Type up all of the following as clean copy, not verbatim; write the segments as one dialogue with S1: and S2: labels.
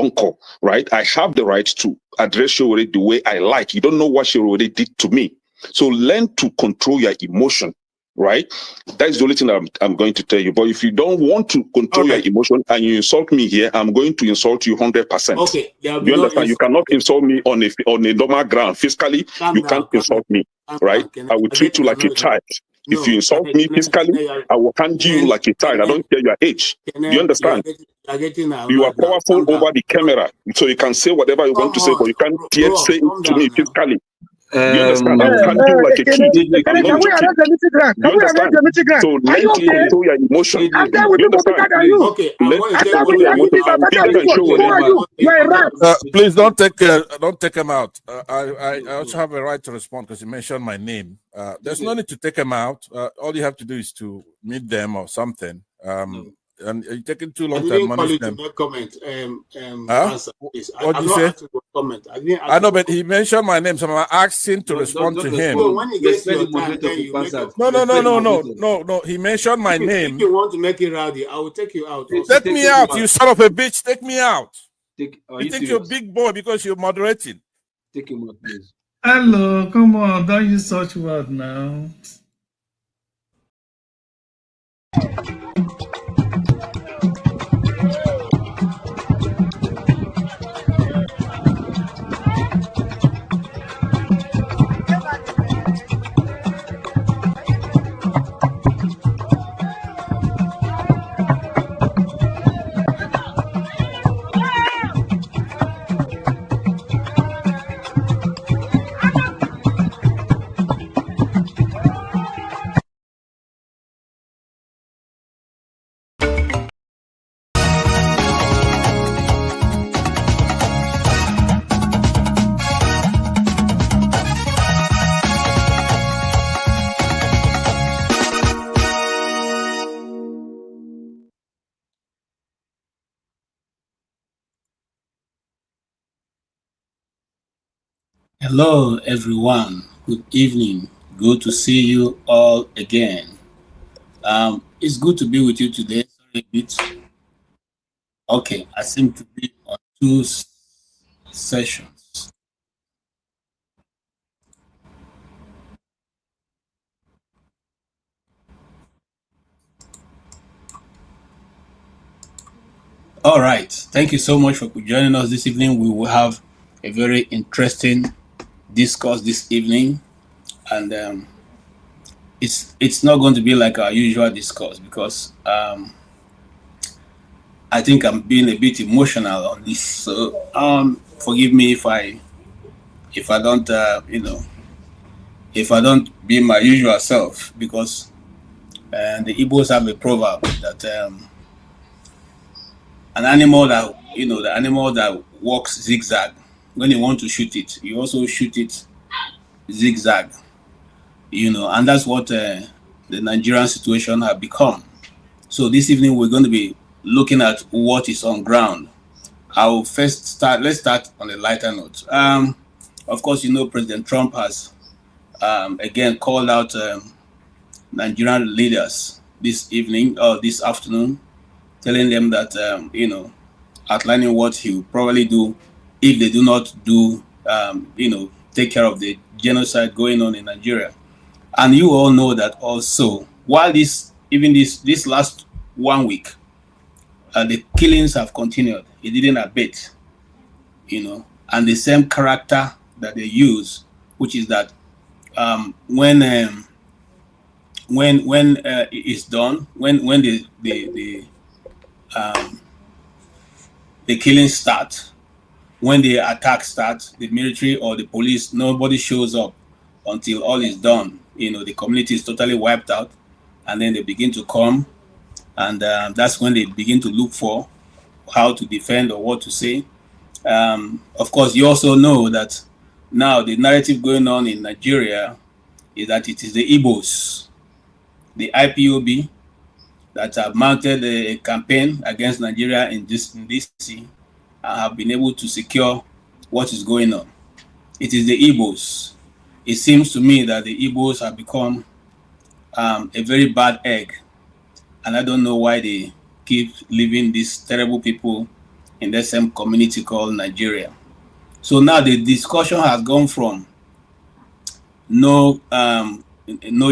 S1: uncle, right? I have the right to address Showore the way I like. You don't know what Showore did to me. So learn to control your emotion, right? That's the only thing I'm going to tell you. But if you don't want to control your emotion and you insult me here, I'm going to insult you 100%.
S2: Okay.
S1: You understand? You cannot insult me on a normal ground. Fiscally, you can't insult me, right? I will treat you like a child. If you insult me physically, I will handle you like a child. I don't care your age. Do you understand? You are powerful over the camera, so you can say whatever you want to say, but you can't yet say it to me physically. You understand? I will handle you like a kid.
S3: Can we arrange the meeting ground? Can we arrange the meeting ground?
S1: So learn to control your emotion.
S3: I'm there with people bigger than you.
S2: Okay,
S4: please don't take him out. I also have a right to respond because you mentioned my name. There's no need to take him out. All you have to do is to meet them or something. And you're taking too long to admonish them.
S2: Comment.
S4: What did you say?
S2: Comment.
S4: I know, but he mentioned my name, so I'm asking to respond to him.
S2: When he gets your time, then you make
S4: No. He mentioned my name.
S2: If you want to make it rowdy, I will take you out.
S4: Take me out, you son of a bitch. Take me out. You think you're a big boy because you're moderating.
S5: Take him out, please.
S6: Hello, come on, don't use such word now.
S2: Hello, everyone. Good evening. Good to see you all again. It's good to be with you today. Sorry, a bit. Okay, I seem to be on 2 sessions. All right. Thank you so much for joining us this evening. We will have a very interesting discourse this evening, and it's not going to be like our usual discourse because I think I'm being a bit emotional on this. So forgive me if I don't if I don't be my usual self, because the Igbos have a proverb that an animal that the animal that walks zigzag, when you want to shoot it, you also shoot it zigzag, and that's what the Nigerian situation has become. So this evening we're going to be looking at what is on ground. I'll first start. Let's start on a lighter note. Of course, President Trump has again called out Nigerian leaders this evening or this afternoon, telling them that outlining what he will probably do if they do not do take care of the genocide going on in Nigeria. And you all know that also, while this last 1 week, the killings have continued. It didn't abate, and the same character that they use, which is that when it's done, when the killings start, when the attack starts, the military or the police, nobody shows up until all is done. The community is totally wiped out, and then they begin to come, and that's when they begin to look for how to defend or what to say. Of course, you also know that now the narrative going on in Nigeria is that it is the Igbos, the IPOB, that have mounted a campaign against Nigeria in this DC, have been able to secure what is going on. It is the Igbos. It seems to me that the Igbos have become a very bad egg, and I don't know why they keep leaving these terrible people in the same community called Nigeria. So now the discussion has gone from no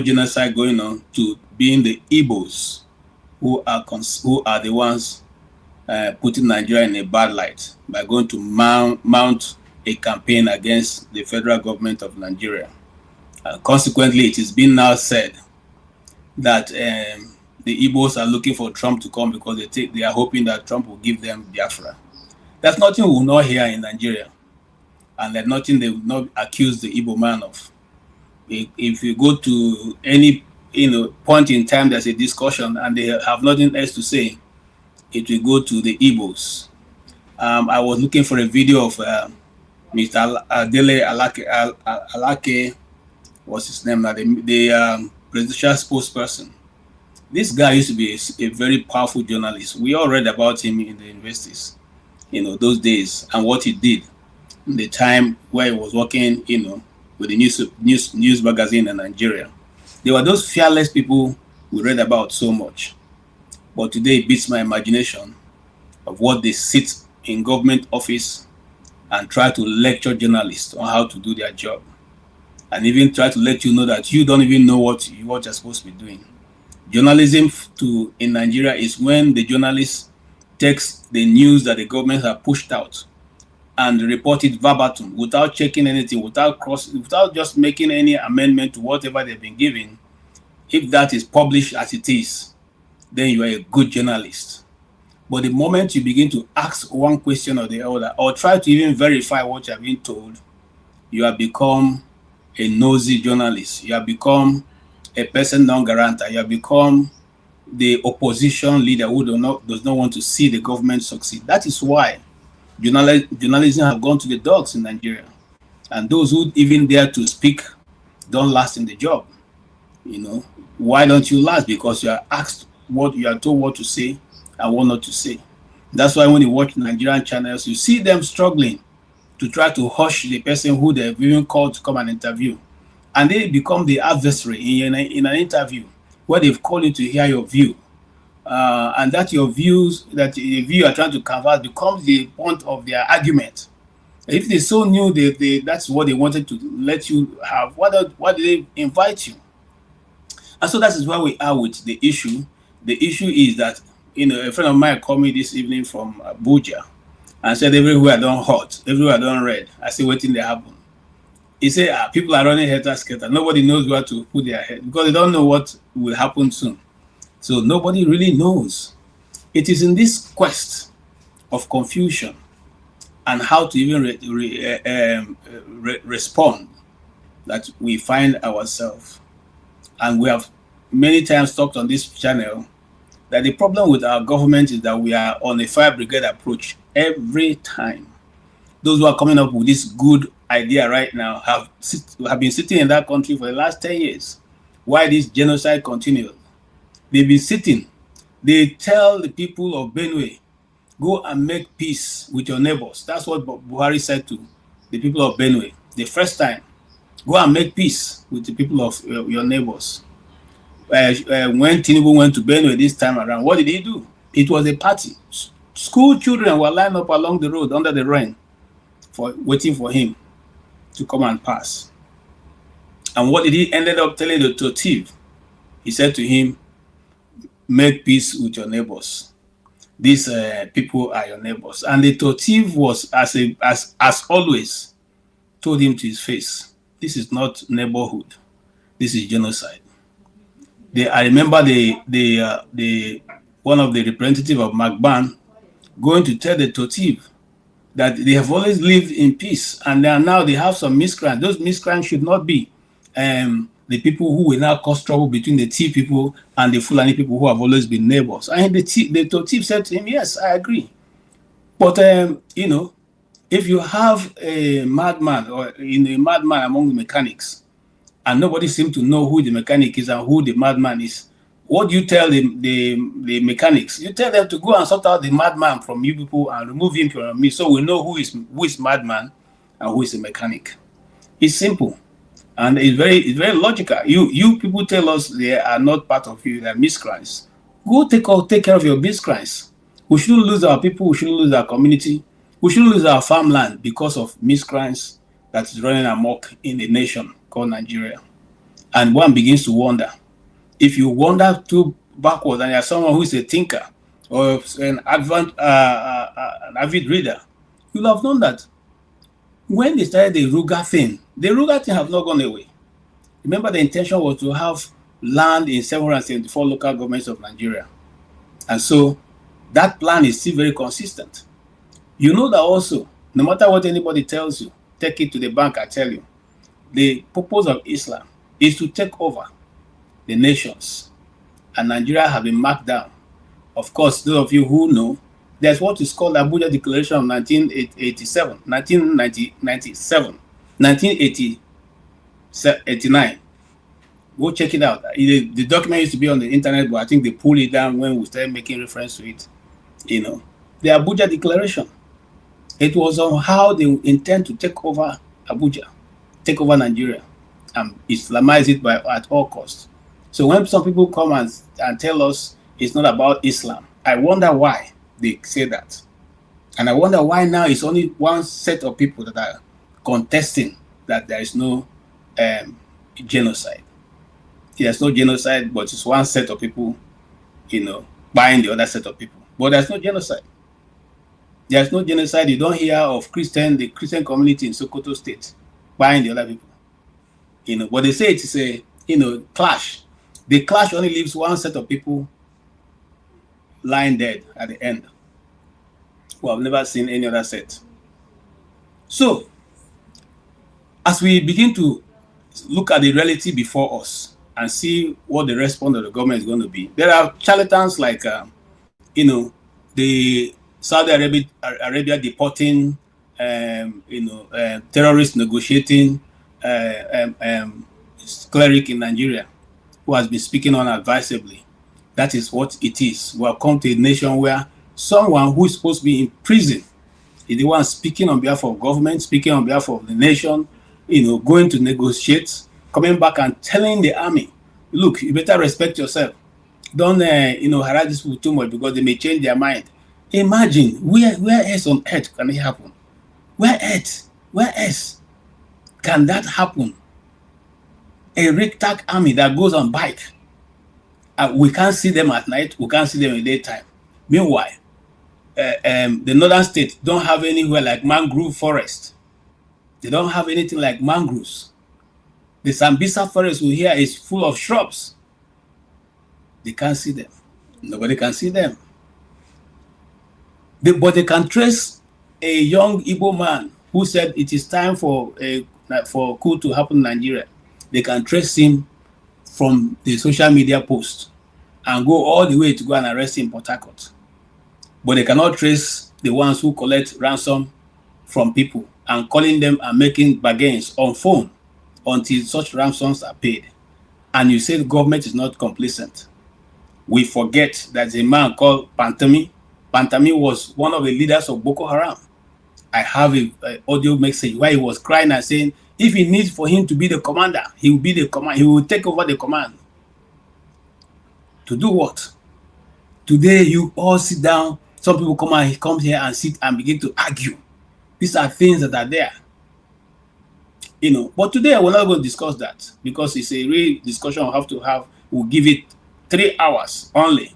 S2: genocide going on to being the Igbos who are the ones putting Nigeria in a bad light by going to mount a campaign against the federal government of Nigeria. Consequently, it is being now said that the Igbos are looking for Trump to come because they are hoping that Trump will give them Biafra. That's nothing we will not hear in Nigeria, and that's nothing they will not accuse the Igbo man of. If you go to any point in time, there's a discussion and they have nothing else to say, it will go to the Igbos. I was looking for a video of Mr. Adele Alake, what's his name now, the presidential spokesperson. This guy used to be a very powerful journalist. We all read about him in the universities, those days, and what he did in the time where he was working, with the news magazine in Nigeria. There were those fearless people we read about so much. But today it beats my imagination of what they sit in government office and try to lecture journalists on how to do their job. And even try to let you know that you don't even know what you're supposed to be doing. Journalism in Nigeria is when the journalist takes the news that the government have pushed out and report it verbatim without checking anything, without just making any amendment to whatever they've been given. If that is published as it is, then you are a good journalist. But the moment you begin to ask one question or the other, or try to even verify what you have been told, you have become a nosy journalist. You have become a person non grata. You have become the opposition leader who does not want to see the government succeed. That is why journalism have gone to the dogs in Nigeria. And those who even dare to speak don't last in the job. Why don't you last? Because you are asked you are told what to say and what not to say. That's why when you watch Nigerian channels, you see them struggling to try to hush the person who they've even called to come and interview. And they become the adversary in an interview where they've called you to hear your view. And that the view you are trying to convert becomes the point of their argument. If they so knew that's what they wanted to let you have, why did they invite you? And so that is where we are with the issue. The issue is that, a friend of mine called me this evening from Abuja and said, everywhere I done hot, everywhere I done red. I said, what thing they happen? He said, people are running helter-skelter. Nobody knows where to put their head because they don't know what will happen soon. So nobody really knows. It is in this quest of confusion and how to even respond that we find ourselves. And we have many times talked on this channel that the problem with our government is that we are on a fire brigade approach every time. Those who are coming up with this good idea right now have been sitting in that country for the last 10 years. Why this genocide continues? They've been sitting. They tell the people of Benue, go and make peace with your neighbors. That's what Buhari said to the people of Benue the first time. Go and make peace with the people of your neighbors. When Tinubu went to Benue this time around, what did he do? It was a party. School children were lined up along the road under the rain, waiting for him to come and pass. And what did he ended up telling the Totiv? He said to him, make peace with your neighbors. These people are your neighbors. And the Totiv was, as always, told him to his face, this is not neighborhood. This is genocide. I remember one of the representatives of Magban going to tell the Totiv that they have always lived in peace, and now they have some miscreants. Those miscreants should not be the people who will now cause trouble between the Tea people and the Fulani people who have always been neighbors. And the Totiv said to him, yes, I agree. But, if you have a madman or a madman among the mechanics, and nobody seems to know who the mechanic is and who the madman is, what do you tell the mechanics? You tell them to go and sort out the madman from you people and remove him from me, so we know who is madman and who is the mechanic. It's simple, and it's very logical. You people tell us they are not part of you, they are miscreants. Go take care of your miscreants. We shouldn't lose our people. We shouldn't lose our community. We shouldn't lose our farmland because of miscrimes that is running amok in the nation called Nigeria. And one begins to wonder. If you wander too backward and you're someone who is a thinker or an avid reader, you'll have known that when they started the Ruga thing have not gone away. Remember, the intention was to have land in 774 local governments of Nigeria. And so that plan is still very consistent. You know that also, no matter what anybody tells you, take it to the bank, I tell you, the purpose of Islam is to take over the nations. And Nigeria have been marked down. Of course, those of you who know, there's what is called the Abuja Declaration of 1989. Go check it out. The document used to be on the internet, but I think they pulled it down when we started making reference to it. You know, the Abuja Declaration. It was on how they intend to take over Abuja, take over Nigeria, and Islamize it at all costs. So when some people come and tell us it's not about Islam, I wonder why they say that. And I wonder why now it's only one set of people that are contesting that there is no genocide. There's no genocide, but it's one set of people, you know, buying the other set of people. But there's no genocide. There's no genocide. You don't hear of the Christian community in Sokoto State buying the other people. You know, but they say it is a, you know, clash. The clash only leaves one set of people lying dead at the end. Well, I've never seen any other set. So, as we begin to look at the reality before us and see what the response of the government is going to be, there are charlatans like, you know, the Saudi Arabia deporting, terrorists negotiating, cleric in Nigeria who has been speaking unadvisably. That is what it is. We have come to a nation where someone who is supposed to be in prison is the one speaking on behalf of government, speaking on behalf of the nation, you know, going to negotiate, coming back and telling the army, look, you better respect yourself. Don't, harass these people too much because they may change their mind. Imagine, where else on earth can it happen? Where else can that happen? A ragtag army that goes on bike. We can't see them at night. We can't see them in daytime. Meanwhile, the northern states don't have anywhere like mangrove forest. They don't have anything like mangroves. The Sambisa forest we hear is full of shrubs. They can't see them. Nobody can see them. But they can trace a young Igbo man who said it is time for a coup to happen in Nigeria. They can trace him from the social media post and go all the way to go and arrest him in Port Harcourt. But they cannot trace the ones who collect ransom from people and calling them and making bargains on phone until such ransoms are paid. And you say the government is not complacent. We forget that a man called Pantami. Pantami was one of the leaders of Boko Haram. I have an audio message where he was crying and saying, if he needs for him to be the commander, he will be the command. He will take over the command. To do what? Today, you all sit down. Some people come here and sit and begin to argue. These are things that are there. You know, but today we're not going to discuss that because it's a real discussion we'll have to have. We'll give it 3 hours only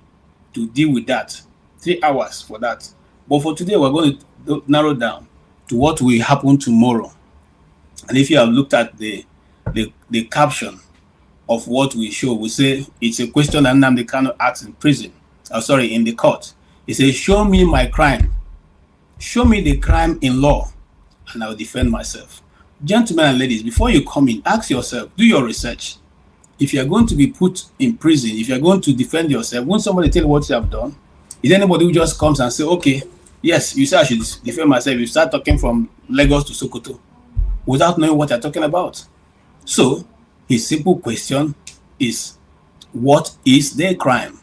S2: to deal with that. 3 hours for that. But for today, we're going to narrow down to what will happen tomorrow. And if you have looked at the caption of what we show, we say it's a question that Nnamdi Kanu asked in prison. In the court. He says, show me my crime. Show me the crime in law, and I will defend myself. Gentlemen and ladies, before you come in, ask yourself, do your research. If you're going to be put in prison, if you're going to defend yourself, won't somebody tell you what you have done? Is anybody who just comes and say, okay, yes, you say I should defend myself. You start talking from Lagos to Sokoto without knowing what you're talking about. So his simple question is, what is their crime?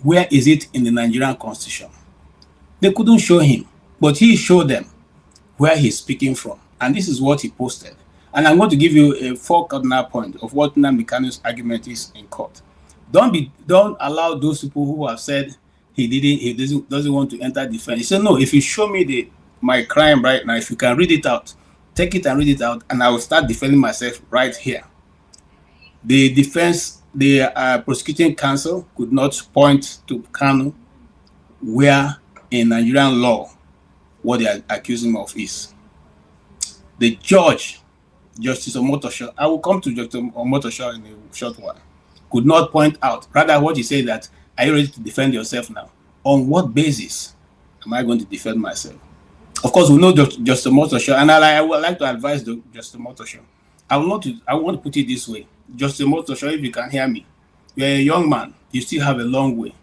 S2: Where is it in the Nigerian Constitution? They couldn't show him, but he showed them where he's speaking from. And this is what he posted. And I'm going to give you a 4 cardinal point of what Nnamdi Kanu's argument is in court. Don't allow those people who have said he doesn't want to enter defense. He said, no, if you show me my crime right now, if you can read it out, take it and read it out, and I will start defending myself right here. The prosecuting counsel could not point to Kanu where in Nigerian law what they are accusing him of is. The judge, Justice Omotosho, I will come to Justice Omotosho in a short while, could not point out. Rather, what he said that, are you ready to defend yourself now? On what basis am I going to defend myself? Of course, we know Justice Omotosho, and I would like to advise Justice Omotosho. I want to put it this way. Justice Omotosho, if you can hear me, you're a young man. You still have a long way.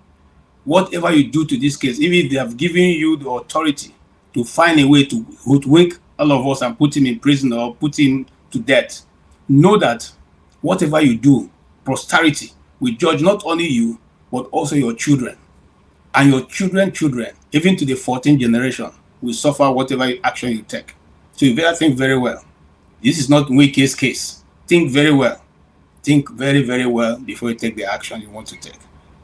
S2: Whatever you do to this case, even if they have given you the authority to find a way to hoodwink all of us and put him in prison or put him to death, know that whatever you do, posterity will judge not only you, but also your children. And your children, even to the 14th generation, will suffer whatever action you take. So you better think very well. This is not Wike's case. Think very well. Think very, very well before you take the action you want to take.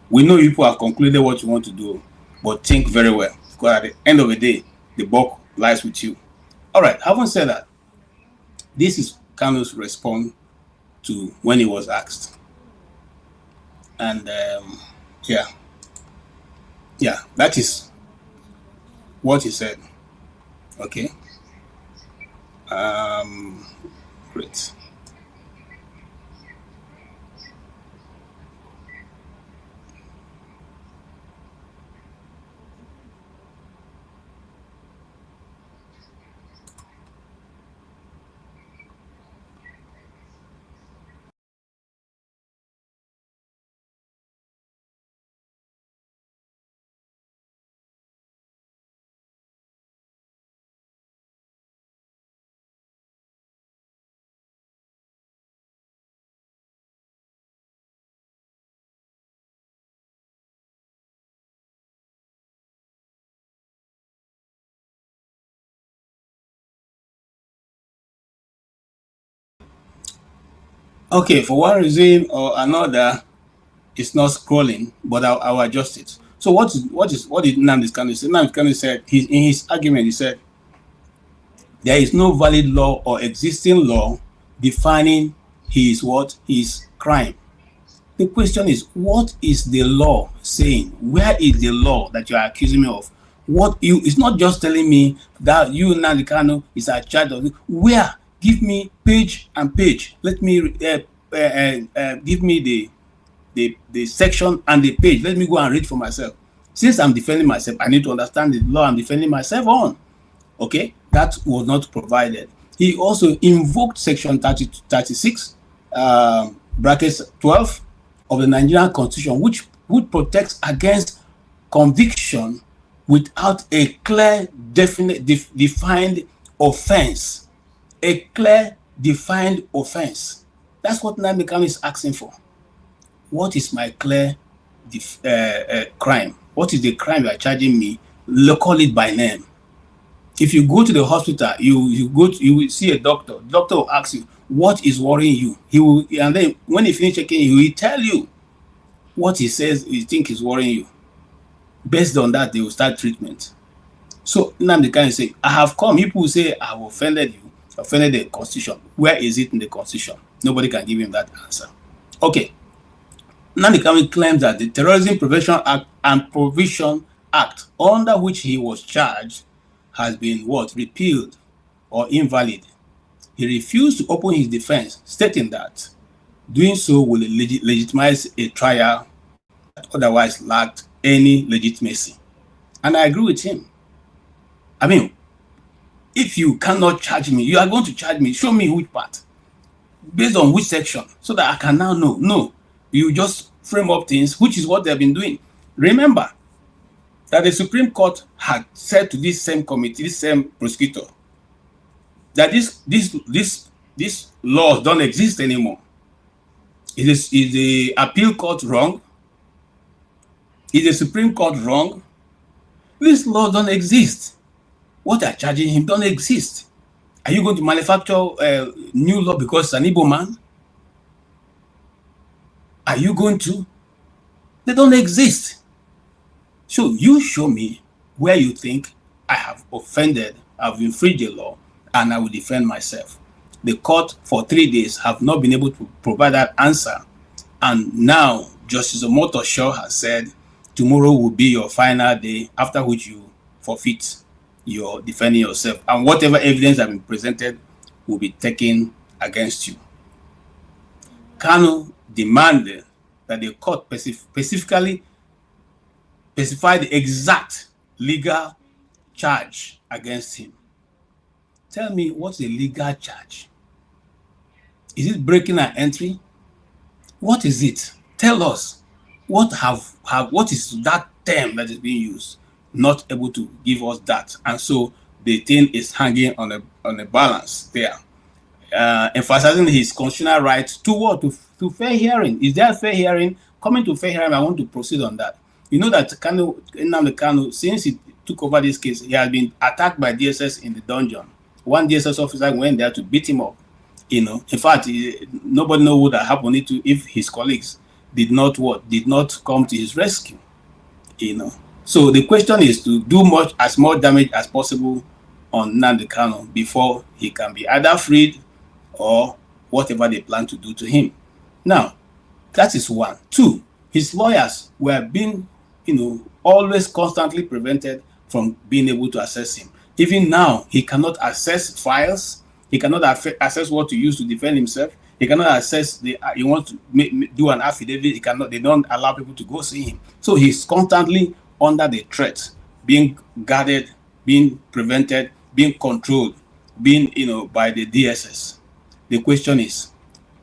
S2: We know people have concluded what you want to do, but think very well. Because at the end of the day, the buck lies with you. All right, having said that, this is Kanu's response to when he was asked. And yeah, that is what he said. Okay. Great. Okay, for one reason or another, it's not scrolling, but I'll adjust it. So what did Nnamdi Kanu say? Nnamdi Kanu said, in his argument, he said, there is no valid law or existing law defining his crime. The question is, what is the law saying? Where is the law that you are accusing me of? It's not just telling me that you, Nnamdi Kanu, is a charge of it. Where? Give me page and page. Let me give me the section and the page. Let me go and read for myself. Since I'm defending myself, I need to understand the law I'm defending myself on. Okay, that was not provided. He also invoked section 36, brackets 12 of the Nigerian Constitution, which protects against conviction without a clear, definite, defined offense. A clear, defined offense. That's what Nnamdi Kanu is asking for. What is my clear crime? What is the crime you are charging me? Call it by name. If you go to the hospital, you will see a doctor. The doctor will ask you, what is worrying you? And then when he finishes checking, he will tell you what he says he think is worrying you. Based on that, they will start treatment. So Nnamdi Kanu say, I have come. People will say, I have offended you, offended the Constitution. Where is it in the Constitution? Nobody can give him that answer. Okay. Nnamdi Kanu claims that the Terrorism Prevention Act and Prohibition Act, under which he was charged, has been repealed or invalid. He refused to open his defense, stating that doing so will legitimize a trial that otherwise lacked any legitimacy. And I agree with him. I mean, if you cannot charge me, you are going to charge me. Show me which part, based on which section, so that I can now know. No, you just frame up things, which is what they've been doing. Remember that the Supreme Court had said to this same committee, this same prosecutor, that these laws don't exist anymore. Is the appeal court wrong? Is the Supreme Court wrong? These laws don't exist. What they're charging him don't exist. Are you going to manufacture a new law because it's an Igbo man? Are you going to? They don't exist. So you show me where you think I have offended, I've infringed the law, and I will defend myself. The court for 3 days have not been able to provide that answer. And now Justice Omotosho has said tomorrow will be your final day, after which you forfeit your defending yourself. And whatever evidence has been presented will be taken against you. Kanu demanded that the court specifically specify the exact legal charge against him. Tell me, what's a legal charge? Is it breaking an entry? What is it? Tell us. What is that term that is being used? Not able to give us that, and so the thing is hanging on a balance there, emphasizing his constitutional right to what? To fair hearing. Is there a fair hearing? Coming to fair hearing, I want to proceed on that. You know that Nnamdi Kanu, since he took over this case, he has been attacked by DSS in the dungeon. One DSS officer went there to beat him up. You know, in fact, nobody knows what would have happened if his colleagues did not come to his rescue. You know, so the question is to do as much damage as possible on Nnamdi Kanu before he can be either freed or whatever they plan to do to him. Now, that is one. Two, his lawyers were being, always constantly prevented from being able to access him. Even now, he cannot access files. He cannot access what to use to defend himself. He cannot access he wants to do an affidavit. He cannot. They don't allow people to go see him. So he's constantly under the threat, being guarded, being prevented, being controlled, being by the DSS. The question is,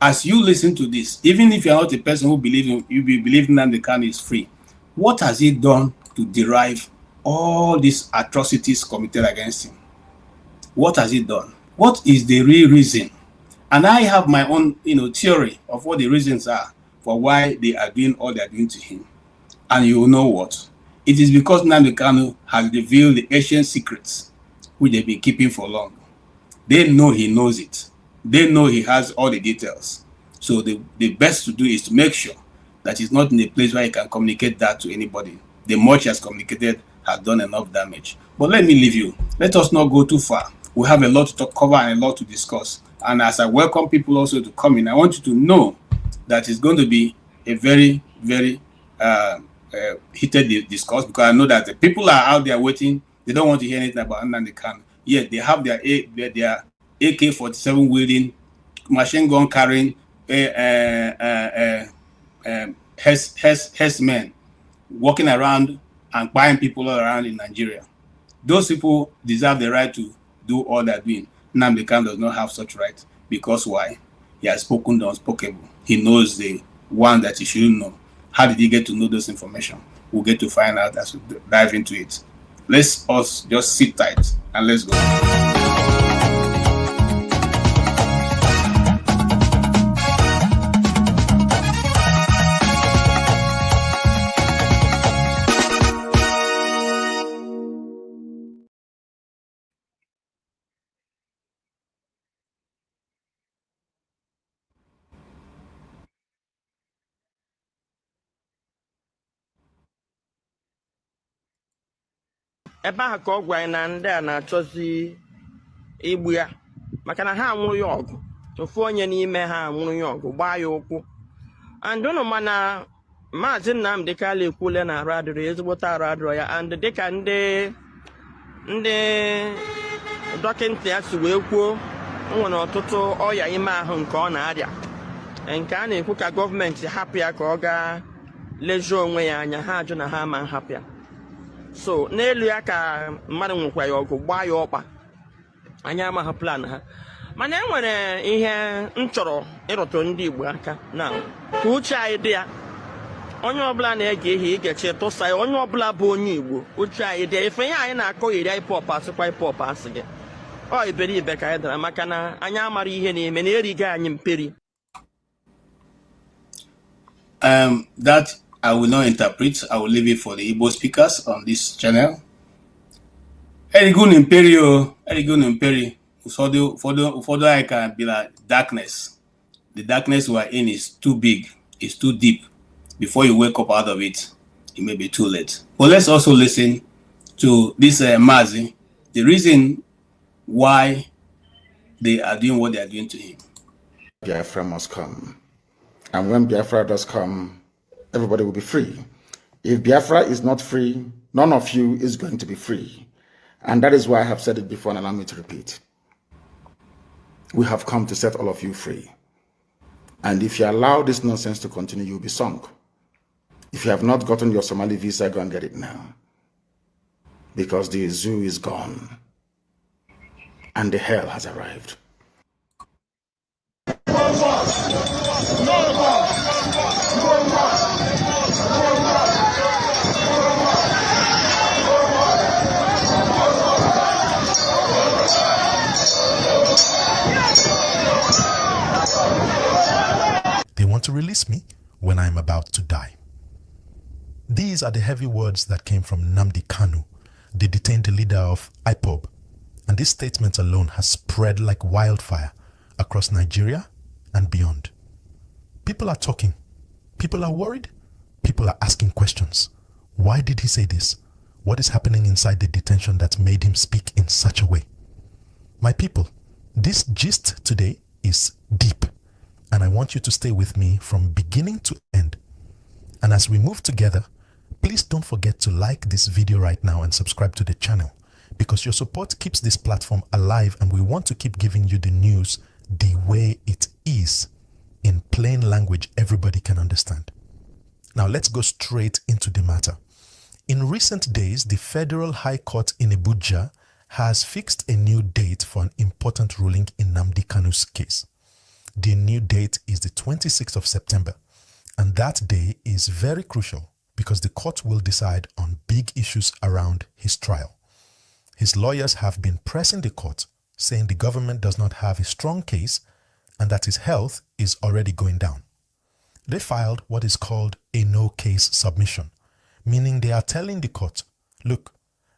S2: as you listen to this, even if you're not a person who believe Nnamdi Kanu is free, what has he done to derive all these atrocities committed against him? What has he done? What is the real reason? And I have my own, theory of what the reasons are for why they are doing all they are doing to him. And you will know what? It is because Nnamdi Kanu has revealed the ancient secrets which they've been keeping for long. They know he knows it. They know he has all the details. So the best to do is to make sure that he's not in a place where he can communicate that to anybody. The much he has communicated has done enough damage. But let me leave you. Let us not go too far. We have a lot to cover and a lot to discuss. And as I welcome people also to come in, I want you to know that it's going to be a very, very heated discourse, because I know that the people are out there waiting. They don't want to hear anything about Nnamdi Kanu. Yet they have their AK-47 wielding, machine gun carrying, men walking around and buying people all around in Nigeria. Those people deserve the right to do all they're doing. Nnamdi Kanu does not have such right, because why? He has spoken the unspoken. He knows the one that he shouldn't know. How did he get to know those information? We'll get to find out as we dive into it. Let's us just sit tight and let's go.
S5: ebe ahụ ka ọ gwa anyị na ndị a na-achọzi igbu ya maka na ha nwụrụ ya ọgụ. Ofu onye n'ime ha nwụrụ ya ọgụ, gbaa ya ụkwụ. And unu mana Mazi Nnamdi Kanu ekwule na arụ adịrọ ya, ezigbote arụ adịrọ ya. And dịka ndị dọkịnta ya si wee kwuo, nwere ọtụtụ ọya ime ahụ nke ọ na-arịa, nke a na-ekwu ka gọọmenti hapụ ya ka ọ gaa lejuo onwe ya anya. Ha ajụ na ha ama nhapụ ya. So n'elu ya ka mmadụ nwekwa ya ọgụ, gbaa ya ọkpa. Anyị amaghị plan ha. Mana enwere ihe m chọrọ ịrụtụ ndị Igbo aka na ka uche anyị dị ya. Onye ọbụla na-ege ihe igechi tụsa ya, onye ọbụla bụ onye Igbo, uche anyị dị ya. Ife ihe anyị na-akọ iri hip-hop asịkwa hip-hop asị gị. Ọ iberibe ka anyị dara maka na anyị amara ihe na-eme na eriga anyị mperi.
S2: That I will not interpret. I will leave it for the Igbo speakers on this channel. Erigun Imperio. For I can be like darkness. The darkness we are in is too big, it's too deep. Before you wake up out of it, it may be too late. But let's also listen to this Mazi, the reason why they are doing what they are doing to him.
S7: Biafra must come. And when Biafra does come, everybody will be free. If Biafra is not free, none of you is going to be free. And that is why I have said it before and allow me to repeat. We have come to set all of you free. And if you allow this nonsense to continue, you'll be sunk. If you have not gotten your Somali visa, go and get it now. Because the zoo is gone. And the hell has arrived.
S8: They want to release me when I am about to die. These are the heavy words that came from Nnamdi Kanu, the detained leader of IPOB. And this statement alone has spread like wildfire across Nigeria and beyond. People are talking. People are worried. People are asking questions. Why did he say this? What is happening inside the detention that made him speak in such a way? My people, this gist today is deep, and I want you to stay with me from beginning to end. And as we move together, please don't forget to like this video right now and subscribe to the channel, because your support keeps this platform alive, and we want to keep giving you the news the way it is, in plain language everybody can understand. Now let's go straight into the matter. In recent days, the Federal High Court in Abuja has fixed a new date for an important ruling in Nnamdi Kanu's case. The new date is the 26th of September, and that day is very crucial because the court will decide on big issues around his trial. His lawyers have been pressing the court, saying the government does not have a strong case and that his health is already going down. They filed what is called a no-case submission, meaning they are telling the court, look,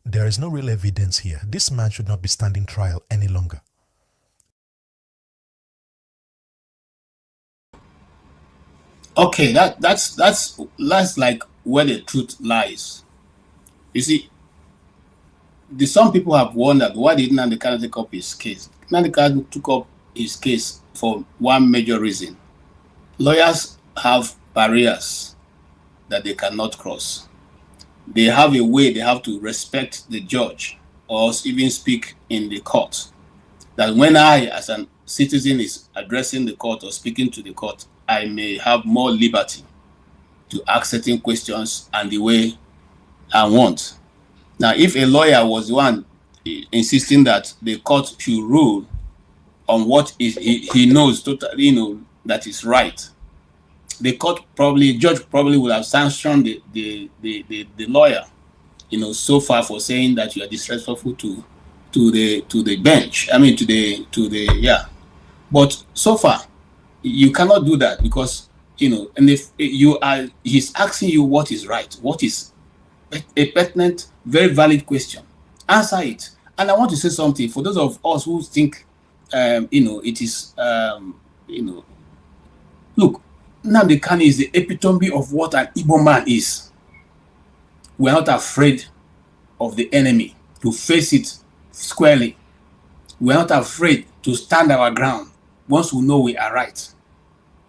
S8: there is no real evidence here. This man should not be standing trial any longer.
S2: Okay, that's like where the truth lies. You see, some people have wondered, why did Nnamdi Kanu take up his case? Nnamdi Kanu took up his case for one major reason. Lawyers have barriers that they cannot cross. They have a way they have to respect the judge or even speak in the court. That when I, as a citizen, is addressing the court or speaking to the court, I may have more liberty to ask certain questions and the way I want. Now, if a lawyer was the one insisting that the court should rule on what he knows totally, that is right, the judge probably would have sanctioned the lawyer, so far for saying that you are disrespectful to the bench. I mean, But so far, you cannot do that because and if he's asking you what is right, what is a pertinent, very valid question. Answer it. And I want to say something for those of us who think, it is, look, Nnamdi Kanu is the epitome of what an Igbo man is. We're not afraid of the enemy, to face it squarely. We're not afraid to stand our ground once we know we are right.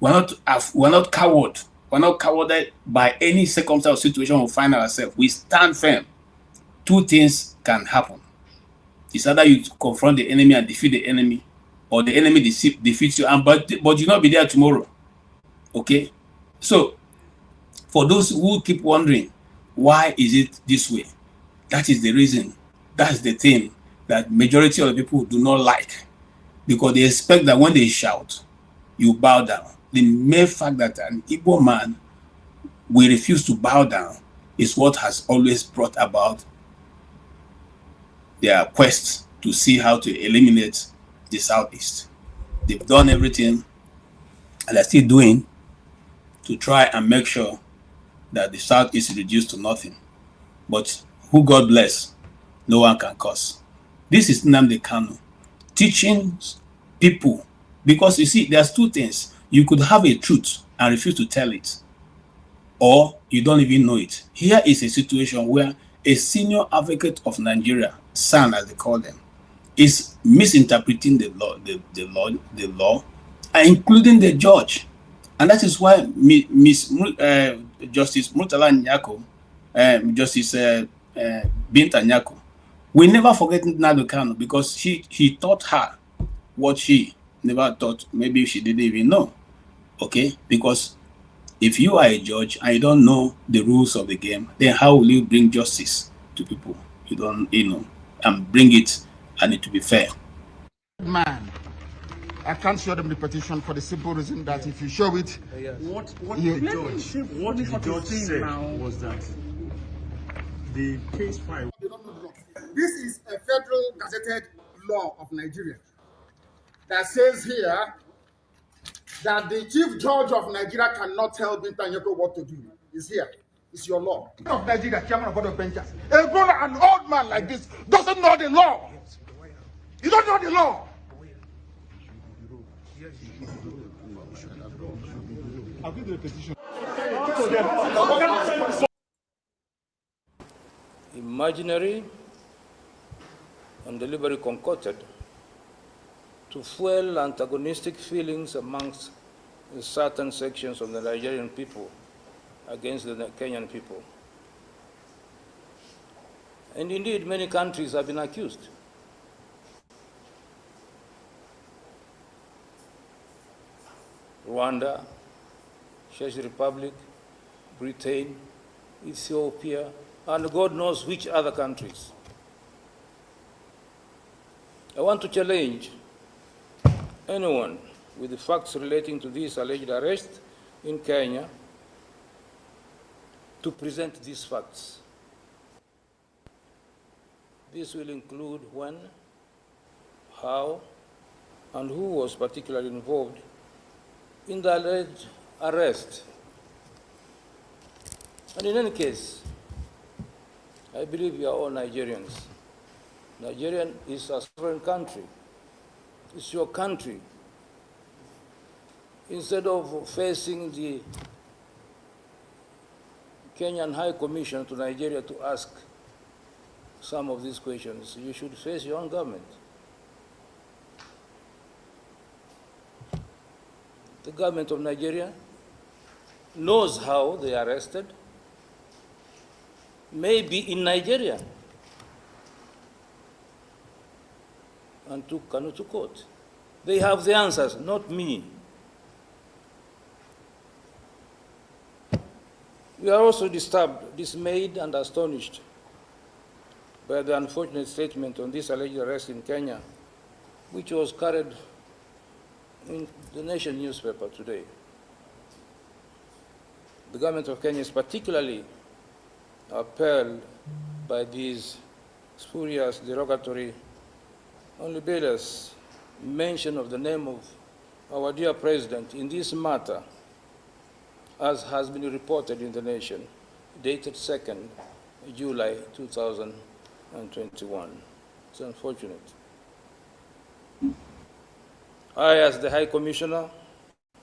S2: We're not coward. We're not cowarded by any circumstance or situation we find ourselves. We stand firm. Two things can happen. It's either you confront the enemy and defeat the enemy, or the enemy defeats you, but you'll not be there tomorrow. Okay? So, for those who keep wondering, why is it this way? That is the reason. That's the thing that majority of the people do not like. Because they expect that when they shout, you bow down. The mere fact that an Igbo man will refuse to bow down is what has always brought about their quest to see how to eliminate the Southeast. They've done everything, and they're still doing, to try and make sure that the Southeast is reduced to nothing. But who God bless, no one can curse. This is Nnamdi Kanu teaching people, because you see, there's two things. You could have a truth and refuse to tell it. or you don't even know it. Here is a situation where a senior advocate of Nigeria, SAN as they call them, is misinterpreting the law, including the judge. And that is why Justice Murtala Nyako, Justice Binta Nyako, we never forget Nnamdi Kanu, because he taught her what she never thought maybe she didn't even know. Okay? Because if you are a judge and you don't know the rules of the game, then how will you bring justice to people? You don't, and bring it, and it to be fair.
S7: Man, I can't show them the petition for the simple reason that if you show it,
S9: what the judge said was that the case file.
S3: This is a federal gazetted law of Nigeria that says here that the chief judge of Nigeria cannot tell Binta Nyako what to do. It's here. It's your law. Of Nigeria, chairman of board of benchers. An old man like this doesn't know the law. You don't know the law.
S9: I'll give you a petition.
S10: Imaginary and deliberately concocted to fuel antagonistic feelings amongst certain sections of the Nigerian people against the Kenyan people. And indeed, many countries have been accused. Rwanda, Czech Republic, Britain, Ethiopia, and God knows which other countries. I want to challenge anyone with the facts relating to this alleged arrest in Kenya to present these facts. This will include when, how, and who was particularly involved in the alleged arrest. And in any case, I believe we are all Nigerians. Nigeria is a sovereign country. It's your country. Instead of facing the Kenyan High Commission to Nigeria to ask some of these questions, you should face your own government. The government of Nigeria knows how they arrested, maybe in Nigeria, and took Kanu to court. They have the answers, not me. We are also disturbed, dismayed, and astonished by the unfortunate statement on this alleged arrest in Kenya, which was carried in the Nation newspaper today. The government of Kenya is particularly appalled by these spurious, derogatory, and libelous mention of the name of our dear president in this matter, as has been reported in the Nation, dated 2nd July 2021. It's unfortunate. I, as the High Commissioner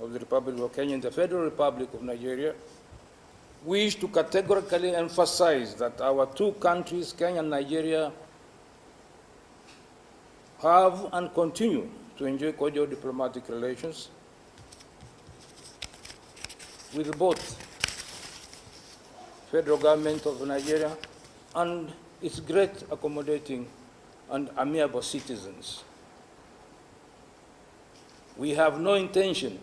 S10: of the Republic of Kenya and the Federal Republic of Nigeria, wish to categorically emphasize that our two countries, Kenya and Nigeria, have and continue to enjoy cordial diplomatic relations with both federal government of Nigeria and its great accommodating and amiable citizens. We have no intention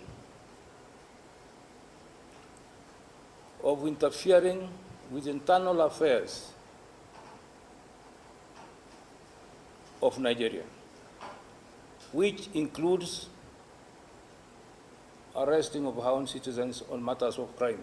S10: of interfering with internal affairs of Nigeria, which includes arresting of our own citizens on matters of crime.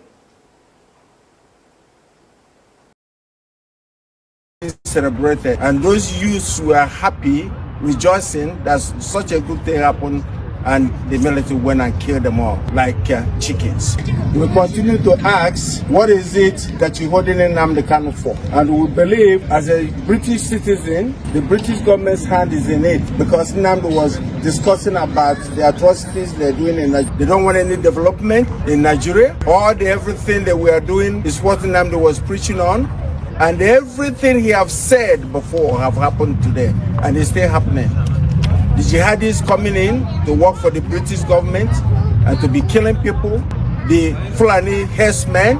S11: Celebrated, and those youths were happy, rejoicing that such a good thing happened and the military went and killed them all like chickens. We continue to ask, what is it that you're holding Nnamdi Kanu for? And we believe, as a British citizen, the British government's hand is in it, because Nnamdi was discussing about the atrocities they're doing in Nigeria. They don't want any development in Nigeria. Everything that we are doing is what Nnamdi was preaching on, and everything he have said before have happened today, and it's still happening. The jihadis coming in to work for the British government and to be killing people, the Fulani herdsmen,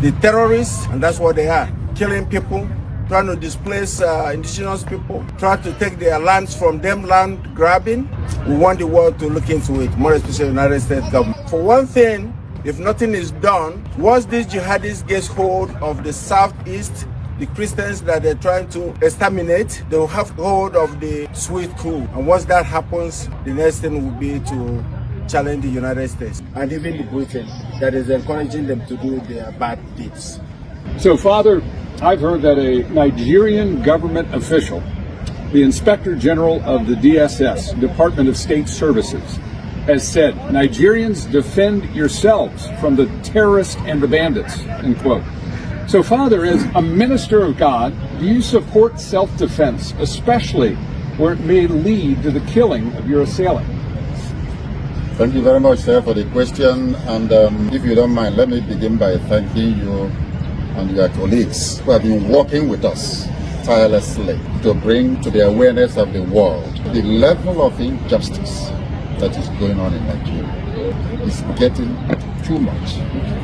S11: the terrorists, and that's what they are, killing people, trying to displace indigenous people, trying to take their lands from them, land grabbing. We want the world to look into it, more especially the United States government. For one thing, if nothing is done, once these jihadis get hold of the southeast, the Christians that they're trying to exterminate, they will have hold of the sweet crew. And once that happens, the next thing will be to challenge the United States and even the Britain that is encouraging them to do their bad deeds.
S12: So, Father, I've heard that a Nigerian government official, the Inspector General of the DSS, Department of State Services, has said, Nigerians, defend yourselves from the terrorists and the bandits, end quote. So, Father, as a minister of God, do you support self-defense, especially where it may lead to the killing of your assailant?
S13: Thank you very much, sir, for the question. And if you don't mind, let me begin by thanking you and your colleagues who have been working with us tirelessly to bring to the awareness of the world the level of injustice that is going on in Nigeria. It's getting too much.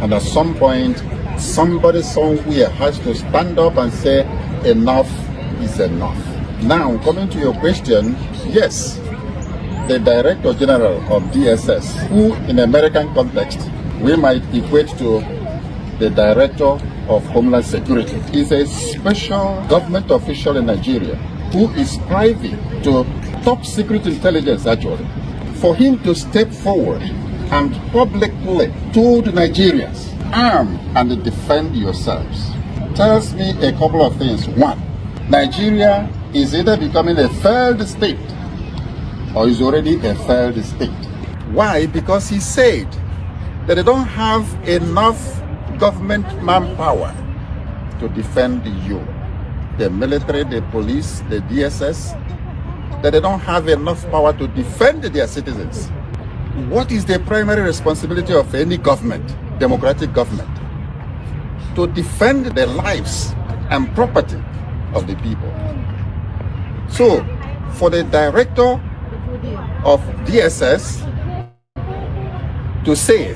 S13: And at some point, somebody somewhere has to stand up and say, enough is enough. Now, coming to your question, yes, the Director General of DSS, who in American context, we might equate to the Director of Homeland Security, is a special government official in Nigeria who is privy to top secret intelligence, actually. For him to step forward and publicly told Nigerians, arm and defend yourselves, tells me a couple of things. One, Nigeria is either becoming a failed state or is already a failed state. Why? Because he said that they don't have enough government manpower to defend you. The military, the police, the DSS, that they don't have enough power to defend their citizens. What is the primary responsibility of any government, democratic government? To defend the lives and property of the people. So, for the director of DSS to say,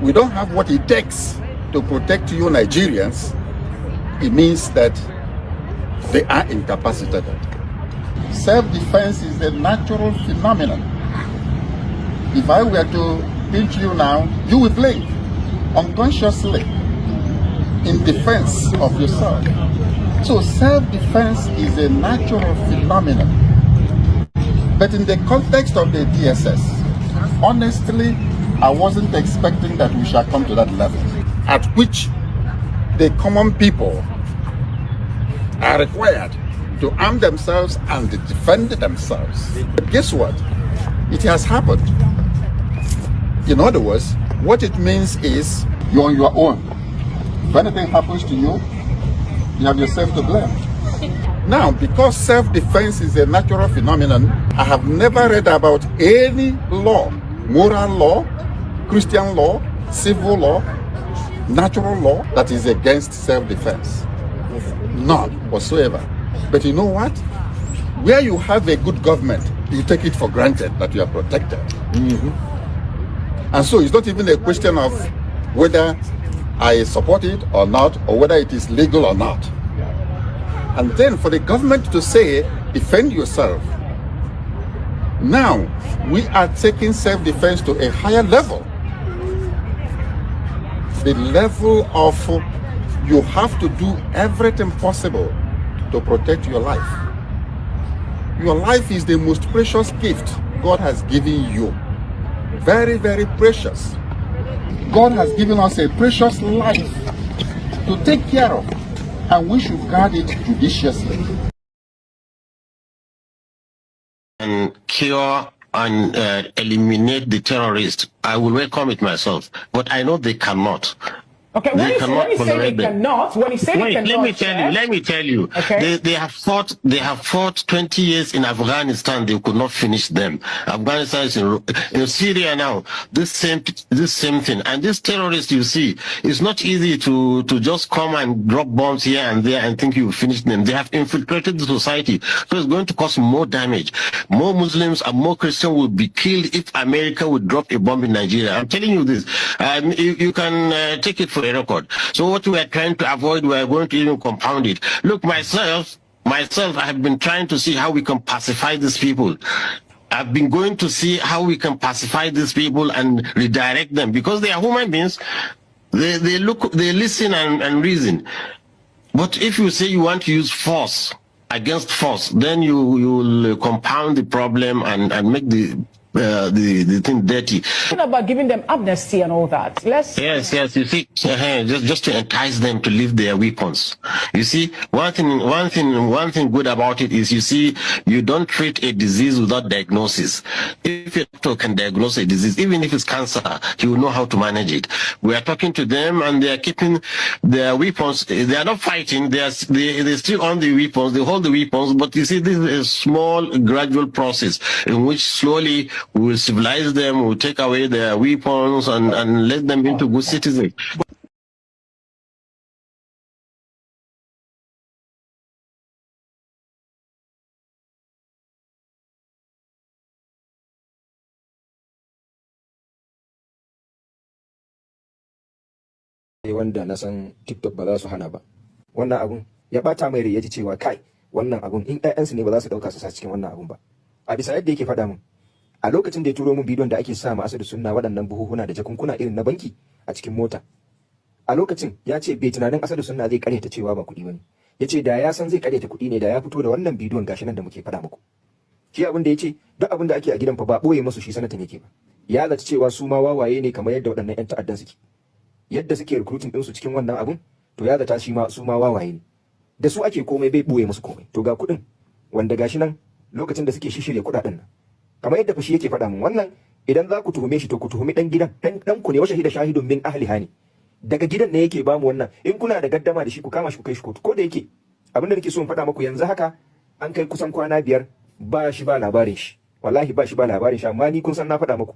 S13: we don't have what it takes to protect you Nigerians, it means that they are incapacitated. Self-defense is a natural phenomenon. If I were to pinch you now, you will blink unconsciously in defense of yourself. So self-defense is a natural phenomenon. But in the context of the DSS, honestly, I wasn't expecting that we shall come to that level at which the common people are required to arm themselves and defend themselves. But guess what? It has happened. In other words, what it means is you're on your own. If anything happens to you, you have yourself to blame. Now, because self-defense is a natural phenomenon, I have never read about any law, moral law, Christian law, civil law, natural law that is against self-defense. None whatsoever. But you know what? Where you have a good government, you take it for granted that you are protected. And so it's not even a question of whether I support it or not, or whether it is legal or not. And then for the government to say, defend yourself. Now, we are taking self-defense to a higher level. The level of you have to do everything possible to protect your life. Your life is the most precious gift God has given you. Very, very precious. God has given us a precious life to take care of, and we should guard it judiciously.
S14: And cure and eliminate the terrorists, I will welcome it myself. But I know they cannot.
S15: Okay, when you say they cannot, when you say they cannot,
S14: let me tell you.
S15: Okay.
S14: They have fought 20 years in Afghanistan. They could not finish them. Afghanistan is in Syria now. This same thing. And this terrorists you see, it's not easy to just come and drop bombs here and there and think you finish them. They have infiltrated the society, so it's going to cause more damage. More Muslims and more Christians will be killed if America would drop a bomb in Nigeria. I'm telling you this. You can take it for a record. So what we are trying to avoid, we are going to even compound it. Look, myself, I have been trying to see how we can pacify these people. I've been going to see how we can pacify these people and redirect them, because they are human beings. They listen and reason. But if you say you want to use force against force, then you will compound the problem and make the thing dirty.
S15: What about giving them amnesty and all that?
S14: Yes. You see, just to entice them to leave their weapons. You see, one thing good about it is, you see, you don't treat a disease without diagnosis. If a doctor can diagnose a disease, even if it's cancer, he will know how to manage it. We are talking to them, and they are keeping their weapons. They are not fighting. They're still on the weapons. They hold the weapons. But you see, this is a small, gradual process in which slowly we will civilize them, we'll take away their weapons and let them into good citizens.
S16: Wanda na san TikTok ba za su hana ba. Wannan abun ya bata mai rai, ya ji cewa kai wannan abun in ƴaƴansu ne ba za su dauka su sa cikin wannan abun ba. A bisa yadda yake faɗa min, a lokacin da ya turo min bidiyon da ake sa ma Asadu Sunna waɗannan buhuhuna da jakunkuna irin na banki a cikin mota, a lokacin ya ce bai tunanin Asadu Sunna zai karyata cewa ba kuɗi bane. Ya ce da ya san zai karyata kuɗi ne da ya fito da wannan bidiyon gashi nan da muke faɗa muku. Shi abin da ya ce duk abin da ake a gidan fa ba ɓoye musu shi sanatan yake ba. Ya zata cewa su ma wawaye ne kamar yadda waɗannan ƴan ta'addan suke. Yadda suke recruiting ɗinsu cikin wannan abun, to ya zata shi ma su ma wawaye ne. Da su ake komai, bai ɓoye musu komai. To ga kuɗin wanda gashi nan lokacin da suke shishirya kuɗaɗen nan. Kamar yadda fashi yake faɗa min, wannan idan za ku tuhume shi to ku tuhumi dan gidan, dan ku ne, wa shahida shahidun min ahliha ne. Daga gidan ne yake ba mu wannan. In kuna da gaddama da shi, ku kama shi ku kai shi kotu. Ko da yake abin da nake so in faɗa muku yanzu haka, an kai kusan kwana 5 ba shi ba labarin shi. Wallahi ba shi ba labarin shi, amma ni kun san na faɗa muku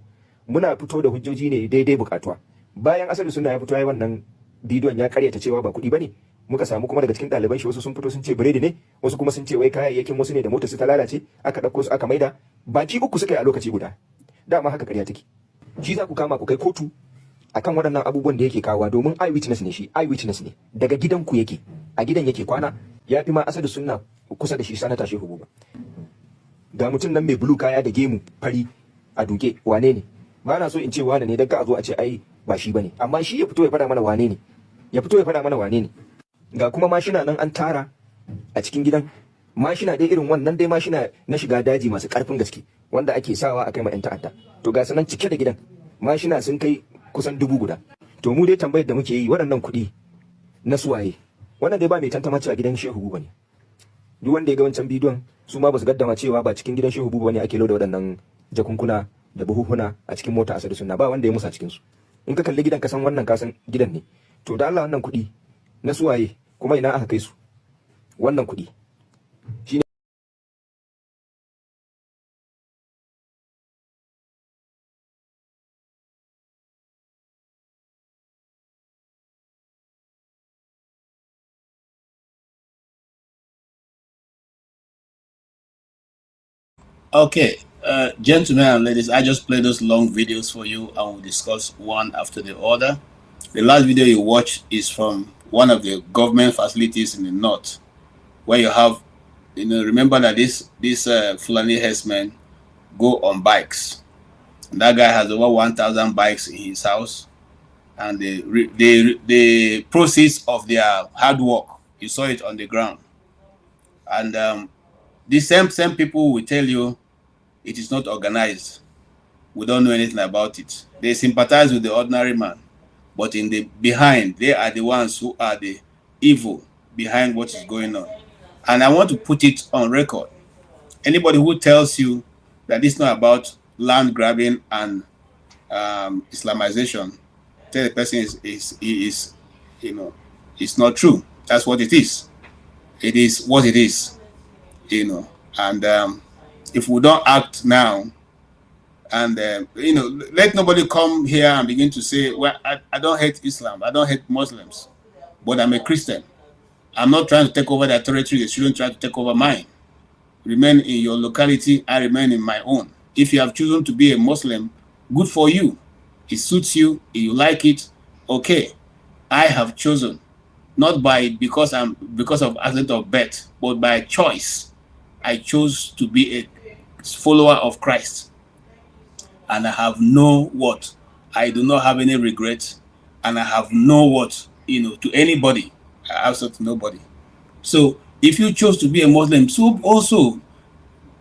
S16: muna fito da hujjoji ne daidai bukatuwa. Bayan Asadu Sunna ya fito yayin wannan bidiyon ya karyata cewa ba kuɗi bane, muka samu kuma daga cikin ɗaliban shi wasu sun fito sun ce biredi ne, wasu kuma sun ce wai kayayyakin wasu ne da motar su ta lalace aka ɗauko su aka maida. Baki uku suka yi a lokaci guda. Dama haka ƙarya take. Shi za ku kama ku kai kotu akan waɗannan abubuwan da yake kawo, domin eyewitness ne shi, eyewitness ne. Daga gidan ku yake, a gidan yake kwana, ya fi ma Asadu Sunna kusa da shi sanata Shehu Buba. Ga mutum nan mai bulu kaya da gemu fari a duke, wane ne? Ba na so in ce wane ne dan ka a zo a ce ai ba shi bane, amma shi ya fito ya faɗa mana wane ne. Ya fito ya faɗa mana wane ne. Ga kuma mashina nan an tara a cikin gidan. Mashina dai irin wannan dai mashina na shiga daji masu karfin gaske wanda ake sawa a kai ma 'yan ta'adda. To ga sanan cike da gidan mashina sun kai kusan 1000 guda. To mu dai tambayar da muke yi, waɗannan kuɗi na suwaye? Wannan dai ba mai tantama cewa gidan Shehu Buba ne. Duk wanda ya ga wancan bidiyon, su ma ba su gaddama cewa ba cikin gidan Shehu Buba ne ake loda waɗannan jakunkuna da buhuhuna a cikin mota Asadu Sunna. Ba wanda ya musa cikin su. In ka kalli gidan ka san wannan ka san gidan ne. To da Allah wannan kuɗi na suwaye kuma ina aka kai su? Wannan kuɗi shine
S2: Okay, gentlemen and ladies, I just played those long videos for you and we'll discuss one after the other. The last video you watched is from one of the government facilities in the north, where you have, remember that this Fulani herdsmen go on bikes. And that guy has over 1,000 bikes in his house, and the proceeds of their hard work, you saw it on the ground. And the same people will tell you it is not organized. We don't know anything about it. They sympathize with the ordinary man, but in the behind, they are the ones who are the evil behind what is going on. And I want to put it on record. Anybody who tells you that it's not about land grabbing and Islamization, tell the person is you know, it's not true. That's what it is. It is what it is, you know. And if we don't act now, and you know, let nobody come here and begin to say, well, I don't hate Islam, I don't hate Muslims, but I'm a Christian. I'm not trying to take over their territory. They shouldn't try to take over mine. Remain in your locality. I remain in my own. If you have chosen to be a Muslim, good for you. It suits you. You like it. Okay. I have chosen, not because of accident of birth, but by choice. I chose to be a follower of Christ, and I have no what. I do not have any regrets, and I have no what, you know, to anybody. I answer to nobody. So if you chose to be a Muslim, so also,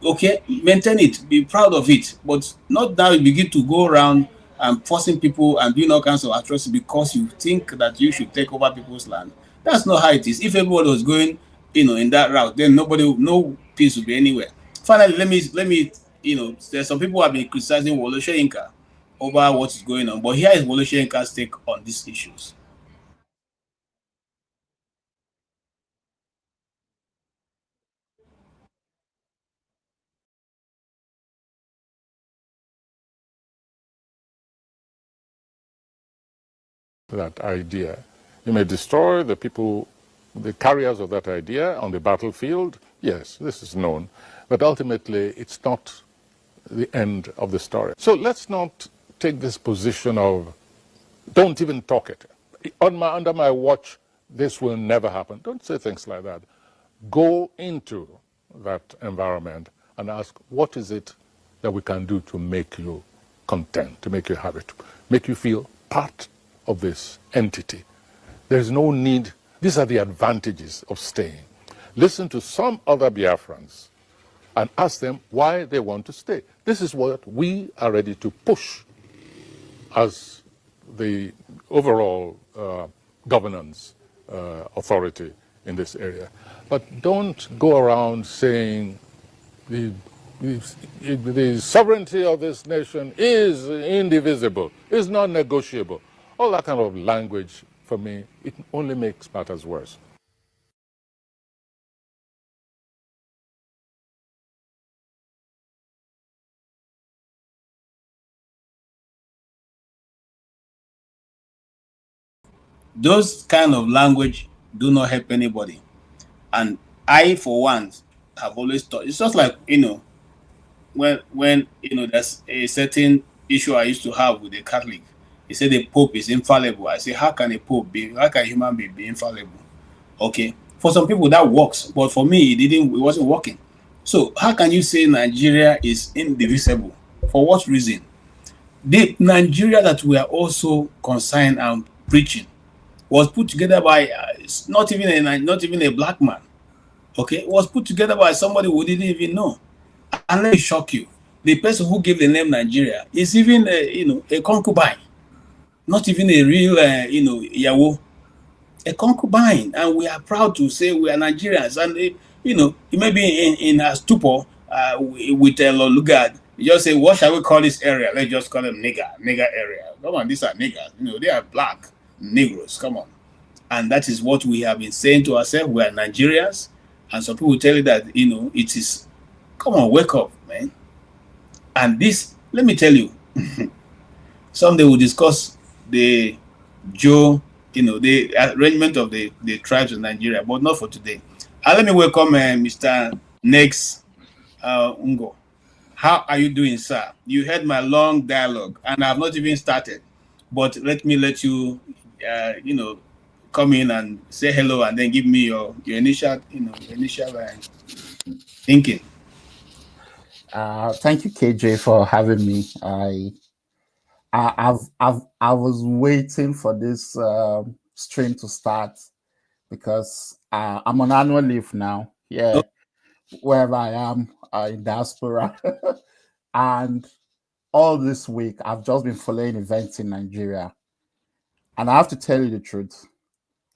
S2: okay, maintain it, be proud of it, but not now you begin to go around and forcing people and doing all kinds of atrocities because you think that you should take over people's land. That's not how it is. If everybody was going, you know, in that route, then no peace will be anywhere. Finally, let me, you know, there's some people who have been criticizing Wole Soyinka over what is going on, but here is Wole Soyinka's take on these issues.
S4: That idea. You may destroy the people, the carriers of that idea on the battlefield. Yes, this is known. But ultimately, it's not the end of the story. So let's not take this position of, don't even talk it. Under my watch, this will never happen. Don't say things like that. Go into that environment and ask, what is it that we can do to make you content, to make you happy, to make you feel part of this entity. There's no need. These are the advantages of staying. Listen to some other Biafrans and ask them why they want to stay. This is what we are ready to push as the overall governance authority in this area. But don't go around saying the sovereignty of this nation is indivisible, is not negotiable. All that kind of language, for me, it only makes matters worse.
S2: Those kind of language do not help anybody. And I, for one, have always thought, it's just like, you know, when you know, there's a certain issue I used to have with a Catholic. He said the Pope is infallible. I say, how can a human being be infallible? Okay. For some people that works, but for me it wasn't working. So how can you say Nigeria is indivisible? For what reason? The Nigeria that we are also concerned and preaching was put together by not even a black man. Okay, it was put together by somebody who didn't even know. And let me shock you: the person who gave the name Nigeria is even a concubine, not even a real Yawo, a concubine, and we are proud to say we are Nigerians. And it may be in a stupor with a Lugard. You just say, what shall we call this area? Let's just call them nigger area. Come on, these are niggers. They are black Negroes. Come on. And that is what we have been saying to ourselves. We are Nigerians. And some people tell you that, it is, come on, wake up, man. And this, let me tell you, someday we'll discuss the the arrangement of the tribes in Nigeria, but not for today. Let me welcome Mr. Nex Ngo. How are you doing, sir? You heard my long dialogue, and I have not even started. But let you, come in and say hello, and then give me your initial, thinking.
S17: Thank you, KJ, for having me. I was waiting for this stream to start because I'm on annual leave now. Yeah, wherever I am in diaspora, and all this week I've just been following events in Nigeria, and I have to tell you the truth.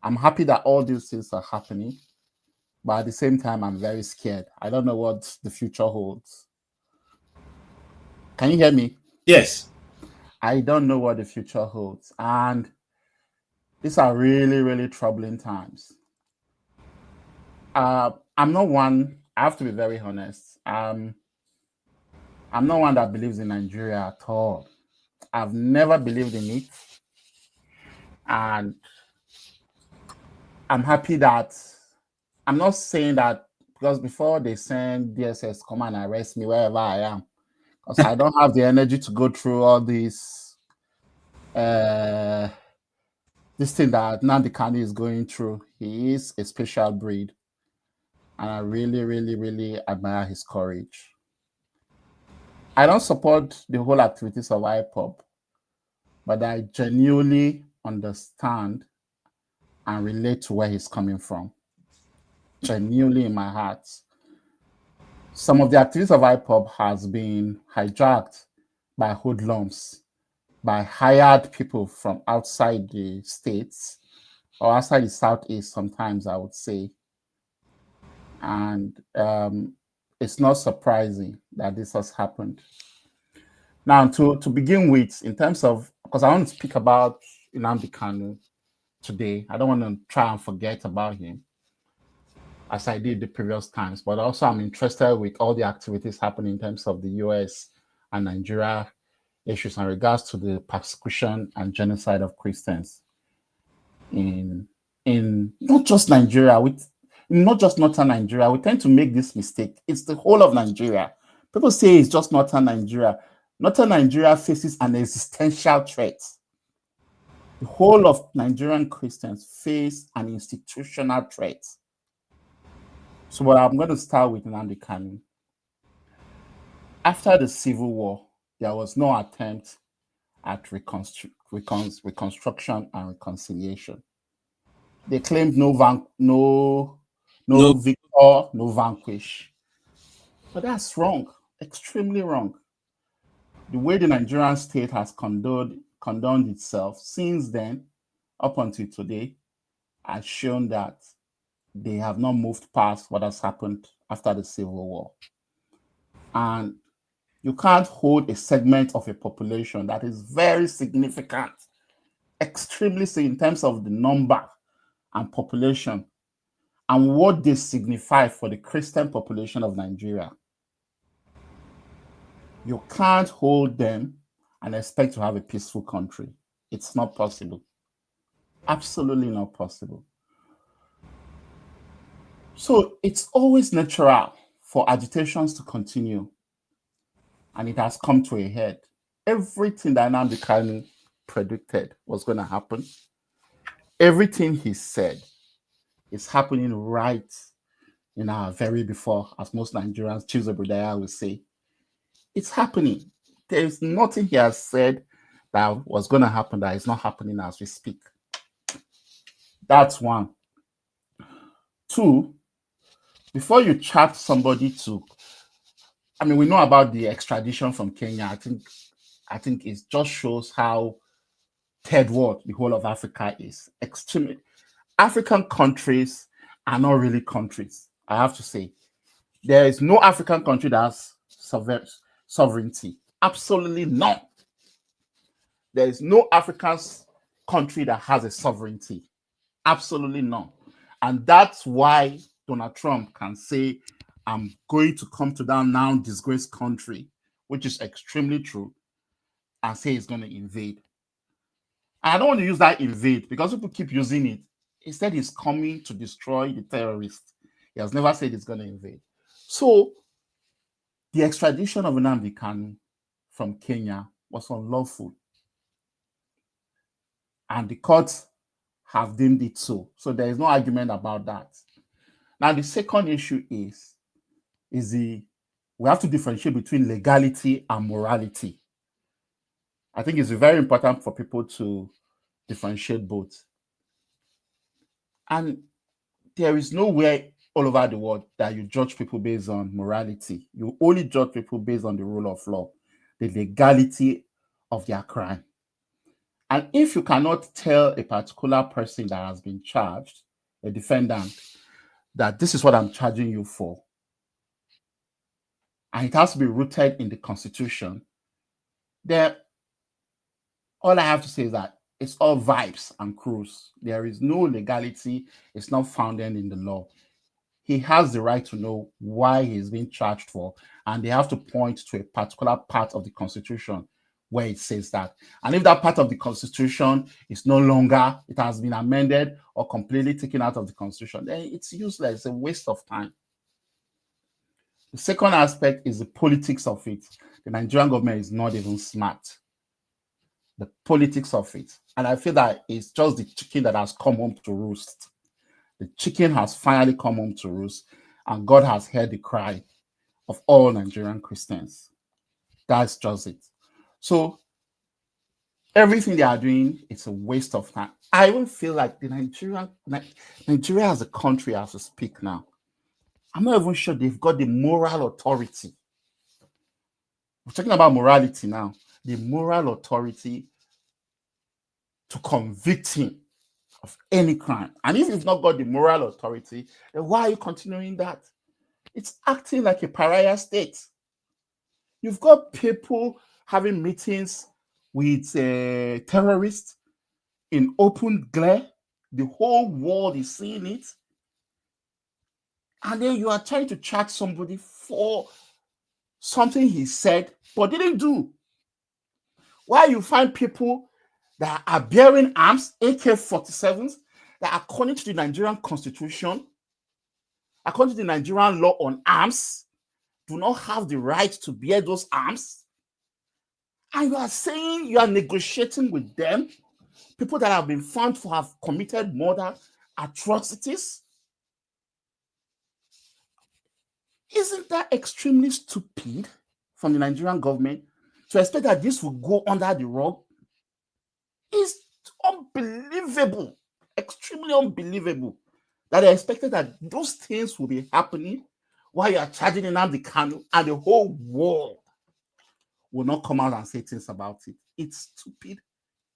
S17: I'm happy that all these things are happening, but at the same time, I'm very scared. I don't know what the future holds. Can you hear me?
S2: Yes.
S17: I don't know what the future holds. And these are really, really troubling times. I'm not one, I have to be very honest. I'm not one that believes in Nigeria at all. I've never believed in it. And I'm happy that, I'm not saying that because before they send DSS come and arrest me wherever I am, because I don't have the energy to go through all this this thing that Nnamdi Kanu is going through. He is a special breed, and I really, really, really admire his courage. I don't support the whole activities of IPOB, but I genuinely understand and relate to where he's coming from. Genuinely in my heart. Some of the activities of IPOB has been hijacked by hoodlums, by hired people from outside the states or outside the Southeast sometimes, I would say. And it's not surprising that this has happened. Now, to begin with, in terms of, because I want to speak about Nnamdi Kanu today. I don't want to try and forget about him as I did the previous times, but also I'm interested with all the activities happening in terms of the US and Nigeria issues in regards to the persecution and genocide of Christians in not just Nigeria, not just northern Nigeria. We tend to make this mistake. It's the whole of Nigeria. People say it's just northern Nigeria. Northern Nigeria faces an existential threat. The whole of Nigerian Christians face an institutional threat. So what I'm going to start with Nnamdi Kanu. After the Civil War, there was no attempt at reconstruction and reconciliation. They claimed no victor, no vanquish. But that's wrong, extremely wrong. The way the Nigerian state has condoned itself since then, up until today, has shown that they have not moved past what has happened after the Civil War. And you can't hold a segment of a population that is very significant, extremely in terms of the number and population and what they signify for the Christian population of Nigeria. You can't hold them and expect to have a peaceful country. It's not possible. Absolutely not possible. So it's always natural for agitations to continue, and it has come to a head. Everything that Nnamdi Kanu predicted was going to happen, everything he said is happening right in our very before, as most Nigerians, Chiefs of Budaya will say. It's happening. There is nothing he has said that was going to happen that is not happening as we speak. That's one. Two, before you charge somebody to, I mean, we know about the extradition from Kenya. I think it just shows how third world the whole of Africa is. Extremely. African countries are not really countries, I have to say. There is no African country that has sovereignty. Absolutely none. There is no African country that has a sovereignty. Absolutely none. And that's why Donald Trump can say, I'm going to come to that now disgraced country, which is extremely true, and say he's going to invade. And I don't want to use that invade because people keep using it. He said he's coming to destroy the terrorists. He has never said he's going to invade. So the extradition of Nnamdi Kanu from Kenya was unlawful. And the courts have deemed it so. So there is no argument about that. Now, the second issue is we have to differentiate between legality and morality. I think it's very important for people to differentiate both. And there is nowhere all over the world that you judge people based on morality. You only judge people based on the rule of law, the legality of their crime. And if you cannot tell a particular person that has been charged, a defendant, that this is what I'm charging you for, and it has to be rooted in the Constitution, all I have to say is that it's all vibes and cruise. There is no legality. It's not founded in the law. He has the right to know why he's being charged for, and they have to point to a particular part of the Constitution where it says that. And if that part of the Constitution is no longer, it has been amended or completely taken out of the Constitution, then it's useless. It's a waste of time. The second aspect is the politics of it. The Nigerian government is not even smart. The politics of it. And I feel that it's just the chicken that has come home to roost. The chicken has finally come home to roost, and God has heard the cry of all Nigerian Christians. That's just it. So everything they are doing, it's a waste of time. I even feel like Nigeria as a country, as we speak now, I'm not even sure they've got the moral authority. We're talking about morality now. The moral authority to convict him of any crime. And if you've not got the moral authority, then why are you continuing that? It's acting like a pariah state. You've got people having meetings with terrorists in open glare. The whole world is seeing it. And then you are trying to charge somebody for something he said but didn't do. While you find people that are bearing arms, AK-47s, that according to the Nigerian Constitution, according to the Nigerian law on arms, do not have the right to bear those arms. And you are saying you are negotiating with them, people that have been found to have committed murder, atrocities. Isn't that extremely stupid from the Nigerian government to expect that this will go under the rug? It's unbelievable, extremely unbelievable that they expected that those things will be happening while you are charging Nnamdi Kanu and the whole world will not come out and say things about it. It's stupid.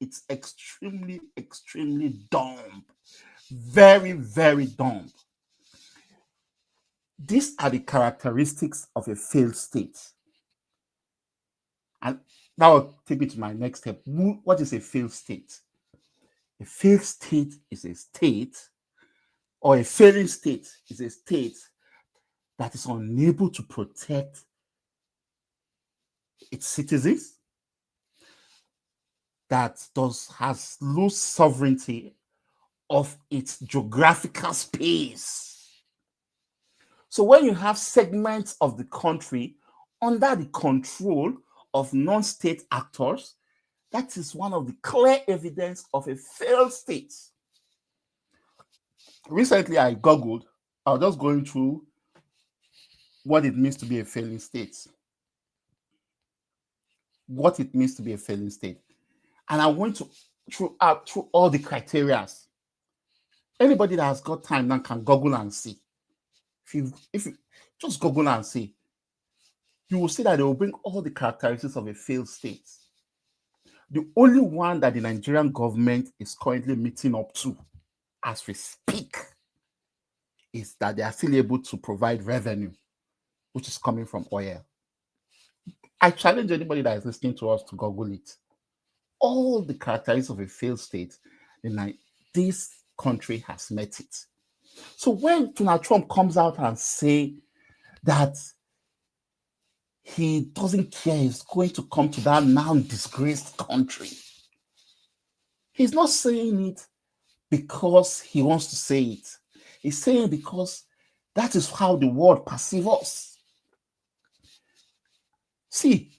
S17: It's extremely, extremely dumb. Very, very dumb. These are the characteristics of a failed state. And that will take me to my next step. What is a failed state? A failed state is a state, or a failing state is a state that is unable to protect its citizens, that has loose sovereignty of its geographical space. So when you have segments of the country under the control of non-state actors, that is one of the clear evidence of a failed state. Recently, I Googled, I was just going through what it means to be a failing state. What it means to be a failing state. And I went through all the criteria. Anybody that has got time now can Google and see. If you just Google and see, you will see that they will bring all the characteristics of a failed state. The only one that the Nigerian government is currently meeting up to as we speak is that they are still able to provide revenue, which is coming from oil. I challenge anybody that is listening to us to Google it. All the characteristics of a failed state, this country has met it. So when Donald Trump comes out and say that he doesn't care, he's going to come to that now disgraced country, he's not saying it because he wants to say it. He's saying it because that is how the world perceives us. See,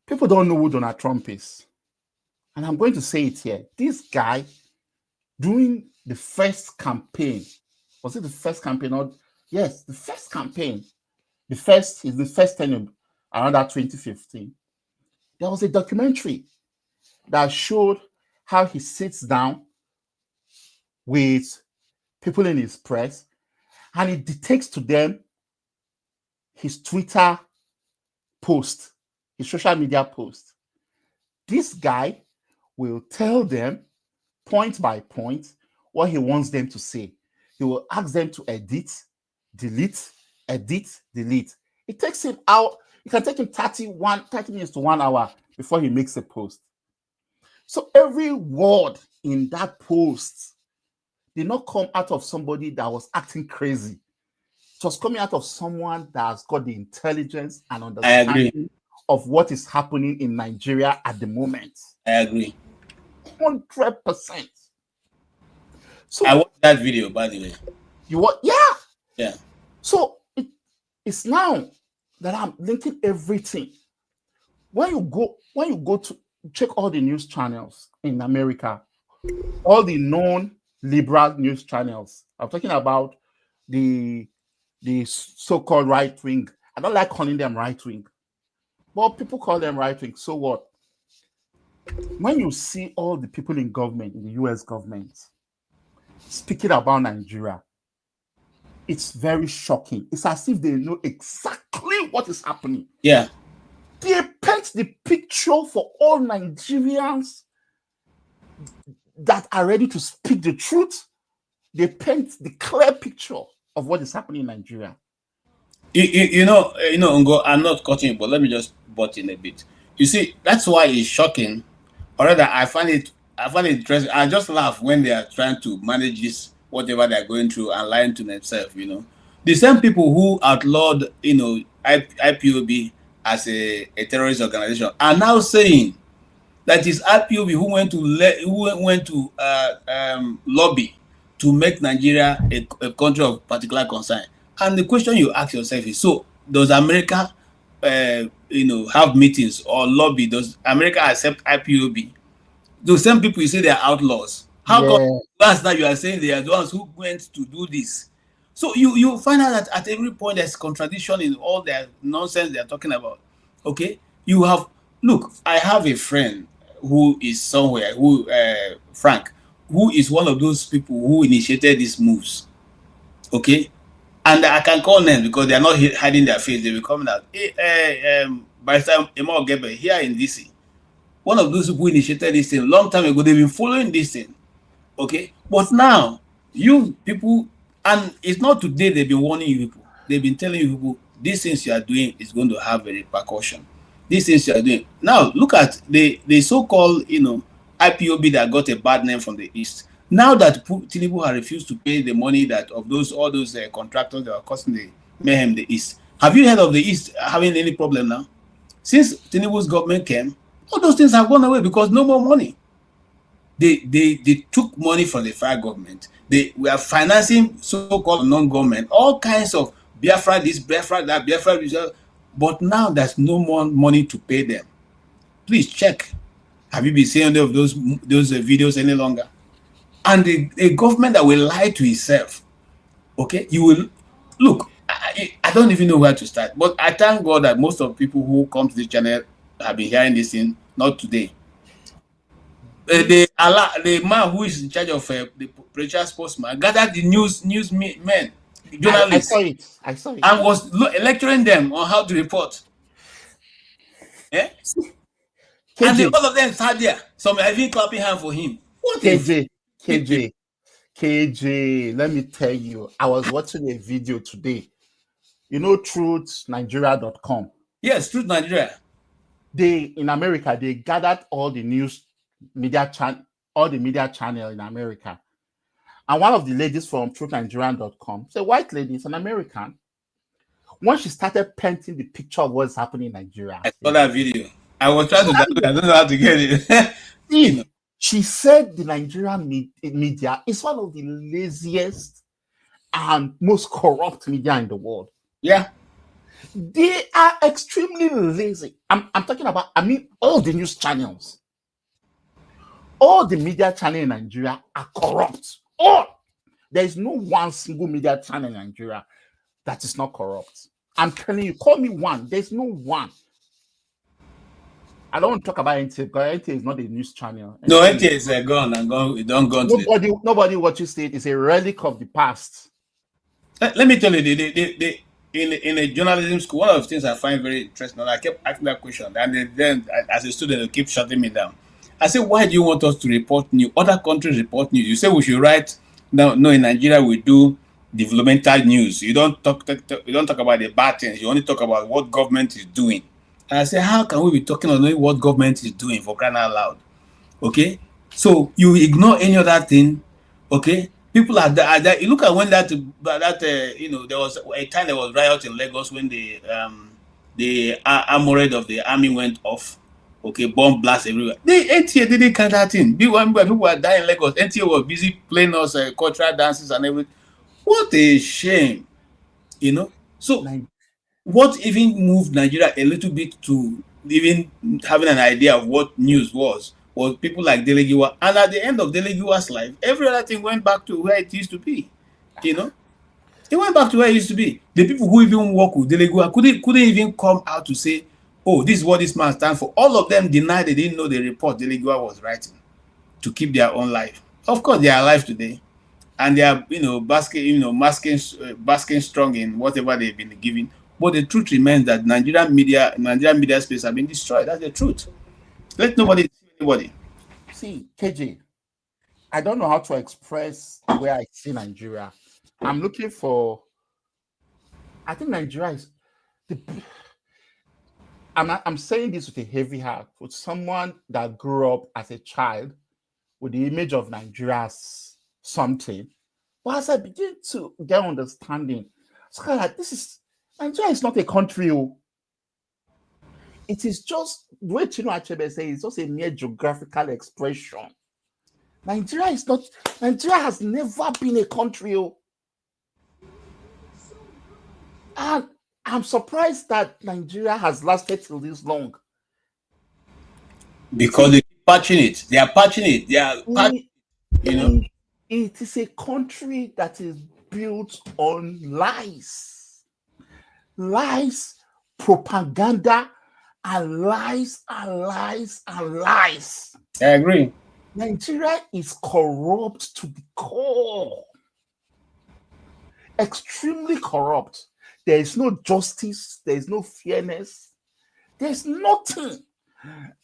S17: people don't know who Donald Trump is. And I'm going to say it here. This guy, during the first campaign, was it the first campaign? Or, yes, the first campaign. The first tenure around that 2015. There was a documentary that showed how he sits down with people in his press and he dictates to them his Twitter post, his social media post. This guy will tell them point by point what he wants them to say. He will ask them to edit, delete. It takes him out. It can take him 30 minutes to 1 hour before he makes a post. So every word in that post did not come out of somebody that was acting crazy. It was coming out of someone that has got the intelligence and understanding of what is happening in Nigeria at the moment.
S2: I agree.
S17: 100%. So
S2: I watched that video, by the way.
S17: You what? Yeah.
S2: Yeah.
S17: So it's now that I'm linking everything. When you go to check all the news channels in America, all the non-liberal news channels, I'm talking about the so-called right wing. I don't like calling them right wing. Well, people call them right wing. So what? When you see all the people in government, in the US government, speaking about Nigeria, it's very shocking. It's as if they know exactly what is happening.
S2: Yeah.
S17: They paint the picture for all Nigerians that are ready to speak the truth. They paint the clear picture of what is happening in Nigeria.
S2: You know, Ngo, I'm not cutting you, but let me just butt in a bit. You see, that's why it's shocking. Or rather, I find it interesting. I just laugh when they are trying to manage this, whatever they're going through, and lying to themselves, The same people who outlawed, IPOB as a terrorist organization are now saying that it's IPOB who went to lobby to make Nigeria a country of particular concern. And the question you ask yourself is, so does America, have meetings or lobby? Does America accept IPOB? Those same people you say they are outlaws. How come last night you are saying they are the ones who went to do this? So you find out that at every point there's contradiction in all their nonsense they are talking about. Okay, I have a friend who is somewhere, Frank, who is one of those people who initiated these moves. Okay, and I can call names because they are not hiding their face. They will come out. By the time Emma Gebe here in DC, one of those who initiated this thing long time ago, they've been following this thing. Okay, but now you people, and it's not today they've been warning you people. They've been telling you people these things you are doing is going to have a repercussion. These things you are doing now. Look at the so-called IPOB that got a bad name from the East. Now that Tinubu has refused to pay the money that of all those contractors that are causing the mayhem in the East. Have you heard of the East having any problem now? Since Tinubu's government came, all those things have gone away because no more money. They took money from the federal government. They were financing so-called non-government, all kinds of Biafra this, Biafra that, Biafra this, but now there's no more money to pay them. Please check. Have you been seeing any of those videos any longer? And a government that will lie to itself. Okay, you will look. I don't even know where to start, but I thank God that most of the people who come to the channel have been hearing this thing, not today. The man who is in charge of the preacher spokesman gathered the news men, journalists.
S17: I saw it.
S2: And was lecturing them on how to report. Yeah? And all of them sat there. Some are even clapping hands for him. What
S17: KJ, let me tell you, I was watching a video today. TruthNigeria.com.
S2: Yes, Truth Nigeria.
S17: In America, they gathered all the media channel in America. And one of the ladies from TruthNigerian.com, it's a white lady, it's an American. When she started painting the picture of what's happening in Nigeria.
S2: I saw that video. I was trying to download it. I don't know how to get it.
S17: She said the Nigerian media is one of the laziest and most corrupt media in the world.
S2: Yeah.
S17: They are extremely lazy. I'm talking about, all the news channels. All the media channels in Nigeria are corrupt. There is no one single media channel in Nigeria that is not corrupt. I'm telling you, call me one. There's no one. I don't want to talk about NTA because NTA is not a news channel.
S2: No, NTA is gone and gone. It don't gone.
S17: Nobody what you said is a relic of the past.
S2: Let me tell you, in a journalism school, one of the things I find very interesting, and I kept asking that question, and then as a student, they keep shutting me down. I said, why do you want us to report news? Other countries report news. You say we should write. No, in Nigeria we do developmental news. You don't talk about the bad things. You only talk about what government is doing. And I say, how can we be talking on what government is doing, for crying out loud? Okay, so you ignore any other thing. Okay, people are there. You look at when that you know, there was a time there was riot in Lagos when the armored of the army went off. Okay, bomb blast everywhere. The NTA didn't catch that thing. When people were dying in Lagos, NTA was busy playing us cultural dances and everything. What a shame, you know. So what even moved Nigeria a little bit to even having an idea of what news was people like Delegiwa. And at the end of Delegiwa's life, every other thing went back to where it used to be, you know. It went back to where it used to be. The people who even work with Delegiwa couldn't even come out to say, oh, this is what this man stands for. All of them denied they didn't know the report Delegiwa was writing to keep their own life. Of course, they are alive today, and they are, you know, basking strong in whatever they've been given. But the truth remains that Nigerian media space have been destroyed. That's the truth. Let nobody deceive anybody.
S17: See, KJ, I don't know how to express where I see Nigeria. I'm looking for. I think Nigeria is. I'm saying this with a heavy heart, with someone that grew up as a child with the image of Nigeria as something. But as I begin to get understanding, it's kind of like Nigeria is not a country. It is just the way Chino Achebe says, it's just a mere geographical expression. Nigeria has never been a country. And I'm surprised that Nigeria has lasted till this long.
S2: Because they keep patching it. They are patching it. They are patching, you know.
S17: It is a country that is built on lies. Lies, propaganda, and lies, and lies, and lies.
S2: I agree.
S17: Nigeria is corrupt to the core. Extremely corrupt. There is no justice. There is no fairness. There's nothing.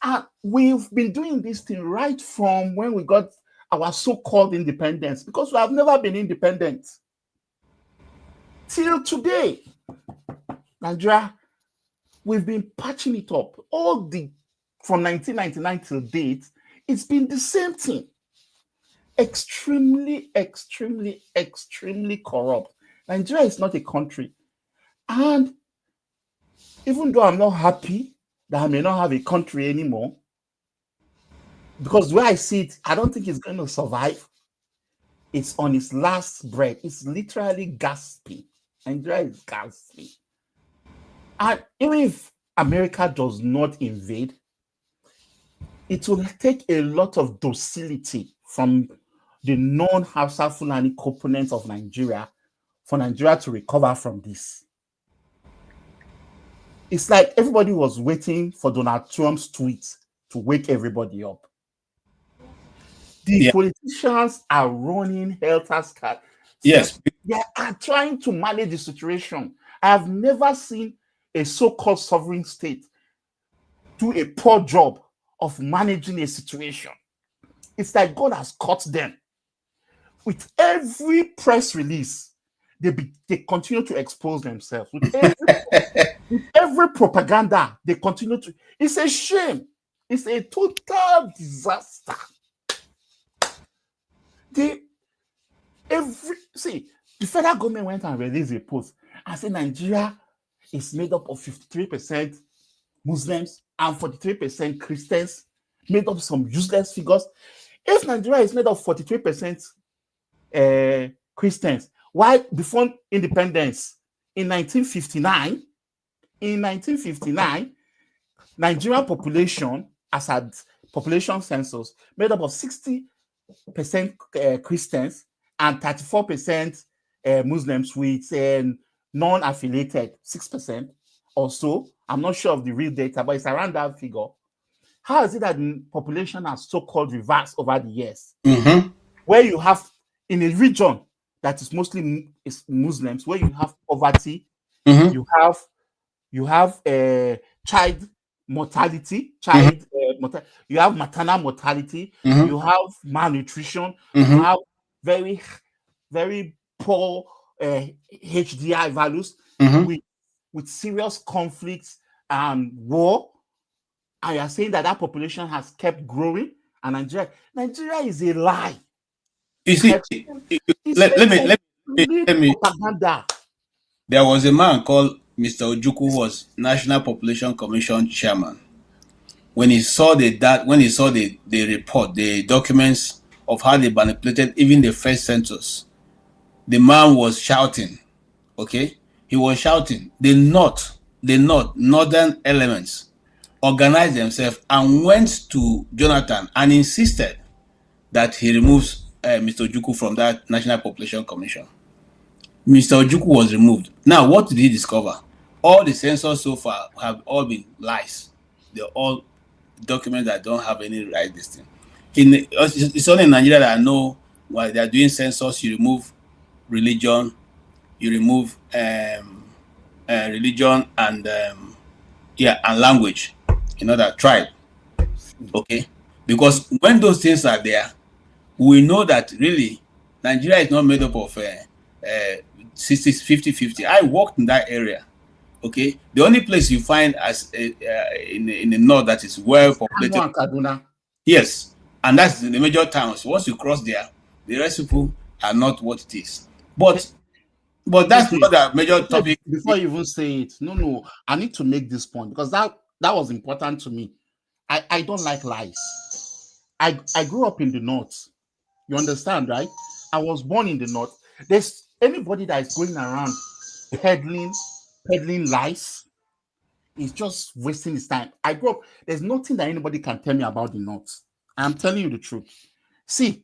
S17: And we've been doing this thing right from when we got our so-called independence, because we have never been independent. Till today, Nigeria, we've been patching it up. From 1999 till date, it's been the same thing. Extremely, extremely, extremely corrupt. Nigeria is not a country. And even though I'm not happy that I may not have a country anymore, because the way I see it, I don't think it's going to survive. It's on its last breath. It's literally gasping. Nigeria is gasping. And even if America does not invade, it will take a lot of docility from the non-Hausa Fulani components of Nigeria for Nigeria to recover from this. It's like everybody was waiting for Donald Trump's tweet to wake everybody up. The politicians are running helter-skelter.
S2: Yes.
S17: They are trying to manage the situation. I have never seen a so-called sovereign state do a poor job of managing a situation. It's like God has caught them. With every press release, they continue to expose themselves. With every propaganda, they continue to. It's a shame. It's a total disaster. The federal government went and released a post and said Nigeria is made up of 53% Muslims and 43% Christians, made up of some useless figures. If Nigeria is made of 43% Christians, why before independence in 1959, Nigerian population, as at population census, made up of 60% Christians and 34% Muslims with non-affiliated 6% or so. I'm not sure of the real data, but it's around that figure. How is it that the population has so-called reversed over the years?
S2: Mm-hmm.
S17: Where you have, in a region that is mostly Muslims, where you have poverty,
S2: mm-hmm.
S17: you have child mortality, you have maternal mortality,
S2: mm-hmm.
S17: you have malnutrition,
S2: mm-hmm.
S17: you have very, very poor HDI values,
S2: Mm-hmm.
S17: with serious conflicts and war. And you're saying that population has kept growing, and Nigeria is a lie.
S2: You see, let me.
S17: Propaganda.
S2: There was a man called Mr. Ojukwu, who was National Population Commission chairman. When he saw the report, the documents of how they manipulated even the first census, the man was shouting. Okay, he was shouting. The northern elements organized themselves and went to Jonathan and insisted that he removes Mr. Ojukwu from that National Population Commission. Mr. Ojukwu was removed. Now, what did he discover? All the census so far have all been lies. They're all documents that don't have any right this thing. It's only in Nigeria that I know while they're doing census, you remove religion, you remove religion and and language, that tribe. Okay, because when those things are there, we know that really Nigeria is not made up of 50-50. I worked in that area. Okay, the only place you find as in the north that is well populated,
S17: Kaduna.
S2: Yes, and that's the major towns. Once you cross there, the rest of people are not what it is. But that's not a major topic.
S17: Before you even say it, no, I need to make this point because that was important to me. I don't like lies. I grew up in the north. You understand, right? I was born in the north. There's anybody that is going around peddling lies is just wasting his time. I grew up. There's nothing that anybody can tell me about the north. I'm telling you the truth. See,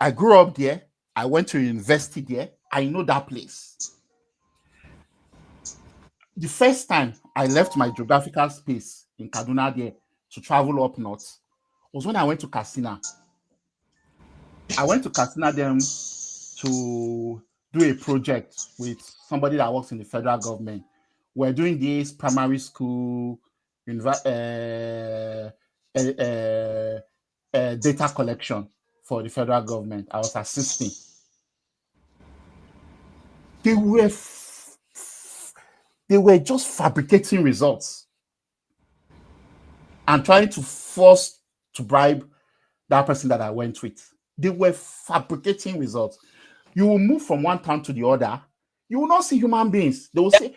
S17: I grew up there. I went to university there. I know that place. The first time I left my geographical space in Kaduna there to travel up north was when I went to Katsina. I went to Katsina then to do a project with somebody that works in the federal government. We're doing this primary school data collection for the federal government. I was assisting. They were just fabricating results and trying to force to bribe that person that I went with. They were fabricating results. You will move from one town to the other. You will not see human beings. They will say,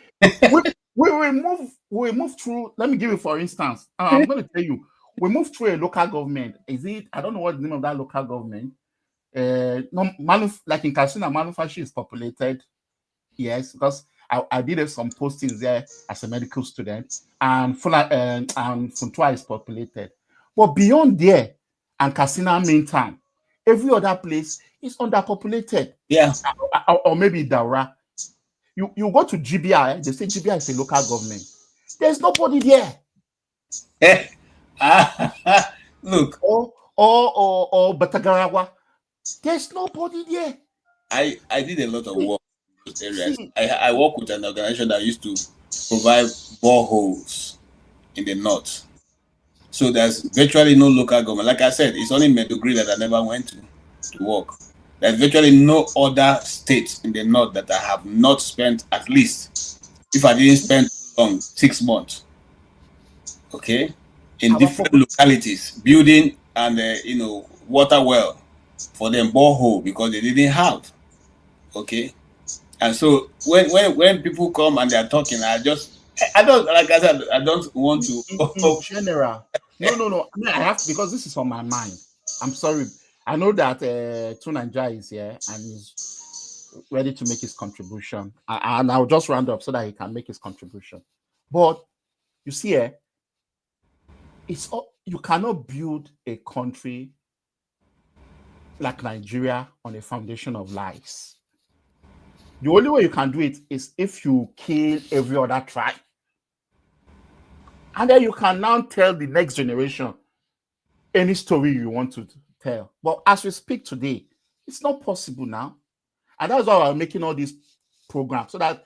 S17: we will move through. Let me give you, for instance, I'm going to tell you, we move through a local government. I don't know what the name of that local government. Like in Katsina, manufacturing is populated. Yes, because I did some postings there as a medical student, and Funtua is populated. But beyond there, and Katsina main town, every other place is underpopulated.
S2: Yeah.
S17: Or maybe Daura. You go to GBI, they say GBI is a local government. There's nobody there.
S2: Look.
S17: Or Batagarawa. There's nobody there.
S2: I did a lot of work in those areas. I work with an organization that used to provide boreholes in the north. So there's virtually no local government. Like I said, it's only Meduguri that I never went to work. There's virtually no other states in the north that I have not spent at least, if I didn't spend long, 6 months. Okay, in different localities, building and water well for them borehole because they didn't have. Okay, and so when people come and they are talking, I don't, like I said, I don't want to.
S17: In general, no. I mean, I have, because this is on my mind. I'm sorry. I know that Tunanja is here and is ready to make his contribution, and I'll just round up so that he can make his contribution. But you see, you cannot build a country like Nigeria on a foundation of lies. The only way you can do it is if you kill every other tribe. And then you can now tell the next generation any story you want to tell. But as we speak today, it's not possible now. And that's why we're making all these programs, so that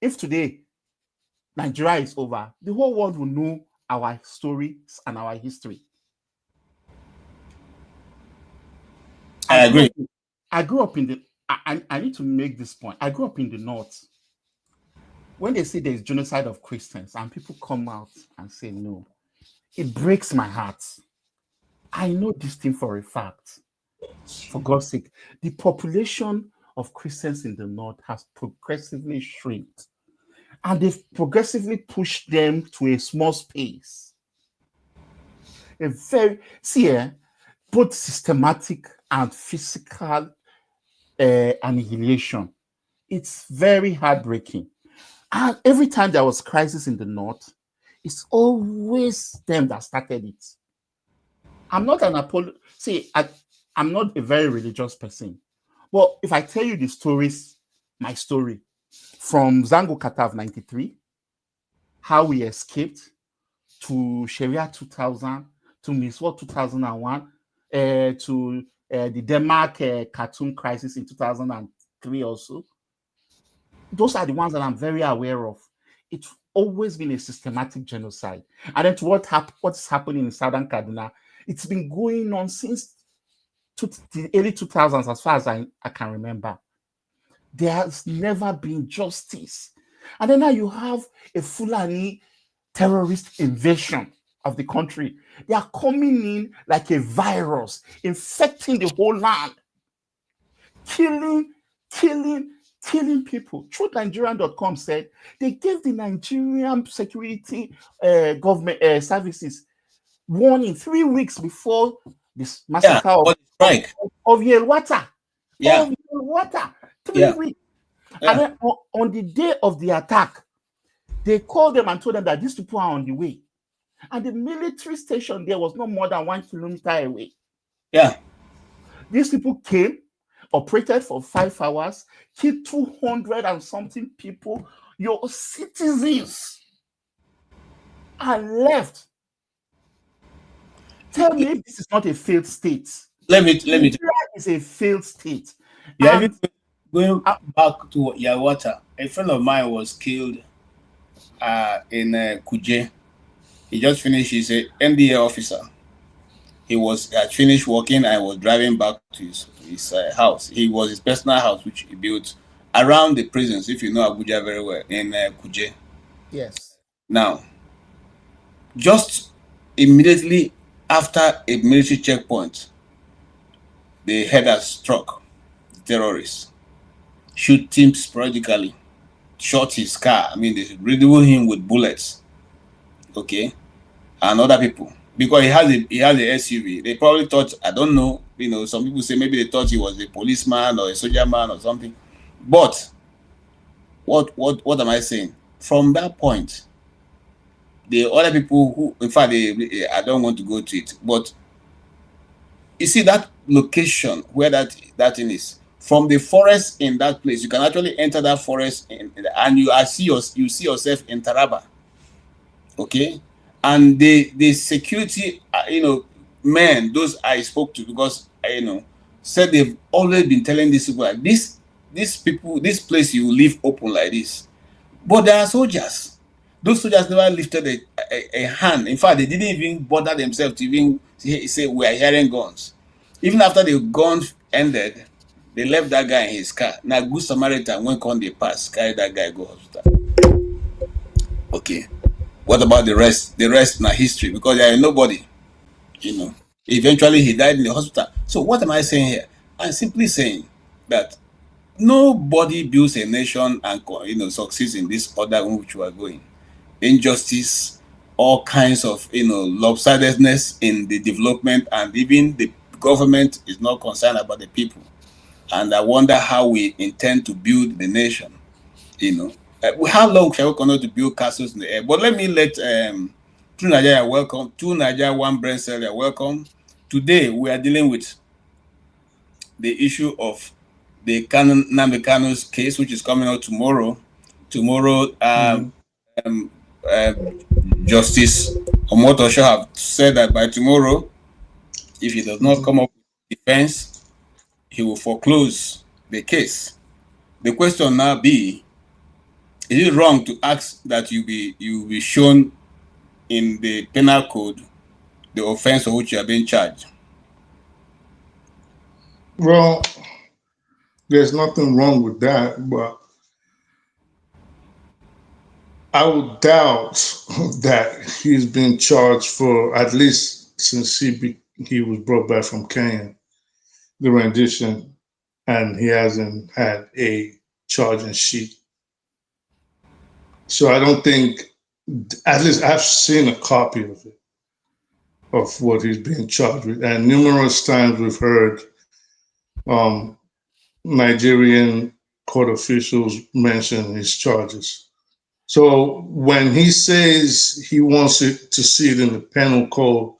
S17: if today Nigeria is over, the whole world will know our stories and our history.
S2: I agree.
S17: I grew up in I need to make this point. I grew up in the North. When they say there's genocide of Christians and people come out and say no, it breaks my heart. I know this thing for a fact. For God's sake, the population of Christians in the North has progressively shrinked, and they've progressively pushed them to a small space. Both systematic and physical annihilation. It's very heartbreaking. And every time there was crisis in the North, it's always them that started it. I'm not an apologist. See, I'm not a very religious person. But if I tell you the stories, my story, from Zango Katav 93, how we escaped, to Sharia 2000, to Miswa 2001, to the Denmark cartoon crisis in 2003 also. Those are the ones that I'm very aware of. It's always been a systematic genocide. And then to what's happening in Southern Kaduna, it's been going on since the early 2000s, as far as I can remember. There has never been justice. And then now you have a Fulani terrorist invasion of the country. They are coming in like a virus, infecting the whole land, killing people. TruthNigerian.com said they gave the Nigerian security government services warning 3 weeks before this massacre of Yelwata.
S2: Yeah.
S17: Of Yelwata. 3 weeks.
S2: Yeah.
S17: And then on the day of the attack, they called them and told them that these people are on the way. And the military station there was no more than 1 kilometer away.
S2: Yeah.
S17: These people came, operated for 5 hours, killed 200 and something people, your citizens, and left. Tell me if this is not a failed state.
S2: Let me.
S17: Nigeria is a failed state.
S2: Yeah, going back to Yawata, a friend of mine was killed in Kuje. He just finished. He's an NDA officer. He was finished working and was driving back to his house. It was his personal house, which he built around the prisons, if you know Abuja very well, in Kuje.
S17: Yes.
S2: Now, just immediately after a military checkpoint, the header struck the terrorists, shoot him sporadically, shot his car. I mean, they riddled him with bullets. Okay, and other people, because he has a SUV. They probably thought, I don't know, some people say maybe they thought he was a policeman or a soldier man or something. But what am I saying? From that point, the other people who, in fact, I don't want to go to it, but you see that location where that thing is, from the forest in that place, you can actually enter that forest and you see yourself in Taraba. Okay, and the security, men, those I spoke to, because said they've always been telling these people like this place you leave open like this, but there are soldiers. Those soldiers never lifted a hand. In fact, they didn't even bother themselves to even say we are hearing guns. Even after the guns ended, they left that guy in his car. Now, good Samaritan went on the pass, carry that guy go hospital. Okay. What about the rest? The rest now history, because there is nobody. Eventually he died in the hospital. So what am I saying here? I'm simply saying that nobody builds a nation and succeeds in this order in which we are going. Injustice, all kinds of lopsidedness in the development, and even the government is not concerned about the people. And I wonder how we intend to build the nation. How long shall we continue to build castles in the air? But let me let True Nigeria welcome. True Nigeria, one brain cell, welcome. Today we are dealing with the issue of the Nnamdi Kanu's case, which is coming out tomorrow. Justice Omotosho have said that by tomorrow, if he does not come up with defense, he will foreclose the case. The question now be, is it wrong to ask that you be shown in the penal code the offense for which you are being charged?
S3: Well,
S18: There's nothing wrong with that, but I would doubt that he's been charged for, at least since he was brought back from Kenya, the rendition, and he hasn't had a charging sheet. So I don't think, at least I've seen a copy of it, of what he's being charged with. And numerous times we've heard Nigerian court officials mention his charges. So when he says he wants it to see it in the penal code,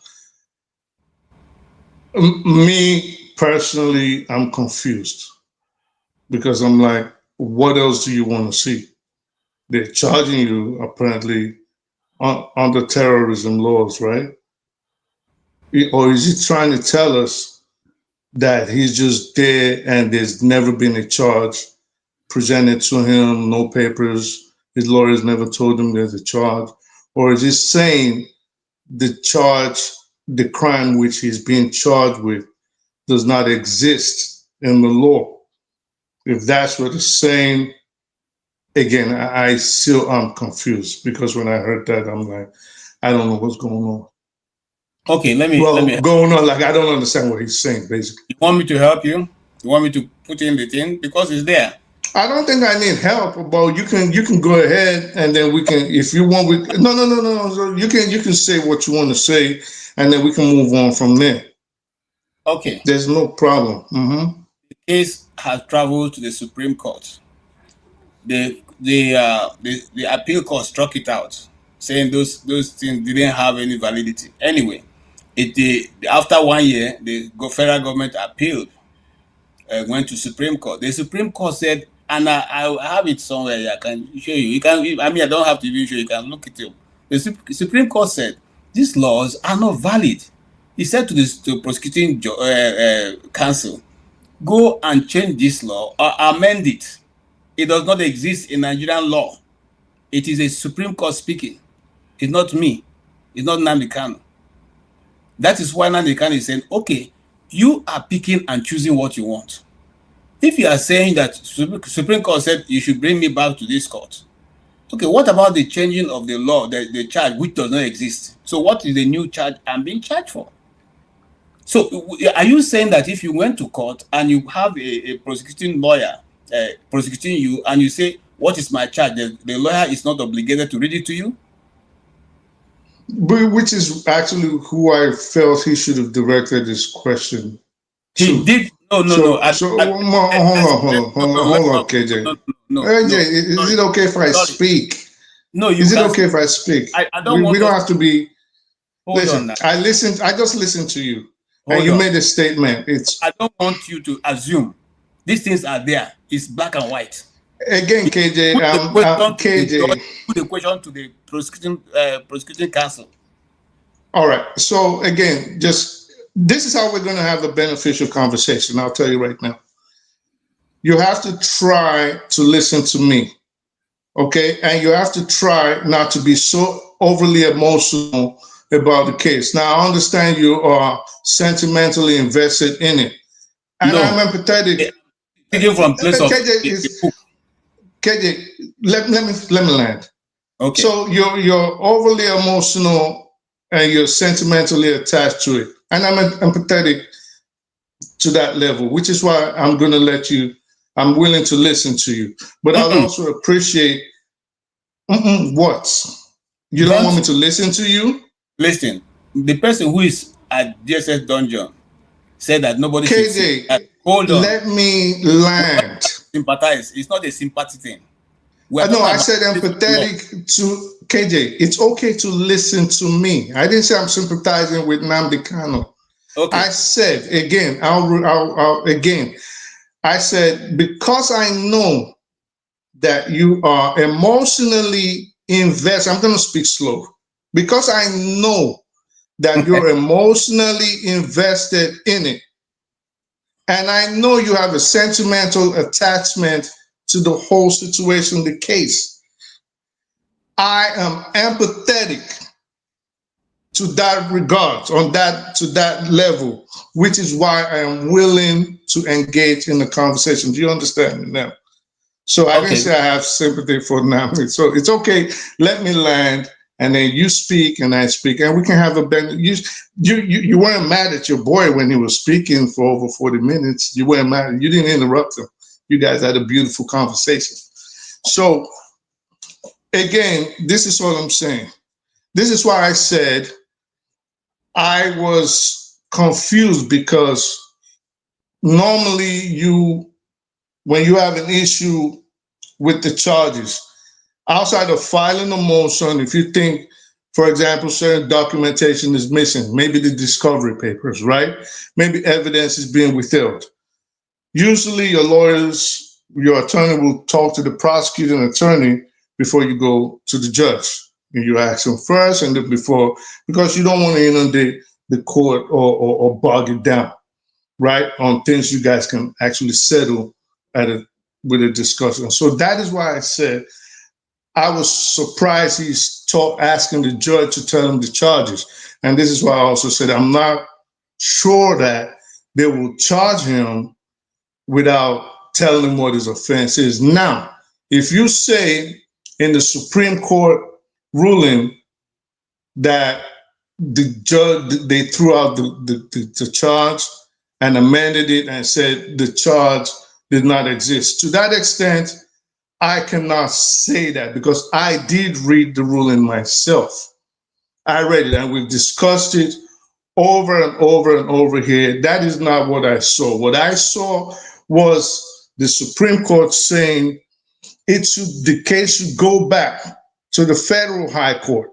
S18: me personally, I'm confused, because I'm like, what else do you want to see? They're charging you apparently under terrorism laws, right? Or is he trying to tell us that he's just there and there's never been a charge presented to him, no papers, his lawyers never told him there's a charge? Or is he saying the charge, the crime which he's being charged with, does not exist in the law? If that's what he's saying, again, I still am confused, because when I heard that, I'm like, I don't know what's going on.
S2: Okay, let me
S18: going on, like, I don't understand what he's saying, basically.
S2: You want me to help you? You want me to put in the thing? Because it's there.
S18: I don't think I need help, but you can go ahead, and then we can, if you want, no. You can say what you want to say, and then we can move on from there.
S2: Okay.
S18: There's no problem. Mm-hmm.
S2: The case has traveled to the Supreme Court. The appeal court struck it out, saying those things didn't have any validity. Anyway, after 1 year, the federal government appealed, went to Supreme Court. The Supreme Court said, and I have it somewhere. I can show you. You can. I mean, I don't have to even show you. You can look it up. The Supreme Court said these laws are not valid. He said to the prosecuting counsel, go and change this law or amend it. It does not exist in Nigerian law. It is a Supreme Court speaking. It's not me. It's not Nnamdi Kanu. That is why Nnamdi Kanu is saying, okay, you are picking and choosing what you want. If you are saying that Supreme Court said you should bring me back to this court, okay, what about the changing of the law, the charge, which does not exist? So what is the new charge I'm being charged for? So are you saying that if you went to court and you have a prosecuting lawyer prosecuting you, and you say, what is my charge? The lawyer is not obligated to read it to you?
S18: Which is actually who I felt he should have directed this question to.
S2: He did.
S18: Hold on, KJ. KJ, is it okay if I speak?
S2: No,
S18: is it okay if I speak?
S2: I don't want.
S18: We don't have to be.
S2: Listen,
S18: I listened. I just listened to you, and you made a statement.
S2: I don't want you to assume these things are there. It's black and white.
S18: Again, KJ, KJ.
S2: Put the question to the prosecuting counsel.
S18: All right. So again, this is how we're going to have a beneficial conversation. I'll tell you right now. You have to try to listen to me, okay? And you have to try not to be so overly emotional about the case. Now, I understand you are sentimentally invested in it, and I'm empathetic.
S2: From place of
S18: KJ, let me land.
S2: Okay.
S18: So you're overly emotional and you're sentimentally attached to it, and I'm empathetic to that level, which is why I'm going to let you. I'm willing to listen to you, but I'll also appreciate what you don't want me to listen to you.
S2: Listen, the person who is at DSS dungeon said that nobody.
S18: KJ,
S2: hold on.
S18: Let me land.
S2: Sympathize. It's not a sympathy thing.
S18: No, I said empathetic to KJ. It's okay to listen to me. I didn't say I'm sympathizing with Nnamdi Kanu.
S2: Okay.
S18: I said again. I said because I know that you are emotionally invested. I'm going to speak slow. Because I know that you're emotionally invested in it. And I know you have a sentimental attachment to the whole situation, the case. I am empathetic to that regard, to that level, which is why I am willing to engage in the conversation. Do you understand me now? So I didn't say I have sympathy for Nnamdi. So it's okay. Let me land, and then you speak and I speak, and we can have a better. You weren't mad at your boy when he was speaking for over 40 minutes. You weren't mad. You didn't interrupt him. You guys had a beautiful conversation. So again, this is what I'm saying. This is why I said I was confused, because normally when you have an issue with the charges, outside of filing a motion, if you think, for example, certain documentation is missing, maybe the discovery papers, right? Maybe evidence is being withheld. Usually your attorney will talk to the prosecuting attorney before you go to the judge. And you ask him first, and then because you don't want to inundate the court or bog it down, right? On things you guys can actually settle with a discussion. So that is why I said I was surprised he's asking the judge to tell him the charges. And this is why I also said I'm not sure that they will charge him without telling him what his offense is. Now, if you say in the Supreme Court ruling that the judge, they threw out the charge and amended it and said the charge did not exist, to that extent, I cannot say that, because I did read the ruling myself. I read it and we've discussed it over and over and over here. That is not what I saw. What I saw was the Supreme Court saying the case should go back to the federal high court.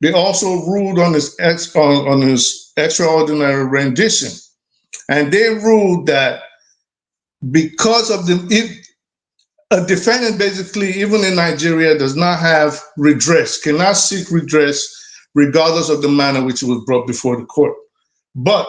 S18: They also ruled on his extraordinary rendition. And they ruled that because of a defendant basically, even in Nigeria, does not have redress, cannot seek redress regardless of the manner which it was brought before the court. But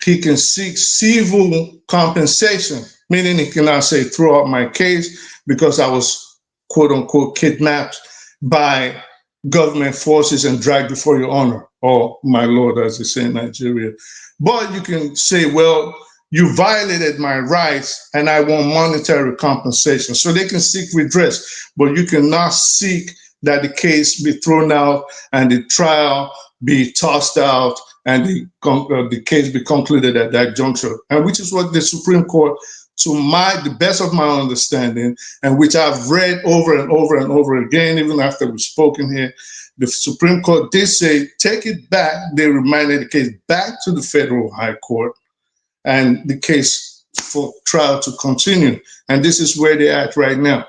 S18: he can seek civil compensation, meaning he cannot say, throw out my case because I was, quote unquote, kidnapped by government forces and dragged before your honor, or my lord, as they say in Nigeria. But you can say, well, you violated my rights and I want monetary compensation. So they can seek redress, but you cannot seek that the case be thrown out and the trial be tossed out and the case be concluded at that juncture. And which is what the Supreme Court, to the best of my understanding, and which I've read over and over and over again, even after we've spoken here, the Supreme Court did say, take it back. They remanded the case back to the federal high court and the case for trial to continue. And this is where they're at right now.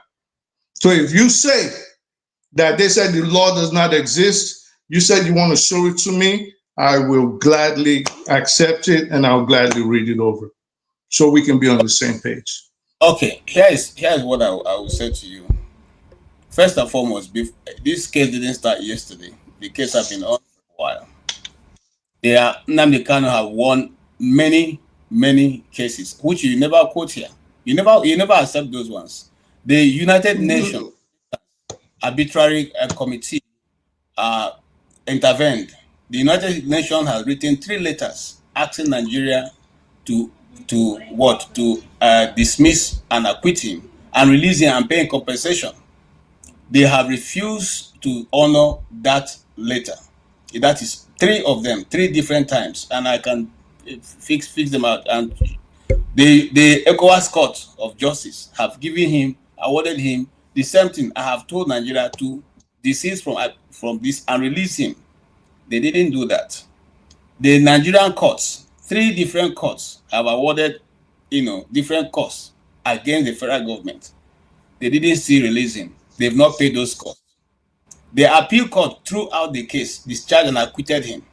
S18: So if you say that they said the law does not exist, you said you want to show it to me, I will gladly accept it and I'll gladly read it over so we can be on the same page.
S2: Okay, here's what I will say to you. First and foremost, this case didn't start yesterday. The case has been on for a while. Nnamdi Kanu have won many cases, which you never quote here. You never accept those ones. The United Nations arbitrary committee intervened. The United Nations has written 3 letters asking Nigeria to dismiss and acquit him and release him and pay compensation. They have refused to honor that letter. That is 3 of them, 3 different times, and I can fix them out. And the ECOWAS Court of Justice have awarded him the same thing. I have told Nigeria to desist from this and release him. They didn't do that. The Nigerian courts, 3 different courts, have awarded, different costs against the federal government. They didn't still release him. They've not paid those costs. The appeal court threw out the case, discharged and acquitted him.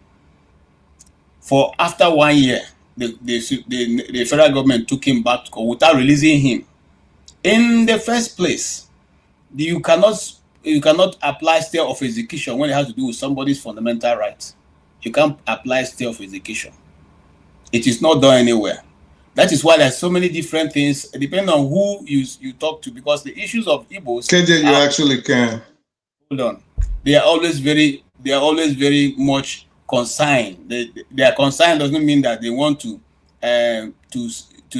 S2: For after 1 year, the federal government took him back to court without releasing him. In the first place, you cannot apply stay of execution when it has to do with somebody's fundamental rights. You can't apply stay of execution. It is not done anywhere. That is why there's so many different things, depending on who you talk to, because the issues of Igbos...
S18: KJ, you actually can.
S2: Hold on. They are always very they are always very much concerned. They are concerned doesn't mean that they want to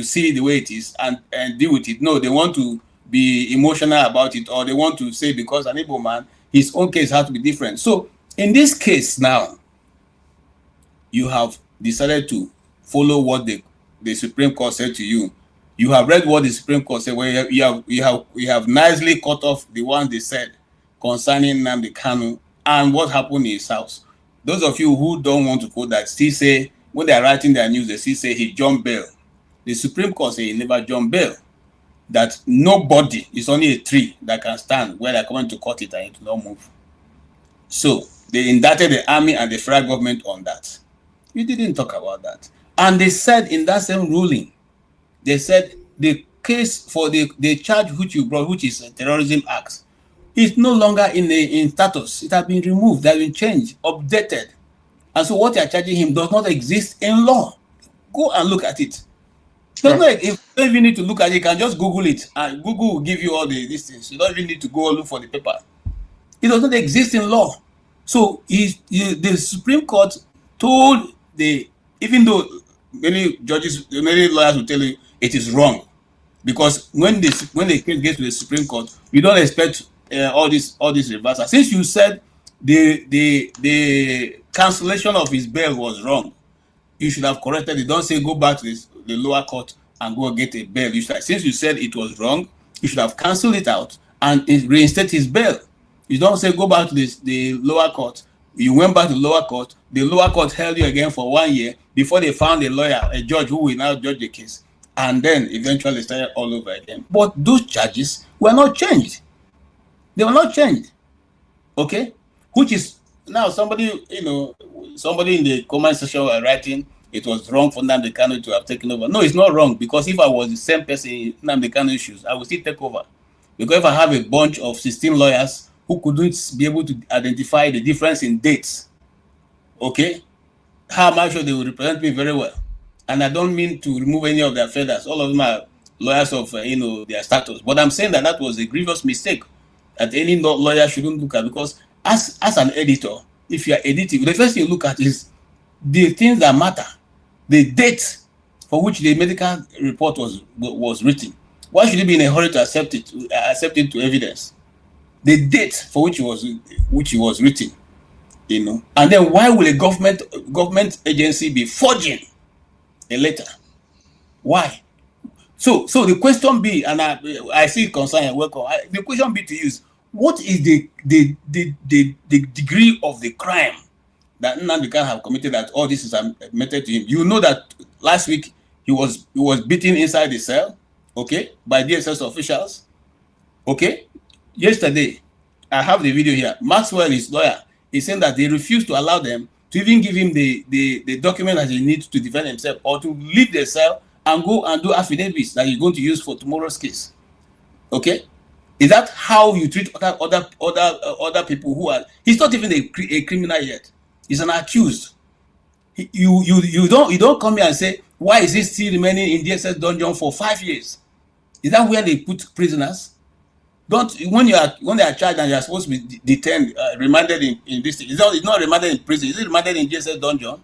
S2: see the way it is and deal with it. No, they want to be emotional about it, or they want to say because an Igbo man, his own case has to be different. So in this case now, you have decided to follow what the Supreme Court said to you. You have read what the Supreme Court said, where you have nicely cut off the one they said concerning Nnamdi Kanu and what happened in his house. Those of you who don't want to quote that still say, when they are writing their news, they still say he jumped bail. The Supreme Court said he never jumped bail. That nobody, it's only a tree that can stand where they're coming to cut it and it will not move. So they indicted the army and the federal government on that. You didn't talk about that. And they said in that same ruling, they said the case for the charge which you brought, which is a terrorism act, is no longer in status. It has been removed, it has been changed, updated. And so what you are charging him does not exist in law. Go and look at it. If you don't even need to look at it, you can just Google it, and Google will give you all these things. You don't even need to go look for the paper. It does not exist in law. So the Supreme Court told even though many judges, many lawyers will tell you it is wrong, because when the case gets to the Supreme Court, you don't expect all this reversal. Since you said the cancellation of his bail was wrong, you should have corrected it. Don't say go back to the lower court and go get a bail. Since you said it was wrong, you should have cancelled it out and reinstate his bail. You don't say go back to the lower court. You went back to the lower court. The lower court held you again for 1 year before they found a lawyer, a judge who will now judge the case. And then eventually started all over again. But those charges were not changed. They were not changed. Okay? Which is now somebody in the comment section were writing it was wrong for Nnamdi Kanu to have taken over. No, it's not wrong, because if I was the same person in Nnamdi Kanu's shoes, I would still take over. Because if I have a bunch of 16 lawyers who couldn't be able to identify the difference in dates, okay, how am I sure they will represent me very well? And I don't mean to remove any of their feathers. All of them are lawyers of their status. But I'm saying that was a grievous mistake that any lawyer shouldn't look at, because as an editor, if you are editing, the first thing you look at is the things that matter, the date for which the medical report was written. Why should you be in a hurry to accept it to evidence? The date for which it was written, and then why will a government agency be forging a letter? Why? So the question be, and I see concern and welcome. The question be to you is, what is the degree of the crime that Nnamdi Kanu have committed that all this is admitted to him? You know that last week he was beaten inside the cell, okay, by DSS officials, okay. Yesterday, I have the video here. Maxwell, his lawyer, is saying that they refused to allow them to even give him the document that he needs to defend himself, or to leave the cell and go and do affidavits that he's going to use for tomorrow's case. Okay, is that how you treat other people who are? He's not even a criminal yet. He's an accused. You don't come here and say, why is he still remaining in DSS dungeon for 5 years? Is that where they put prisoners? When they are charged and they are supposed to be detained, remanded in this thing, it's not remanded in prison. Is it remanded in DSS dungeon?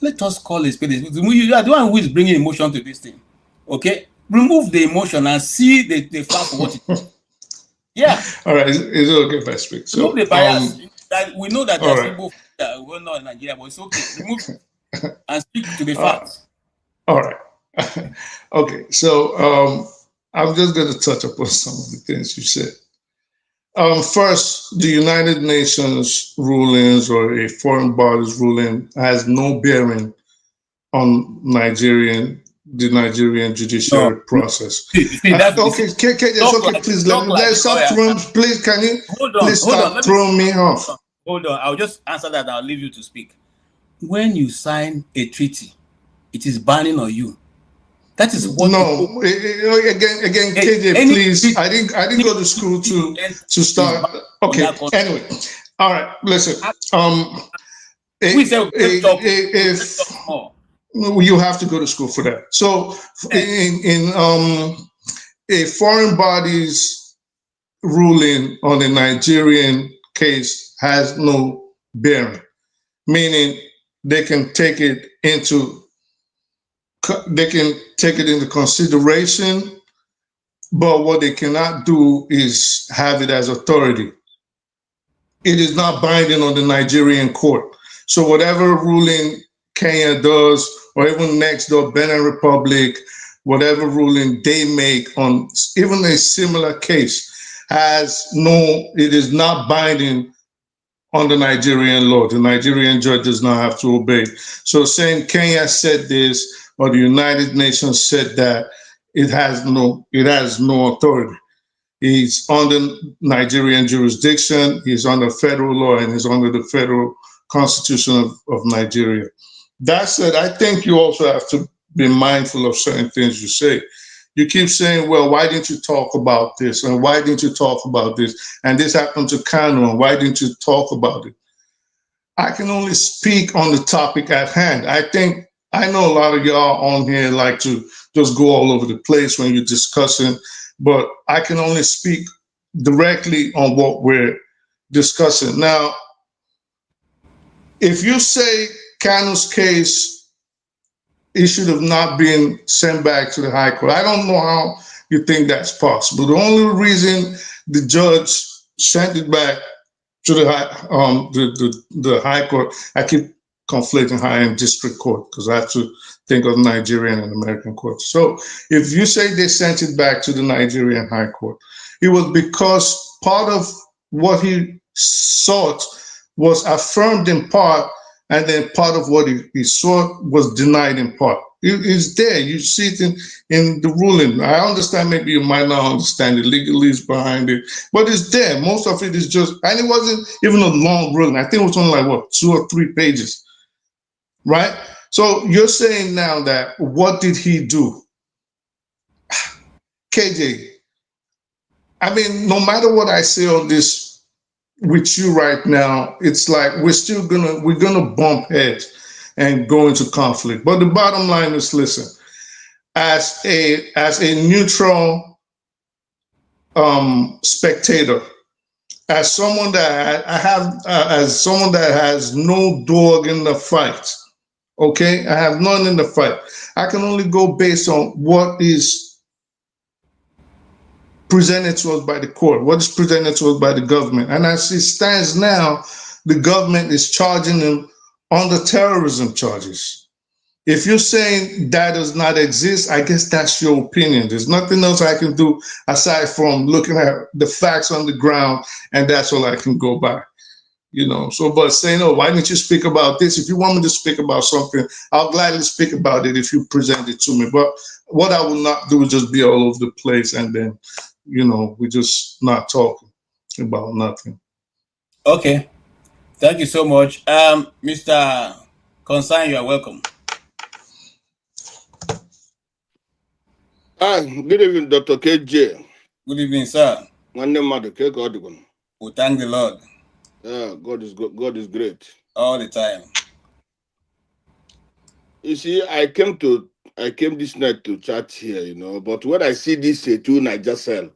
S2: Let us call it spade. You are the one who is bringing emotion to this thing. Okay, remove the emotion and see the fact for what it is. Yeah.
S18: All right. Is it okay if I speak? So,
S2: remove the bias. We know that there are people well not in Nigeria, but it's okay. Remove and speak to the facts.
S18: All right. Okay. So I'm just going to touch upon some of the things you said. First, the United Nations rulings or a foreign body's ruling has no bearing on the Nigerian judicial process. Okay, please please can you please stop throwing me off?
S2: Hold on, I'll just answer that. I'll leave you to speak. When you sign a treaty, it is binding on you. That is what.
S18: No, again, KJ, please. I didn't go to school to start. Okay. Anyway, all right. Listen. If you have to go to school for that. So in a foreign body's ruling on a Nigerian case has no bearing, meaning they can take it into consideration, but what they cannot do is have it as authority. It is not binding on the Nigerian court. So whatever ruling Kenya does, or even next door Benin Republic, whatever ruling they make on even a similar case it is not binding on the Nigerian law. The Nigerian judge does not have to obey. So saying Kenya said this or the United Nations said that, it has no authority. He's under Nigerian jurisdiction, he's under federal law, and he's under the federal constitution of Nigeria. That said, I think you also have to be mindful of certain things you say. You keep saying, well, why didn't you talk about this? And why didn't you talk about this? And this happened to Kanu, and why didn't you talk about it? I can only speak on the topic at hand. I know a lot of y'all on here like to just go all over the place when you're discussing, but I can only speak directly on what we're discussing. Now, if you say Kanu's case, it should have not been sent back to the High Court, I don't know how you think that's possible. The only reason the judge sent it back to the High Court, I keep conflating high and district court because I have to think of Nigerian and American courts. So if you say they sent it back to the Nigerian High Court, it was because part of what he sought was affirmed in part, and then part of what he sought was denied in part. It's there. You see it in the ruling. I understand maybe you might not understand the legalese behind it, but it's there. Most of it is just, and it wasn't even a long ruling. I think it was only like, 2 or 3 pages, right? So you're saying now that what did he do? KJ, I mean, no matter what I say on this with you right now, it's like we're gonna bump heads and go into conflict. But the bottom line is, listen, as a neutral spectator, as someone that has no dog in the fight, okay, I have none in the fight. I can only go based on what is presented to us by the court, what is presented to us by the government. And as it stands now, the government is charging him on the terrorism charges. If you're saying that does not exist, I guess that's your opinion. There's nothing else I can do aside from looking at the facts on the ground, and that's all I can go by. You know, so but saying, oh, why didn't you speak about this? If you want me to speak about something, I'll gladly speak about it if you present it to me. But what I will not do is just be all over the place and then, you know, we're just not talking about nothing.
S2: Okay. Thank you so much. Mr. Concern, you are welcome.
S19: Good evening, Dr. KJ.
S2: Good evening, sir.
S19: We thank
S2: the Lord.
S19: Yeah, God is good. God is great.
S2: All the time.
S19: You see, I came this night to chat here, you know, but when I see this two Niger cell,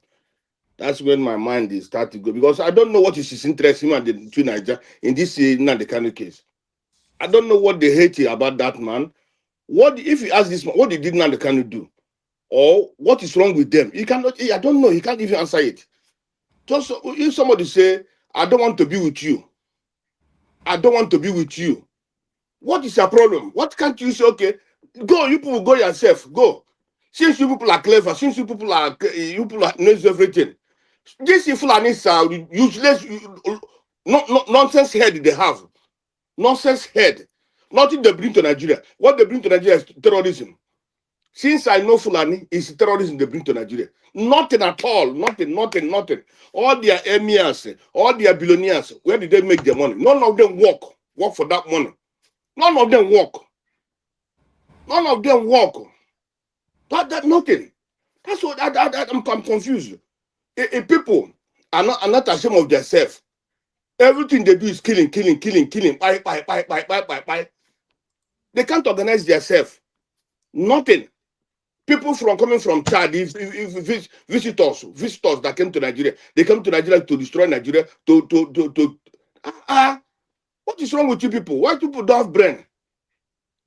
S19: that's when my mind is starting to go, because I don't know what is his interest in the two Niger in this Nnamdi Kanu case. I don't know what they hate about that man. What if you ask this man, what did Nnamdi Kanu do? Or what is wrong with them? He cannot, I don't know, he can't even answer it. Just if somebody say, I don't want to be with you. I don't want to be with you. What is your problem? What can't you say, okay, go, you people go yourself, go. Since you people are clever, since you people knows everything. These Fulanis are useless, nonsense head they have. Nonsense head. Nothing they bring to Nigeria. What they bring to Nigeria is terrorism. Since I know Fulani, it's terrorism they bring to Nigeria. Nothing at all. Nothing. All their emirs, all their billionaires, where did they make their money? None of them work for that money. None of them work. None of them work. That nothing. That's what I'm confused. If people are not ashamed of themselves, everything they do is killing. Bye. They can't organize themselves. Nothing. People coming from Chad, visitors that came to Nigeria, they come to Nigeria to destroy Nigeria. What is wrong with you people? Why people don't have brain?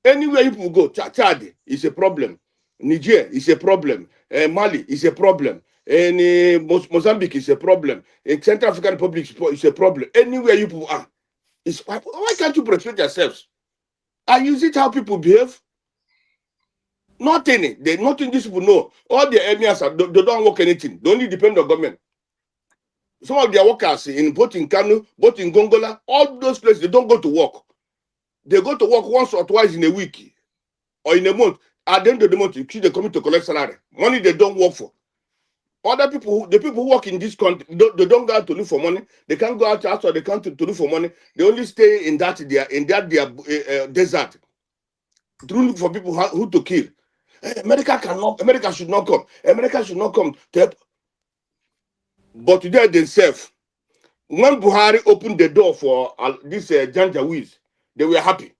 S19: Anywhere you people go, Chad is a problem. Niger is a problem. Mali is a problem. And Mozambique is a problem. In Central African Republic is a problem. Anywhere you people are, why can't you protect yourselves? Is it how people behave? Nothing. Nothing these people know. All their emirs they don't work anything. They only depend on government. Some of their workers both in Kanu, both in Gongola, all those places, they don't go to work. They go to work once or twice in a week or in a month. At the end of the month, they come to collect salary. Money they don't work for. Other people, the people who work in this country, they don't go out to look for money. They can't go out outside the country to look for money. They only stay in their desert to look for people who to kill. America should not come. America should not come to help. But today themselves, when Buhari opened the door for this Janjaweed, they were happy.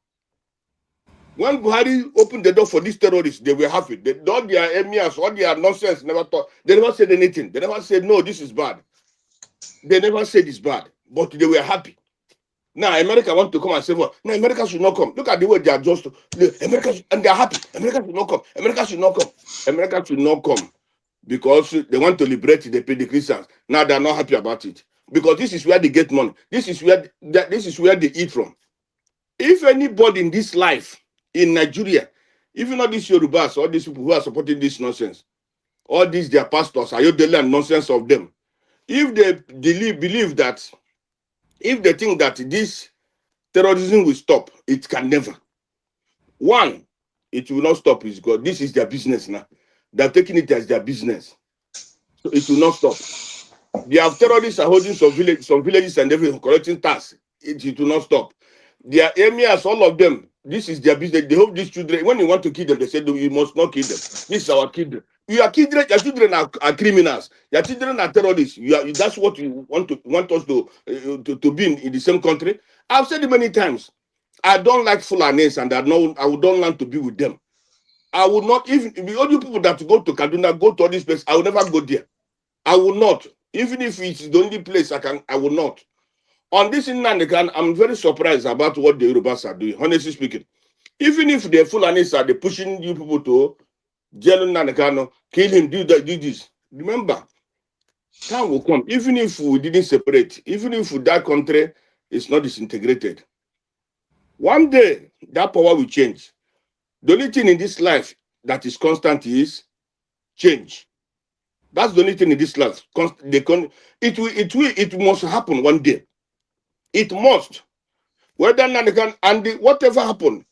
S19: When Buhari opened the door for these terrorists, they were happy. All their emirs, all their nonsense, they never said anything. They never said, no, this is bad. They never said it's bad, but they were happy. Now America want to come and say, well, no, America should not come. Look at the way they are just, and they're happy. America should not come. America should not come. America should not come because they want to liberate the Christians. Now they're not happy about it because this is where they get money. This is where they eat from. If anybody in this life in Nigeria, even all these Yorubas, all these people who are supporting this nonsense, all these their pastors, Ayodele and nonsense of them, if they believe that, if they think that this terrorism will stop, it can never. One, it will not stop because this is their business now. They're taking it as their business. So it will not stop. They have terrorists are holding some villages and everything, collecting tax. It will not stop. Their emirs, all of them, this is their business. They hope these children, when you want to kill them, they say, you must not kill them. This is our children. Your children are criminals. Your children are terrorists. That's what you want us to be in the same country. I've said it many times. I don't like Fulanis, and I would don't want to be with them. I would not, even the only people that go to Kaduna, go to all these places, I will never go there. I will not. Even if it's the only place I will not. On this Nnamdi Kanu, I'm very surprised about what the Yorubas are doing, honestly speaking. Even if the Fulanis are pushing you people to jail Nnamdi Kanu, kill him, do this. Remember, time will come. Even if we didn't separate, even if that country is not disintegrated, one day that power will change. The only thing in this life that is constant is change. That's the only thing in this life. It must happen one day. It must. Whether Nnamdi Kanu and whatever happen,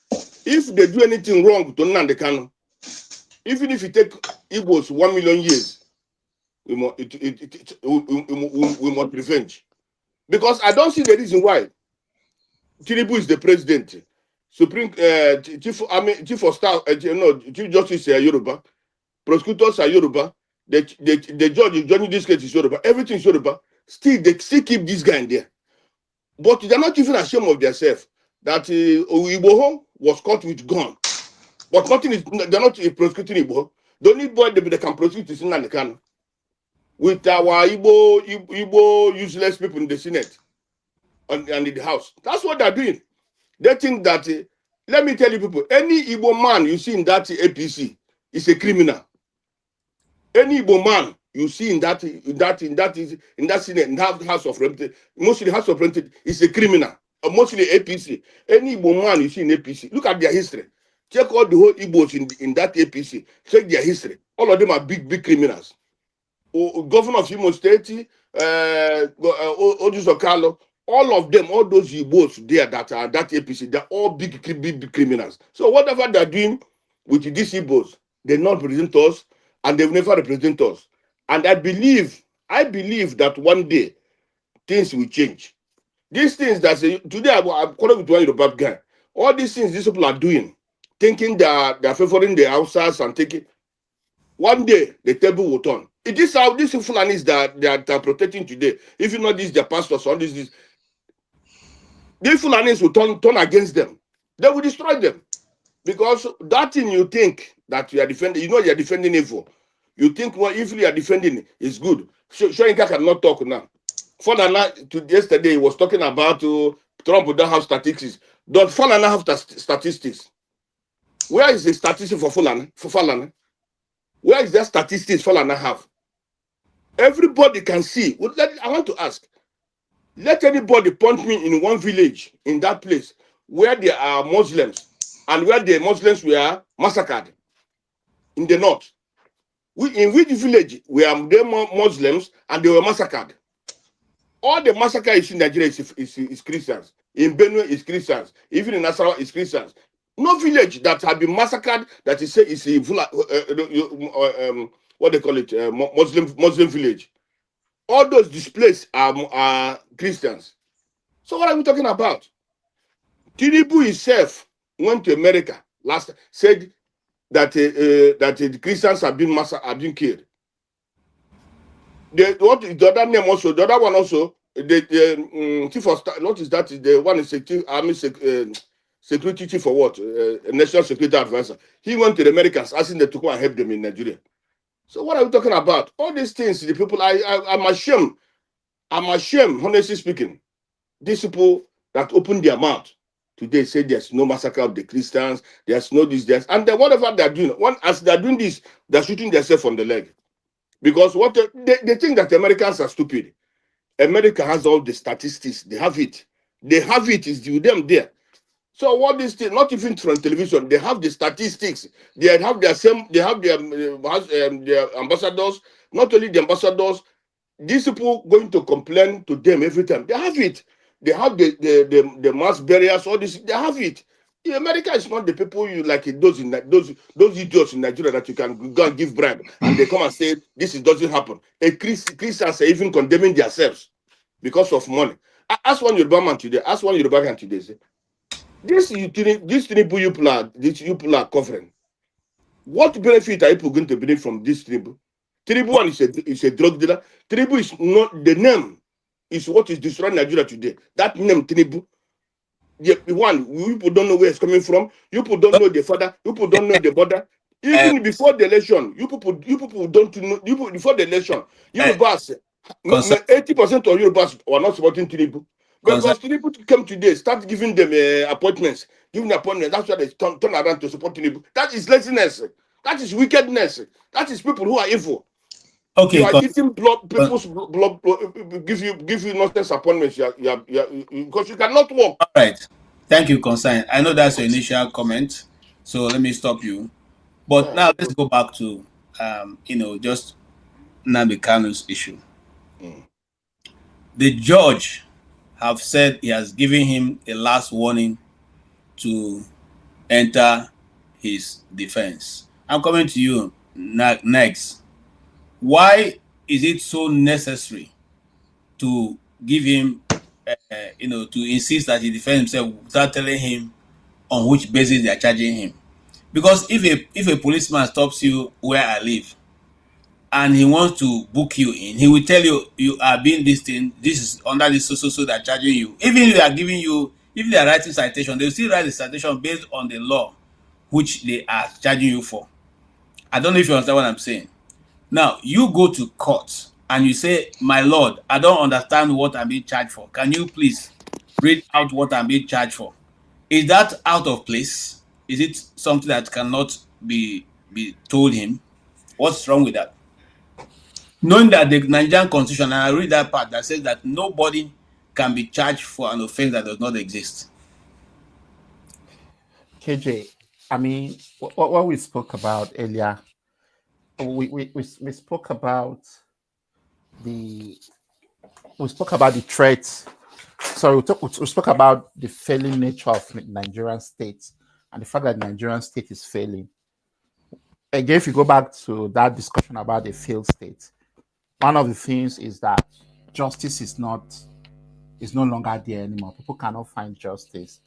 S19: if they do anything wrong to Nnamdi Kanu, even if it take Igbos 1 million years, we must revenge. Because I don't see the reason why Tinubu is the president, Supreme Chief of Staff, Chief Justice Yoruba, prosecutors are Yoruba, the judge joining this case is Yoruba, everything is Yoruba. Still, they still keep this guy in there. But they're not even ashamed of themselves that Igboho was caught with gun. But nothing is, they're not prosecuting Igboho. The only boy they can prosecute is Nnamdi Kanu. With our Igbo useless people in the Senate and in the House. That's what they're doing. They think that, let me tell you people, any Igbo man you see in that APC is a criminal. Any Igbo man you see in that Senate, in that House of Representatives, mostly House of Representatives, is a criminal. Mostly APC. Any Igbo man you see in APC, look at their history. Check all the whole Igbos in that APC. Check their history. All of them are big criminals. Governor of Imo State, Odus Okalo, all of them, all those Igbos there that are that APC, they're all big criminals. So whatever they're doing with these Igbos, they not represent us, and they've never represent us. And I believe that one day things will change. These things that today I'm calling with one Yoruba guy. All these things these people are doing, thinking they're favoring the outsiders and taking. One day the table will turn. It is how these Fulanis that are protecting today. If you know this, their pastors, all this. These Fulanis will turn against them. They will destroy them. Because that thing you think that you are defending, you know you are defending evil. You think what evil you are defending is good. Shoyinka cannot talk now. Falana yesterday he was talking about Trump don't have statistics. Don't Falana have statistics? Where is the statistic for Falana? For Falana? Where is that statistics Falana have? Everybody can see. I want to ask. Let anybody point me in one village in that place where there are Muslims and where the Muslims were massacred in the north. In which village were there Muslims and they were massacred? All the massacre is in Nigeria is Christians. In Benue is Christians. Even in Nasarawa is Christians. No village that have been massacred that is what they call it, Muslim village. All those displaced are Christians. So what are we talking about? Tinubu himself went to America said that the Christians have been killed. The other name also, the other one also, the chief of staff, what is that? The one is army security chief for what? National security advisor. He went to the Americans asking them to go and help them in Nigeria. So what are we talking about? All these things, the people, I'm ashamed. I'm ashamed, honestly speaking. These people that open their mouth today say there's no massacre of the Christians, there's no this, and then whatever they're doing, as they're doing this, they're shooting themselves on the leg. Because they think that Americans are stupid. America has all the statistics. They have it. They have it. It's with them there. So what is this? Not even from television. They have the statistics. They have their same. They have their ambassadors. Not only the ambassadors. These people going to complain to them every time. They have it. They have the mass burials. All this. They have it. America is not the people you like those idiots in Nigeria that you can go and give bribe and they come and say this doesn't happen. Christians are even condemning themselves because of money. Ask one Yoruba man today. Ask one Yoruba man today. Say, this people are covering. What benefit are people going to bring from this Tinubu? Tinubu one is a drug dealer. Tinubu is not the name. Is what is destroying Nigeria today. That name Tinubu. You people don't know where it's coming from. You people don't know the father. You people don't know the mother. Even before the election, you people don't know. Before the election, Yorubas, 80% of Yorubas were not supporting Tinubu. Because Tinubu came today, start giving them appointments, That's why they turn around to support Tinubu. That is laziness. That is wickedness. That is people who are evil. Okay, you are eating people's blood. Give you nonsense appointments. Because you cannot work.
S2: All right. Thank you, Consign. I know that's your initial comment, so let me stop you. But now let's go back to just Nnamdi Kanu's issue. The judge have said he has given him a last warning to enter his defense. I'm coming to you next. Why is it so necessary to give him, to insist that he defends himself without telling him on which basis they are charging him? Because if a policeman stops you where I live and he wants to book you in, he will tell you you are being this thing, this is under this so they're charging you. Even if they are giving you, if they are writing citation, they will still write the citation based on the law which they are charging you for. I don't know if you understand what I'm saying. Now, you go to court and you say, my lord, I don't understand what I'm being charged for. Can you please read out what I'm being charged for? Is that out of place? Is it something that cannot be told him? What's wrong with that? Knowing that the Nigerian Constitution, and I read that part that says that nobody can be charged for an offense that does not exist.
S17: KJ, I mean, what we spoke about earlier, we spoke about the threat. So we spoke about the failing nature of the Nigerian state and the fact that the Nigerian state is failing. Again, if you go back to that discussion about the failed state, one of the things is that justice is no longer there anymore. People cannot find justice,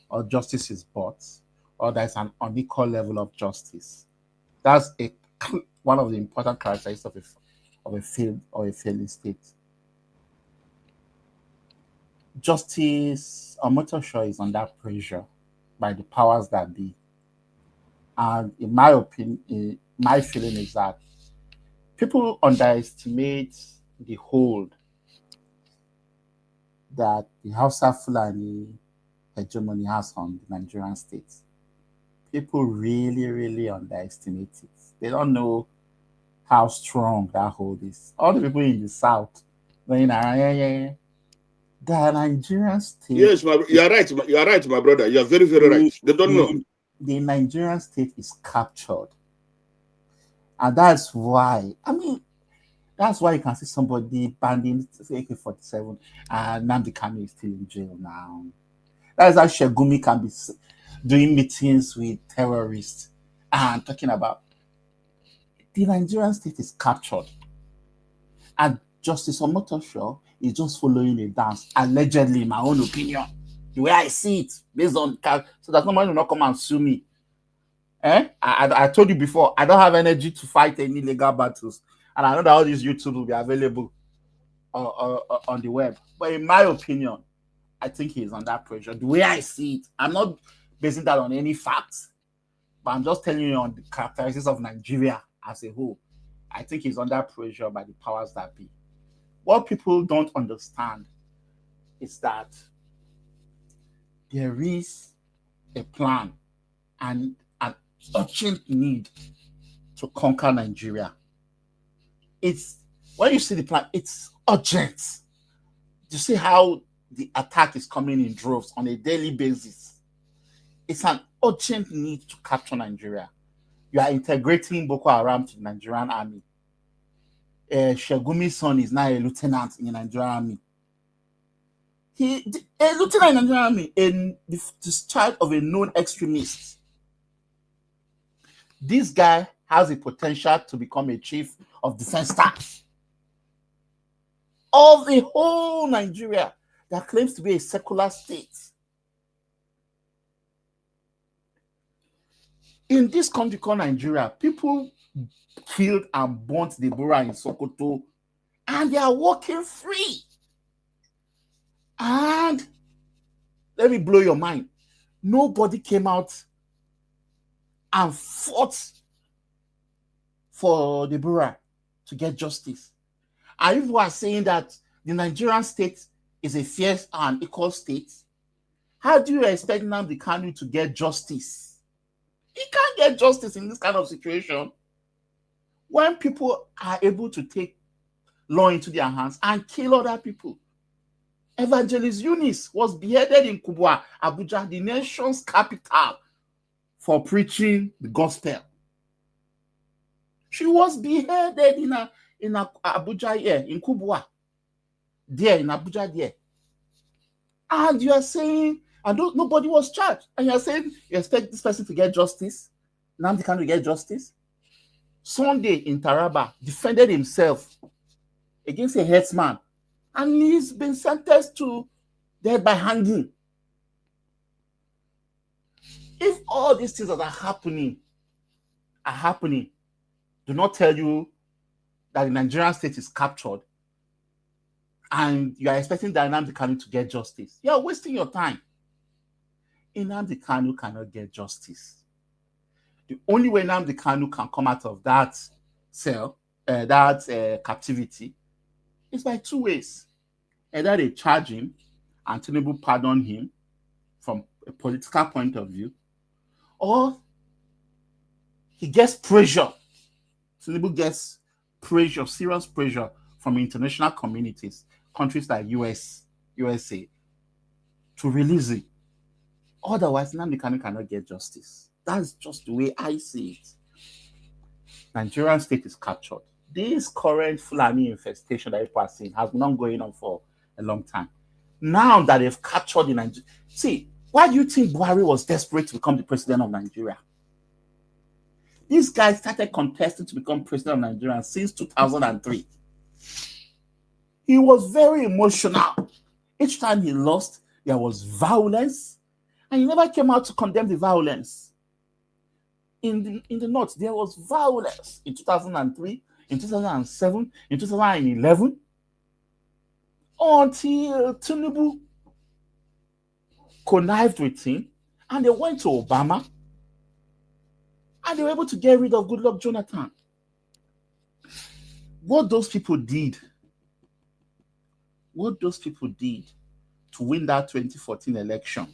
S17: or justice is bought, or there's an unequal level of justice. That's one of the important characteristics of a failed or a failing state. Justice, I'm not sure, is under pressure by the powers that be. And in my opinion, my feeling is that people underestimate the hold that the Hausa Fulani hegemony has on the Nigerian state. People really, really underestimate it. They don't know how strong that hold is. All the people in the south, the Nigerian state.
S19: Yes, you are right. You are right, my brother. You are very, very right. They don't know.
S17: The Nigerian state is captured. And that's why, that's why you can see somebody banding AK-47 and Nnamdi Kanu is still in jail now. That's how Shegumi can be doing meetings with terrorists and talking about the Nigerian state is captured. And Justice Omotosho is just following a dance, allegedly, in my own opinion. The way I see it, based on so that somebody will not come and sue me. I told you before, I don't have energy to fight any legal battles. And I know that all these YouTube will be available on the web. But in my opinion, I think he is under pressure. The way I see it, I'm not basing that on any facts, but I'm just telling you on the characteristics of Nigeria as a whole. I think he's under pressure by the powers that be. What people don't understand is that there is a plan and an urgent need to conquer Nigeria. It's when you see the plan, it's urgent. You see how the attack is coming in droves on a daily basis. It's an urgent need to capture Nigeria. You are integrating Boko Haram to the Nigerian army. Shegumi's son is now a lieutenant in the Nigerian army. A lieutenant in the Nigerian army, the child of a known extremist. This guy has the potential to become a chief of defense staff of the whole Nigeria that claims to be a secular state. In this country called Nigeria, people killed and burnt Deborah in Sokoto, and they are walking free. And let me blow your mind. Nobody came out and fought for Deborah to get justice. And people are saying that the Nigerian state is a fierce and equal state. How do you expect Nnamdi Kanu to get justice? He can't get justice in this kind of situation. When people are able to take law into their hands and kill other people. Evangelist Eunice was beheaded in Kubwa, Abuja, the nation's capital, for preaching the gospel. She was beheaded in Abuja here, in Kubwa, there in Abuja there. And you are saying, and nobody was charged. And you are saying you expect this person to get justice? Nnamdi Kanu to get justice? Sunday in Taraba defended himself against a headsman, and he's been sentenced to death by hanging. If all these things that are happening, do not tell you that the Nigerian state is captured and you are expecting Nnamdi Kanu to get justice, you are wasting your time. Nnamdi Kanu cannot get justice. The only way Nnamdi Kanu can come out of that cell, captivity, is by two ways. Either they charge him and Tinubu pardon him from a political point of view, or he gets pressure. Tinubu gets pressure, serious pressure from international communities, countries like USA, to release it. Otherwise, Nnamdi Kanu cannot get justice. That's just the way I see it. Nigerian state is captured. This current Fulani infestation that people are seeing has been going on for a long time. Now that they've captured the Nigeria, see, why do you think Buhari was desperate to become the president of Nigeria? This guy started contesting to become president of Nigeria since 2003. He was very emotional. Each time he lost, there was violence, and he never came out to condemn the violence. In the north, there was violence in 2003, in 2007, in 2011, until Tinubu connived with him, and they went to Obama And they were able to get rid of Goodluck Jonathan. What those people did to win that 2014 election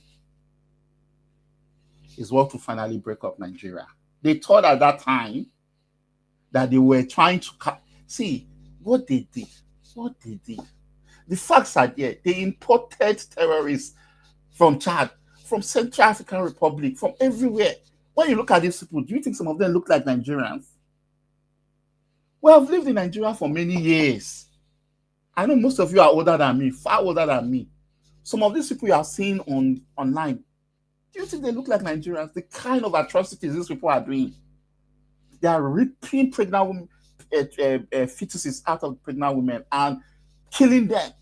S17: is what will finally break up Nigeria. They thought at that time that they were trying to see what they did. The facts are there. They imported terrorists from Chad, from Central African Republic, from everywhere. When you look at these people, do you think some of them look like Nigerians? We have lived in Nigeria for many years. I know most of you are older than me, far older than me. Some of these people you are seeing online, do you think they look like Nigerians? The kind of atrocities these people are doing. They are ripping pregnant women, fetuses out of pregnant women and killing them.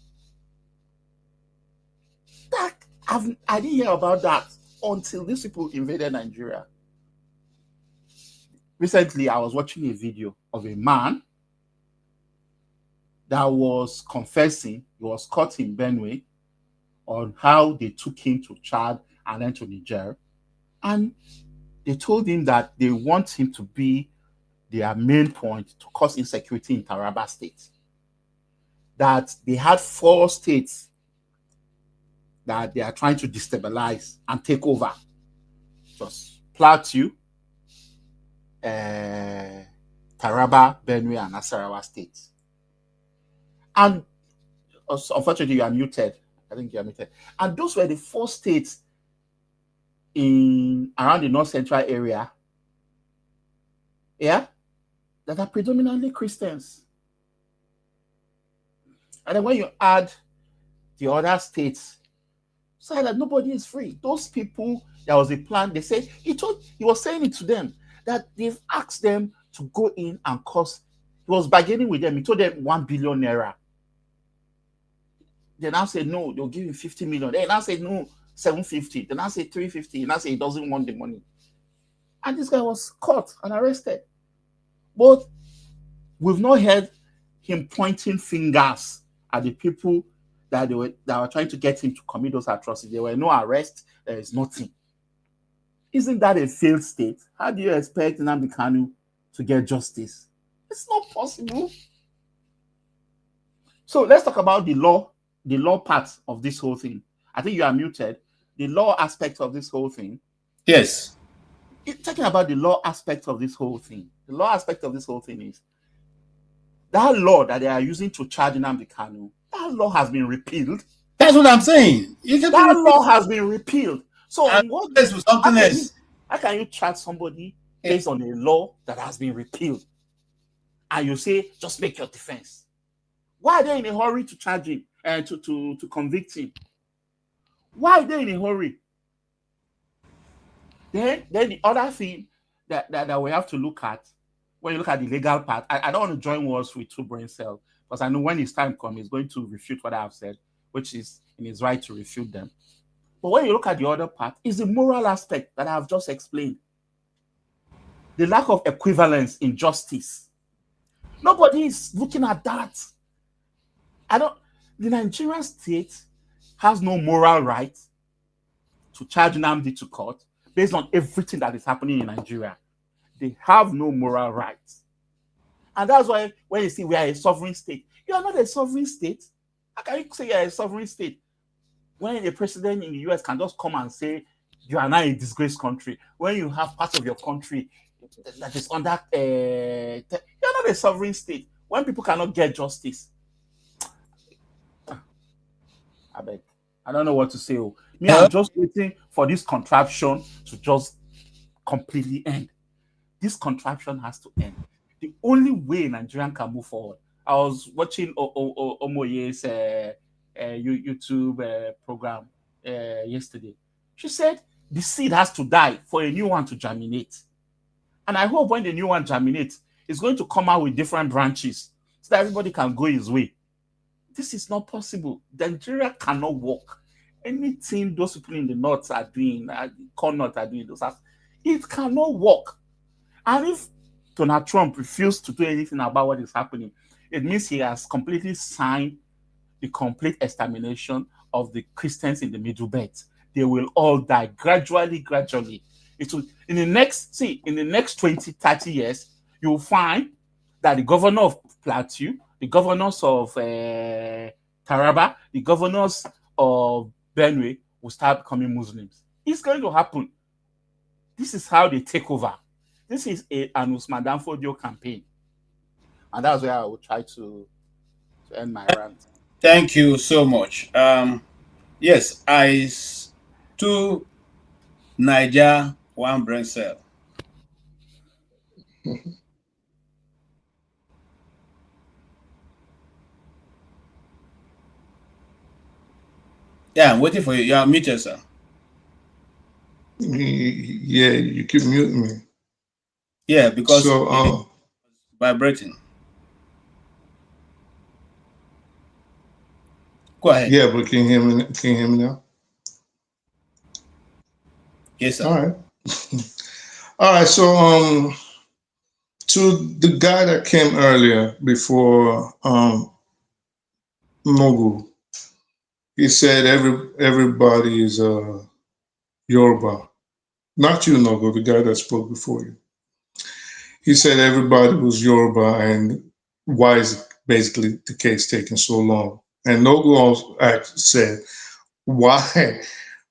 S17: I didn't hear about that until these people invaded Nigeria. Recently, I was watching a video of a man that was confessing. He was caught in Benue on how they took him to Chad and then to Niger. And they told him that they want him to be their main point to cause insecurity in Taraba State. That they had 4 states that they are trying to destabilize and take over. Just Plateau, Taraba, Benue, and Nasarawa states. And unfortunately, you are muted. I think you are muted. And those were the 4 states around the North Central area, that are predominantly Christians. And then when you add the other states, so that nobody is free. Those people, there was a plan. They said he was saying it to them that they've asked them to go in and cause. He was bargaining with them. He told them 1 billion naira. They now said no, they'll give him 50 million. They now said no, 750. They now say 350. He now say he doesn't want the money. And this guy was caught and arrested. But we've not heard him pointing fingers at the people that were trying to get him to commit those atrocities. There were no arrests. There is nothing. Isn't that a failed state? How do you expect Nnamdi Kanu to get justice? It's not possible. So let's talk about the law part of this whole thing. I think you are muted. The law aspect of this whole thing.
S2: Yes.
S17: Talking about the law aspect of this whole thing. The law aspect of this whole thing is that law that they are using to charge Nnamdi Kanu, that law has been repealed.
S2: That's what I'm saying.
S17: That law has been repealed. So what
S2: is something else?
S17: How can you charge somebody based on a law that has been repealed? And you say, just make your defense. Why are they in a hurry to charge him and to convict him? Why are they in a hurry? Then the other thing that we have to look at, when you look at the legal part, I don't want to join wars with 2 brain cells, because I know when his time comes, he's going to refute what I have said, which is in his right to refute them. But when you look at the other part, is the moral aspect that I have just explained. The lack of equivalence in justice. Nobody is looking at that. The Nigerian state has no moral right to charge Nnamdi to court based on everything that is happening in Nigeria. They have no moral rights. And that's why when you say we are a sovereign state, you are not a sovereign state. How can you say you are a sovereign state when a president in the US can just come and say you are not a disgraced country, when you have parts of your country that is under you're not a sovereign state, when people cannot get justice? I beg. I don't know what to say. I'm just waiting for this contraption to just completely end. This contraption has to end. The only way Nigerian can move forward. I was watching Omoye's YouTube program yesterday. She said the seed has to die for a new one to germinate. And I hope when the new one germinates, it's going to come out with different branches so that everybody can go his way. This is not possible. Nigeria cannot work. Anything those people in the north are doing, North are doing, it cannot work. And if Donald Trump refused to do anything about what is happening, it means he has completely signed the complete extermination of the Christians in the Middle Belt. They will all die gradually. It will, in the next 20, 30 years, you'll find that the governor of Plateau, the governors of Taraba, the governors of Benue will start becoming Muslims. It's going to happen. This is how they take over. This is an Usman Danfodio campaign. And that's where I will try to end my rant.
S2: Thank you so much. Yes, two Niger, one brain cell. Yeah, I'm waiting for you. Yeah, mute yourself.
S18: Yeah, you keep muting me.
S2: Yeah, because vibrating. Go ahead.
S18: Yeah, but can you hear me? Can you hear me now?
S2: Yes, sir.
S18: All right. All right. So to the guy that came earlier before Nogu, he said everybody is Yoruba. Not you, Nogu, the guy that spoke before you. He said everybody was Yoruba, and why is basically the case taking so long? And Nogu also said, why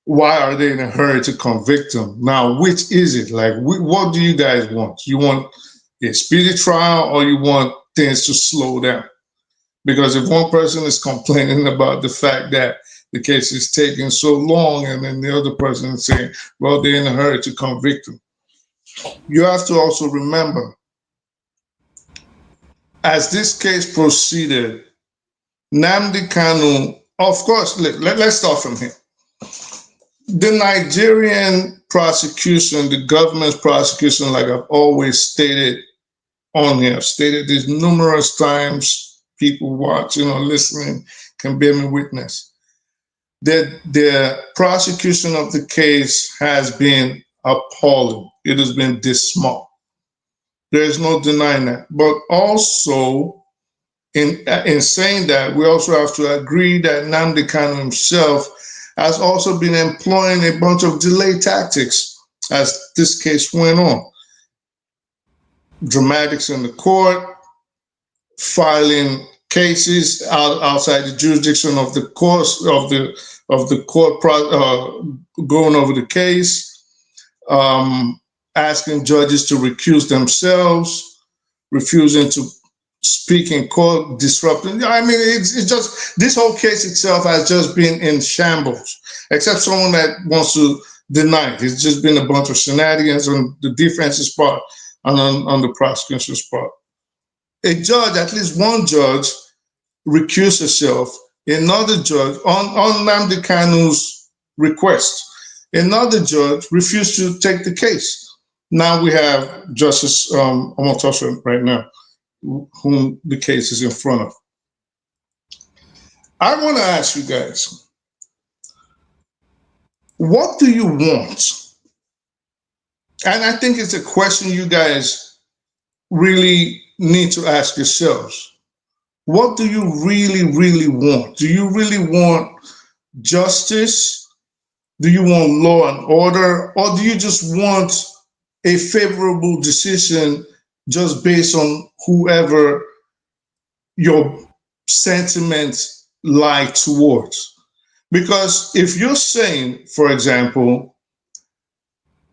S18: are they in a hurry to convict him? Now, which is it? Like, what do you guys want? You want a speedy trial, or you want things to slow down? Because if one person is complaining about the fact that the case is taking so long, and then the other person is saying, well, they're in a hurry to convict him. You have to also remember, as this case proceeded, Nnamdi Kanu, of course, let's start from here. The Nigerian prosecution, the government's prosecution, like I've always stated on here, I've stated this numerous times, people watching or listening can bear me witness, that the prosecution of the case has been appalling. It has been dismal. There's no denying that. But also, in saying that, we also have to agree that Nnamdi Kanu himself has also been employing a bunch of delay tactics as this case went on. Dramatics in the court, filing cases outside the jurisdiction of the court, going over the case, asking judges to recuse themselves, refusing to speak in court, disrupting. I mean, it's just, this whole case itself has just been in shambles, except someone that wants to deny it. It's just been a bunch of shenanigans on the defense's part and on the prosecution's part. A judge, at least one judge, recused herself. Another judge, on Nnamdi Kanu's request, another judge refused to take the case. Now we have Justice Omotosho right now, whom the case is in front of. I want to ask you guys, what do you want? And I think it's a question you guys really need to ask yourselves. What do you really, really want? Do you really want justice? Do you want law and order? Or do you just want a favorable decision just based on whoever your sentiments lie towards? Because if you're saying, for example,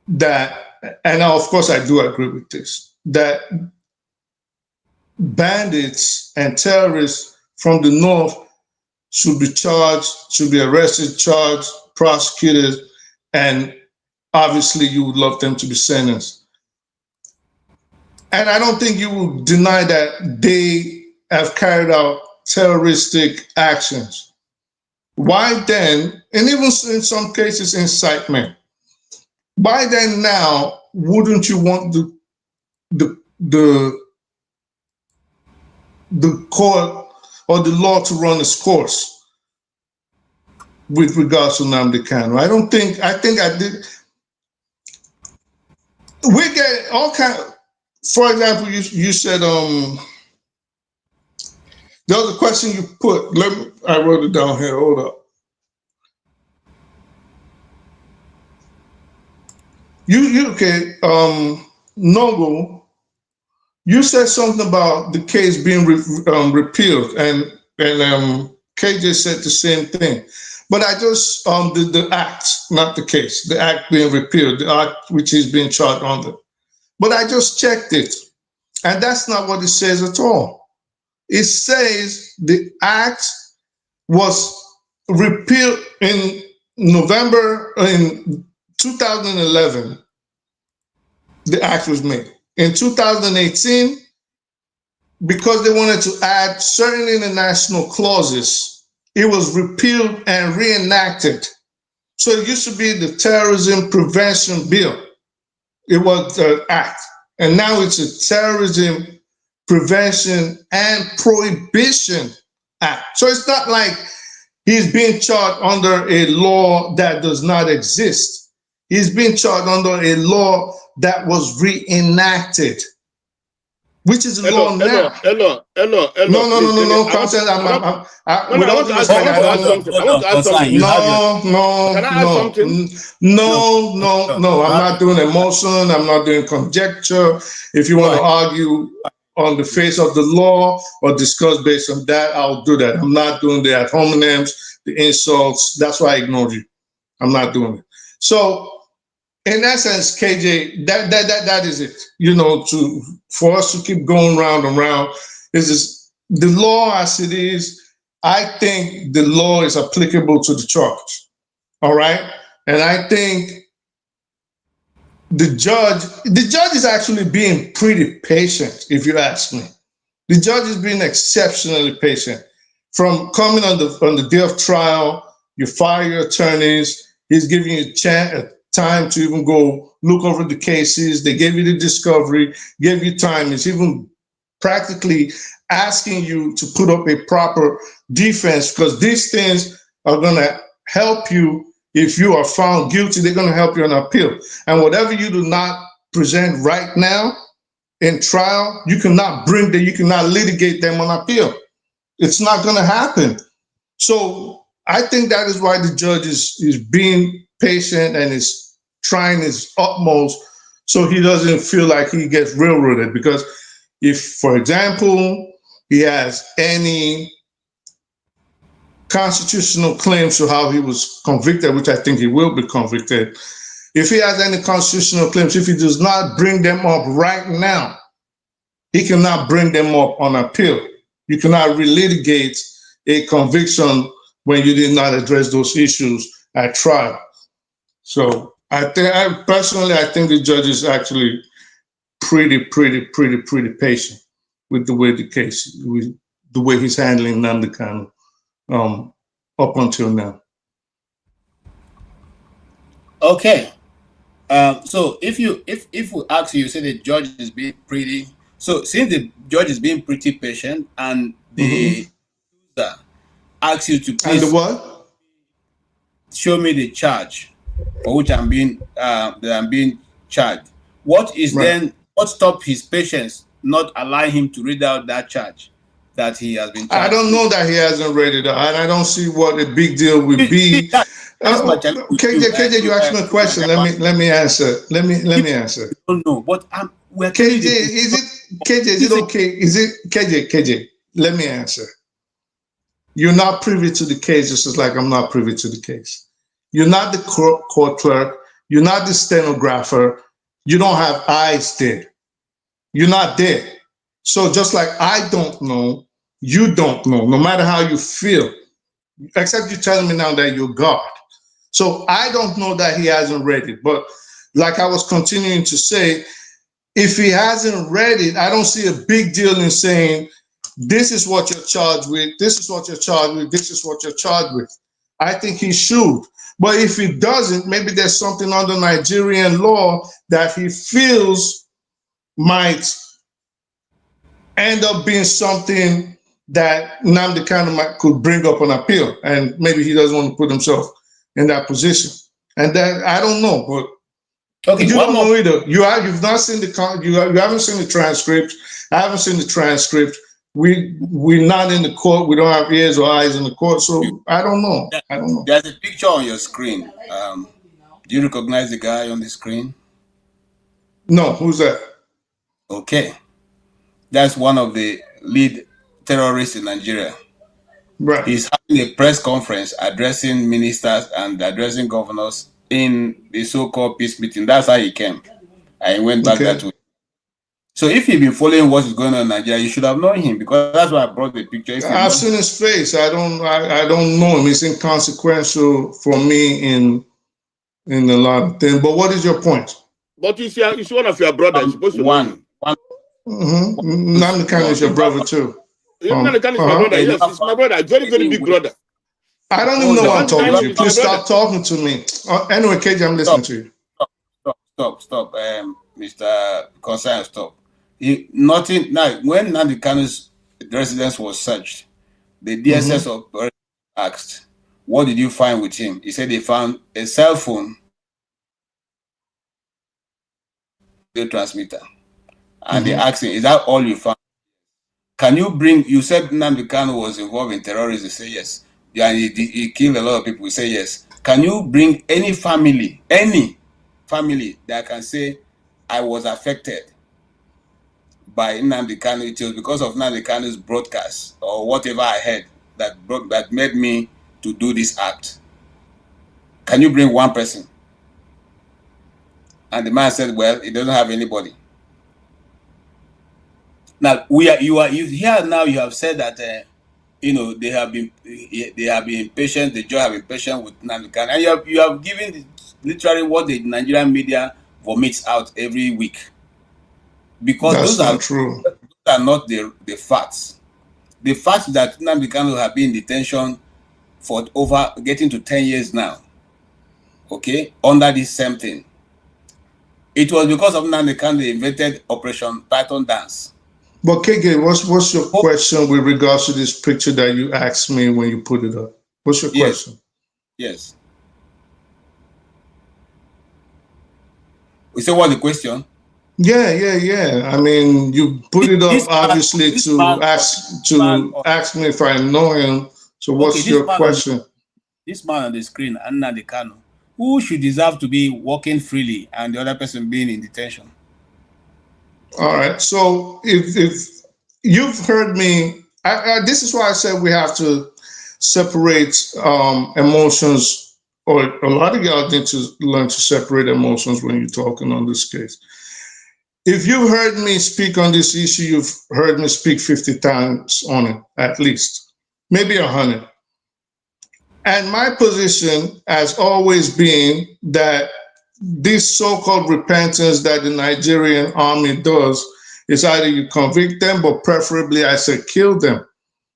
S18: that, and of course I do agree with this, that bandits and terrorists from the north should be charged, should be arrested, charged, prosecuted, and obviously you would love them to be sentenced. And I don't think you will deny that they have carried out terroristic actions. Why then, and even in some cases incitement, why then now wouldn't you want the court or the law to run its course with regards to Nnamdi Kanu? I think I did. We get all kind of, for example, you said, the other question you put, I wrote it down here, hold up. Okay, Noble, you said something about the case being repealed, and KJ said the same thing. But I just the act, not the case, the act being repealed, the act which is being charged under. But I just checked it, and that's not what it says at all. It says the act was repealed in November in 2011. The act was made. In 2018, because they wanted to add certain international clauses, it was repealed and reenacted. So it used to be the Terrorism Prevention Bill. It was the act. And now it's a Terrorism Prevention and Prohibition Act. So it's not like he's being charged under a law that does not exist. He's being charged under a law that was reenacted, which is the law now.
S19: No.
S18: Content. I want to add something. No. I'm not doing emotion. I'm not doing conjecture. If you want to argue on the face of the law or discuss based on that, I'll do that. I'm not doing the ad hominems, the insults. That's why I ignored you. I'm not doing it. So, in essence, KJ, that is it. You know, for us to keep going round and round, this is the law as it is. I think the law is applicable to the charge. All right, and I think the judge is actually being pretty patient, if you ask me. The judge is being exceptionally patient. From coming on the day of trial, you fire your attorneys. He's giving you time to even go look over the cases. They gave you the discovery, gave you time. It's even practically asking you to put up a proper defense, because these things are going to help you. If you are found guilty, they're going to help you on appeal. And whatever you do not present right now in trial, you cannot litigate them on appeal. It's not going to happen. So I think that is why the judge is being patient and is trying his utmost so he doesn't feel like he gets railroaded. Because if, for example, he has any constitutional claims to how he was convicted, which I think he will be convicted, if he has any constitutional claims, if he does not bring them up right now, he cannot bring them up on appeal. You cannot relitigate a conviction when you did not address those issues at trial. So I think the judge is actually pretty patient with the way the case, with the way he's handling Nnamdi Kanu up until now.
S2: Okay. So if we ask you, say the judge is being pretty. So since the judge is being pretty patient and the user asks you to please show me the charge for which I'm being charged, what is then what stopped his patience not allowing him to read out that charge that he has been charged?
S18: I don't know that he hasn't read it out, and I don't see what a big deal would be. KJ, you asked me a question. Let me answer. Let me answer.
S2: I don't know, but
S18: KJ, is it okay? Is it KJ? Let me answer. You're not privy to the case, just as like I'm not privy to the case. You're not the court clerk. You're not the stenographer. You don't have eyes there. You're not there. So just like I don't know, you don't know, no matter how you feel, except you're telling me now that you're God. So I don't know that he hasn't read it. But like I was continuing to say, if he hasn't read it, I don't see a big deal in saying, this is what you're charged with, this is what you're charged with, this is what you're charged with. I think he should. But if he doesn't, maybe there's something under Nigerian law that he feels might end up being something that Nnamdi Kanu could bring up on appeal. And maybe he doesn't want to put himself in that position. And that, I don't know, but you don't know either. You've not seen you haven't seen the transcript. I haven't seen the transcript. We're not in the court. We don't have ears or eyes in the court. So I don't know.
S2: There's a picture on your screen. Do you recognize the guy on the screen?
S18: No, who's that?
S2: Okay. That's one of the lead terrorists in Nigeria.
S18: Right.
S2: He's having a press conference addressing ministers and addressing governors in the so-called peace meeting. That's how he came. And he went back that way. So if you've been following what is going on in Nigeria, you should have known him, because that's why I brought the picture.
S18: I've seen his face. I don't know him. It's inconsequential for me in a lot of things. But what is your point?
S19: But he's one of your brothers. You're supposed to know him.
S18: Nnamdi Kanu is your brother too.
S19: Nnamdi Kanu is my brother. Yes, he's my brother. Very, very big brother.
S18: I don't even know what I'm talking to you. Please stop talking to me. Anyway, KJ, I'm listening to you.
S2: Stop. Mr. Concern, stop. Nothing. Now, when Nnamdi Kanu's residence was searched, the DSS of asked, "What did you find with him?" He said they found a cell phone, the transmitter, and they asked him, "Is that all you found? Can you bring?" You said Nnamdi Kanu was involved in terrorism. He said yes. Yeah, he killed a lot of people. He said yes. Can you bring any family that can say I was affected by Nnamdi Kanu? It was because of Nnamdi Kanu's broadcast or whatever I heard that made me to do this act. Can you bring one person? And the man said, well, he doesn't have anybody. Now you have said that they have been impatient. The judge have been patient with Nnamdi Kanu, and you have given literally what the Nigerian media vomits out every week. Because
S18: those are true.
S2: Those are not the facts. The fact that Nnamdi Kanu have been in detention for over getting to 10 years now, okay, under this same thing. It was because of Nnamdi Kanu they invented Operation Python Dance.
S18: But KK, what's your question with regards to this picture that you asked me when you put it up? What's your question?
S2: Yes. We say what's the question?
S18: Yeah. I mean, you put it up obviously to ask me if I know him. So what's your question?
S2: This man on the screen, Nnamdi Kanu, who should deserve to be walking freely and the other person being in detention?
S18: All right. So if you've heard me, this is why I said we have to separate emotions, or a lot of y'all need to learn to separate emotions when you're talking on this case. If you've heard me speak on this issue, you've heard me speak 50 times on it, at least, maybe 100. And my position has always been that this so-called repentance that the Nigerian army does is either you convict them, but preferably I say kill them.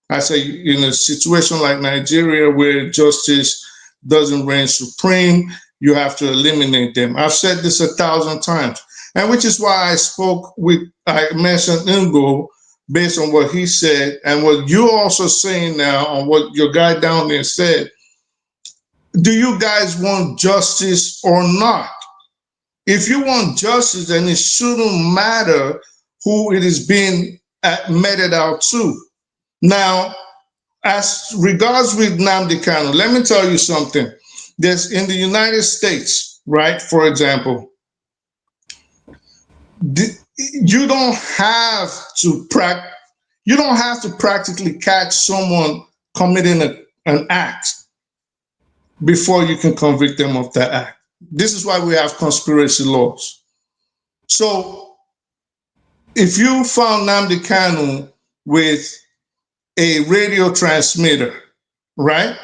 S18: I say in a situation like Nigeria where justice doesn't reign supreme, you have to eliminate them. I've said this 1,000 times. And which is why I mentioned Ngo based on what he said and what you're also saying now on what your guy down there said. Do you guys want justice or not? If you want justice, then it shouldn't matter who it is being meted out to. Now, as regards with Nnamdi Kanu, let me tell you something. There's in the United States, right, for example, you don't have to practically catch someone committing an act before you can convict them of that act. This is why we have conspiracy laws. So if you found Nnamdi Kanu with a radio transmitter, right?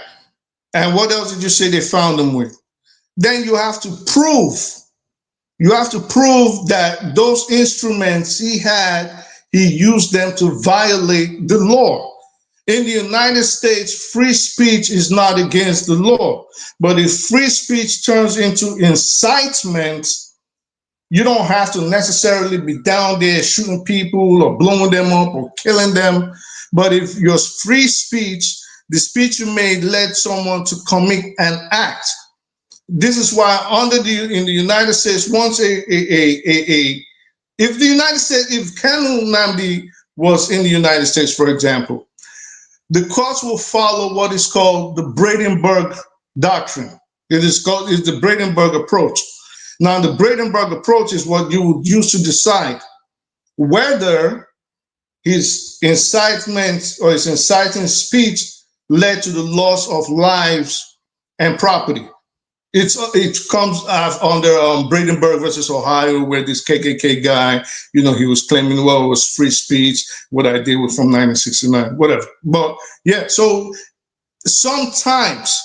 S18: And what else did you say they found him with? Then you have to prove that those instruments he had, he used them to violate the law. In the United States, free speech is not against the law. But if free speech turns into incitement, you don't have to necessarily be down there shooting people or blowing them up or killing them. But if your free speech, the speech you made led someone to commit an act, this is why in the United States, once if Kanu Nnamdi was in the United States, for example, the courts will follow what is called the Brandenburg Doctrine. It's the Brandenburg approach. Now, the Brandenburg approach is what you would use to decide whether his incitement or his inciting speech led to the loss of lives and property. It comes under Brandenburg versus Ohio, where this KKK guy, he was claiming, well, it was free speech, what I did was from 1969, whatever. But yeah, so sometimes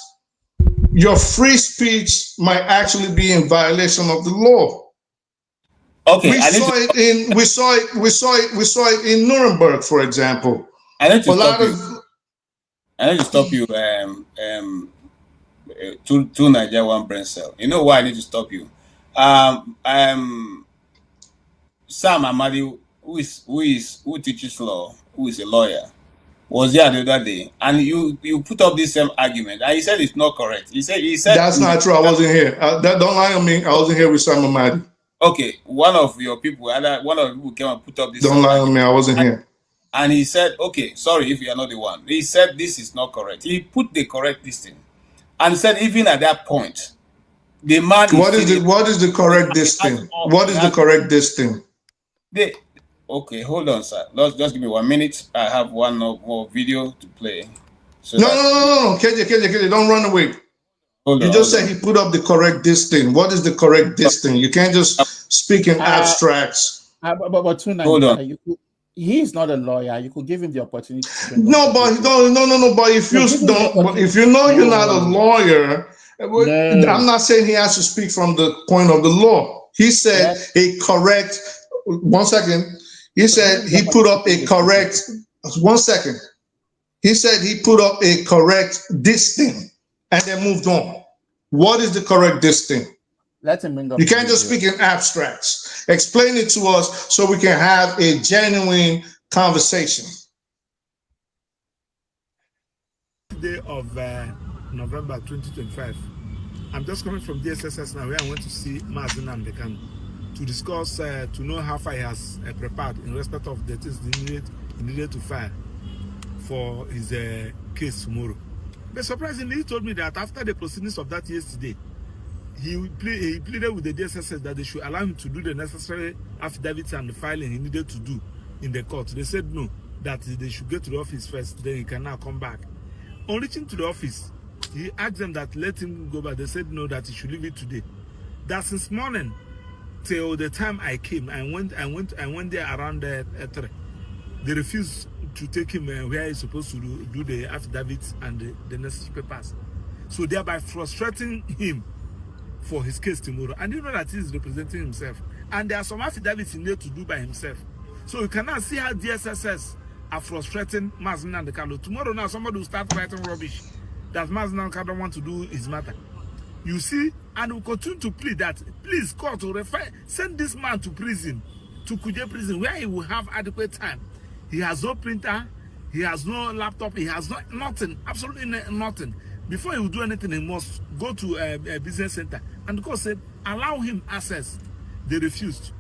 S18: your free speech might actually be in violation of the law.
S2: Okay,
S18: we saw it in Nuremberg, for example.
S2: I need to stop you. Two Nigeria, one brain cell. You know why I need to stop you? Sam Amadi, who teaches law, who is a lawyer, was there the other day, and you put up this same argument, and he said it's not correct. He said
S18: that's not true. I wasn't here. Don't lie on me. I wasn't here with Sam Amadi.
S2: Okay, one of your people, came and put up this.
S18: Don't lie on me. I wasn't here.
S2: And he said, okay, sorry if you are not the one. He said this is not correct. He put the correct listing. And said even at that point, the man.
S18: What is the correct listing? What is the correct listing?
S2: Okay, hold on, sir. Just give me 1 minute. I have one more video to play. So
S18: no. KJ, don't run away. You just said he put up the correct listing. What is the correct listing? You can't just speak in abstracts.
S17: But tonight, he's not a lawyer. You could give him the opportunity.
S18: No. But if you know you're not a lawyer, I'm not saying he has to speak from the point of the law. He said a correct. 1 second. He said he put up a correct. 1 second. He said he put up a correct this thing and then moved on. What is the correct this thing?
S17: Let him bring up.
S18: You can't just speak in abstracts. Explain it to us so we can have a genuine conversation.
S9: Day of November 2025. I'm just coming from DSSS now, where I went to see Mazi Nnamdi Kanu to discuss, to know how far he has prepared in respect of the things he needed to file for his case tomorrow. But surprisingly, he told me that after the proceedings of that yesterday, he pleaded with the DSSS that they should allow him to do the necessary affidavits and the filing he needed to do in the court. They said no, that they should get to the office first, then he can now come back. On reaching to the office, he asked them that let him go back. They said no, that he should leave it today. That since morning till the time I came, I went there around 3. They refused to take him where he's supposed to do the affidavits and the necessary papers. So thereby frustrating him for his case tomorrow. And you know that he's representing himself. And there are some affidavits he needs to do by himself. So you cannot see how DSSS are frustrating Mazi Nnamdi Kanu. Tomorrow now somebody will start writing rubbish that Mazi Nnamdi Kanu don't want to do his matter. You see, and we continue to plead that, please, court, to send this man to prison, to Kuje prison, where he will have adequate time. He has no printer, he has no laptop, he has nothing, absolutely nothing. Before he will do anything, he must go to a business center. And the court said, allow him access. They refused.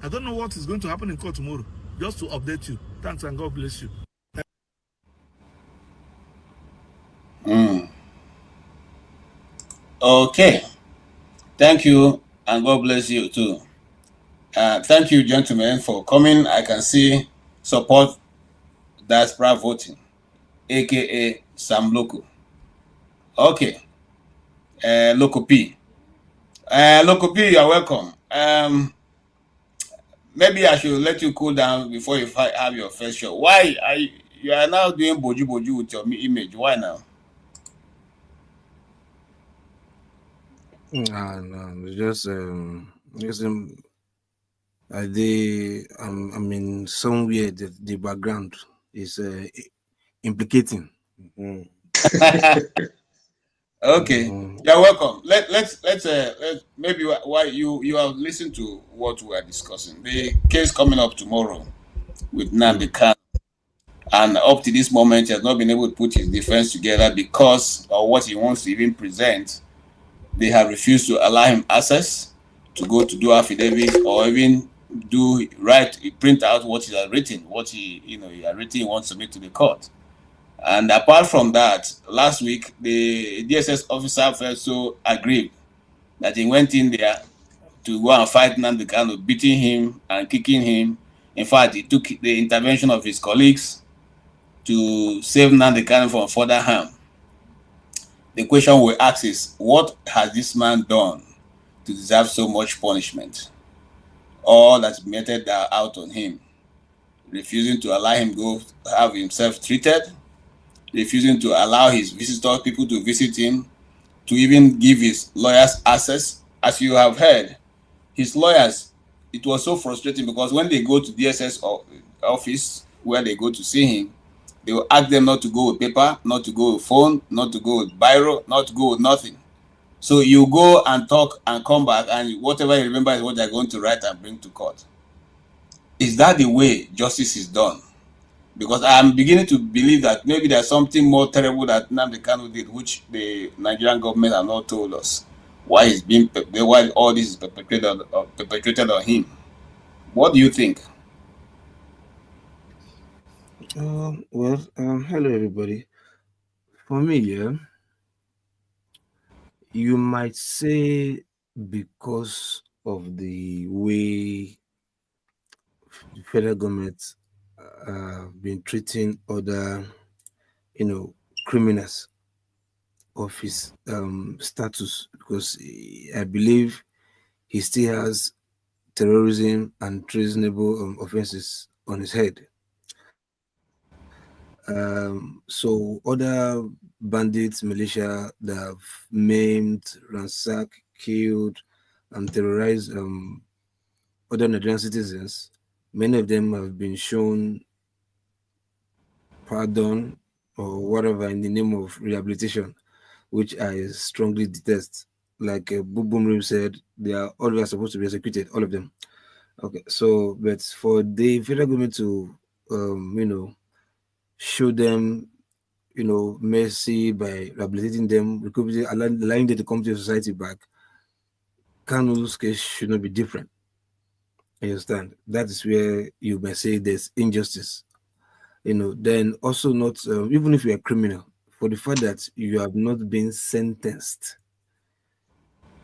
S9: I don't know what is going to happen in court tomorrow. Just to update you. Thanks and God bless you.
S2: Okay. Thank you and God bless you too. Thank you, gentlemen, for coming. I can see support diaspora voting, aka Sam Loco. Okay. Loco P. Loco P, you're welcome. Maybe I should let you cool down before you have your first show. Why are you are now doing boju with your image? Why now?
S20: No, just I mean, somewhere the background is implicating.
S2: Okay, you're welcome. Let's maybe why you have listened to what we are discussing. The case coming up tomorrow with Nnamdi Kanu, and up to this moment, he has not been able to put his defense together because of what he wants to even present. They have refused to allow him access to go to do affidavit or even print out what he has written, he has written, he wants to submit to the court. And apart from that, last week the DSS officer felt so aggrieved that he went in there to go and fight Nnamdi Kanu, beating him and kicking him. In fact, it took the intervention of his colleagues to save Nnamdi Kanu from further harm. The question we ask is, what has this man done to deserve so much punishment? All that's meted out on him. Refusing to allow him go have himself treated, refusing to allow his visitors, people to visit him, to even give his lawyers access. As you have heard, his lawyers, it was so frustrating because when they go to DSS office where they go to see him, they will ask them not to go with paper, not to go with phone, not to go with biro, not to go with nothing. So you go and talk and come back, and whatever you remember is what they're going to write and bring to court. Is that the way justice is done? Because I'm beginning to believe that maybe there's something more terrible that Nnamdi Kanu did, which the Nigerian government have not told us. Why all this is perpetrated on him? What do you think?
S20: Well, hello everybody. For me, yeah, you might say because of the way the federal government been treating other, criminals of his status, because I believe he still has terrorism and treasonable offenses on his head. So other bandits, militia that have maimed, ransacked, killed, and terrorized other Nigerian citizens, many of them have been shown pardon or whatever in the name of rehabilitation, which I strongly detest. Like Boom said, they are all supposed to be executed, all of them. Okay, so but for the federal government to show them mercy by rehabilitating them, allowing them to come to society back, Kanu's case should not be different. You understand? That is where you may say there's injustice. Then also not even if you're a criminal, for the fact that you have not been sentenced.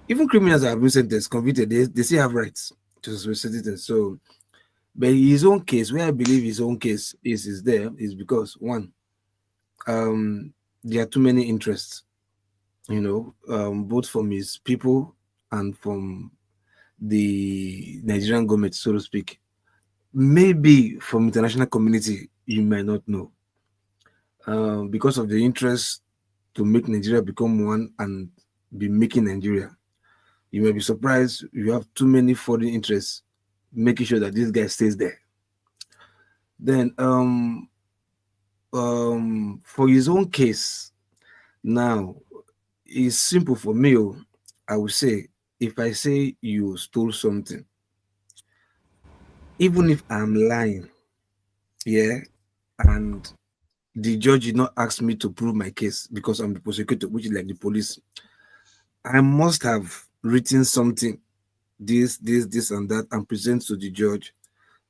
S20: Even criminals that have been sentenced, convicted, they still have rights to sentence. So, but his own case, where I believe his own case is there, is because one, there are too many interests, both from his people and from the Nigerian government, so to speak. Maybe from international community, you might not know. Because of the interest to make Nigeria become one and be making Nigeria. You may be surprised you have too many foreign interests making sure that this guy stays there. Then for his own case, now it's simple for me. I would say, if I say you stole something, even if I'm lying, yeah, and the judge did not ask me to prove my case because I'm the prosecutor, which is like the police, I must have written something, this and that, and present to the judge,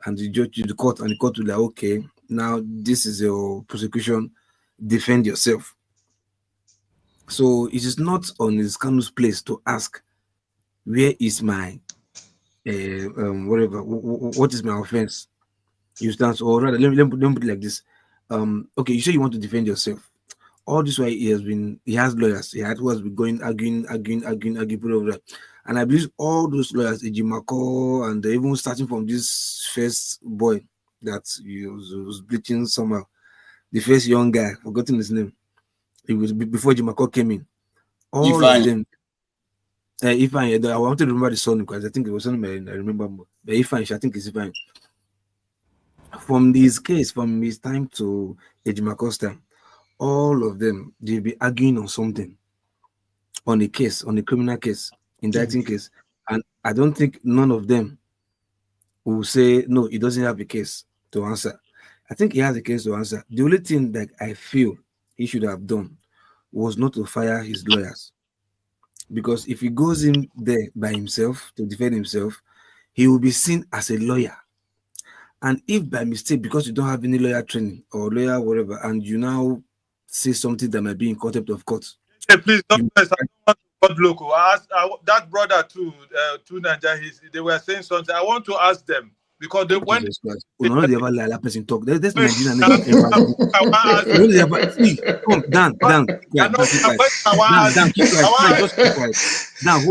S20: and the judge to the court, and the court will like, okay, now this is your prosecution, defend yourself. So it is not on his Kanu's place to ask, where is my whatever, what is my offense? You stand, or rather, let me put it like this. Okay, you say you want to defend yourself. All this way he has lawyers. He had who has been going arguing over that. And I believe all those lawyers, Ejimako, and even starting from this first boy that was bleaching somehow, the first young guy, forgotten his name. It was before Ejimako came in. All of them. Ifeanyi, I wanted to remember the son because I think it was something I remember more. But Ifeanyi, I think it's Ifeanyi. From his case, from his time to Ejimako's time, all of them, they'll be arguing on something, on a case, on a criminal case, indicting case. And I don't think none of them will say, no, he doesn't have a case to answer. I think he has a case to answer. The only thing that I feel he should have done was not to fire his lawyers. Because if he goes in there by himself to defend himself, he will be seen as a lawyer. And if by mistake, because you don't have any lawyer training or lawyer whatever, and you now say something that might be in contempt of court.
S21: Hey, please don't press. I don't want to
S2: God local. That brother too, to Nigeria, they were saying something. I want to ask them because they when
S20: they ever let person talk. There's Nigerian see, come Dan, keep quiet. Just keep quiet. Dan,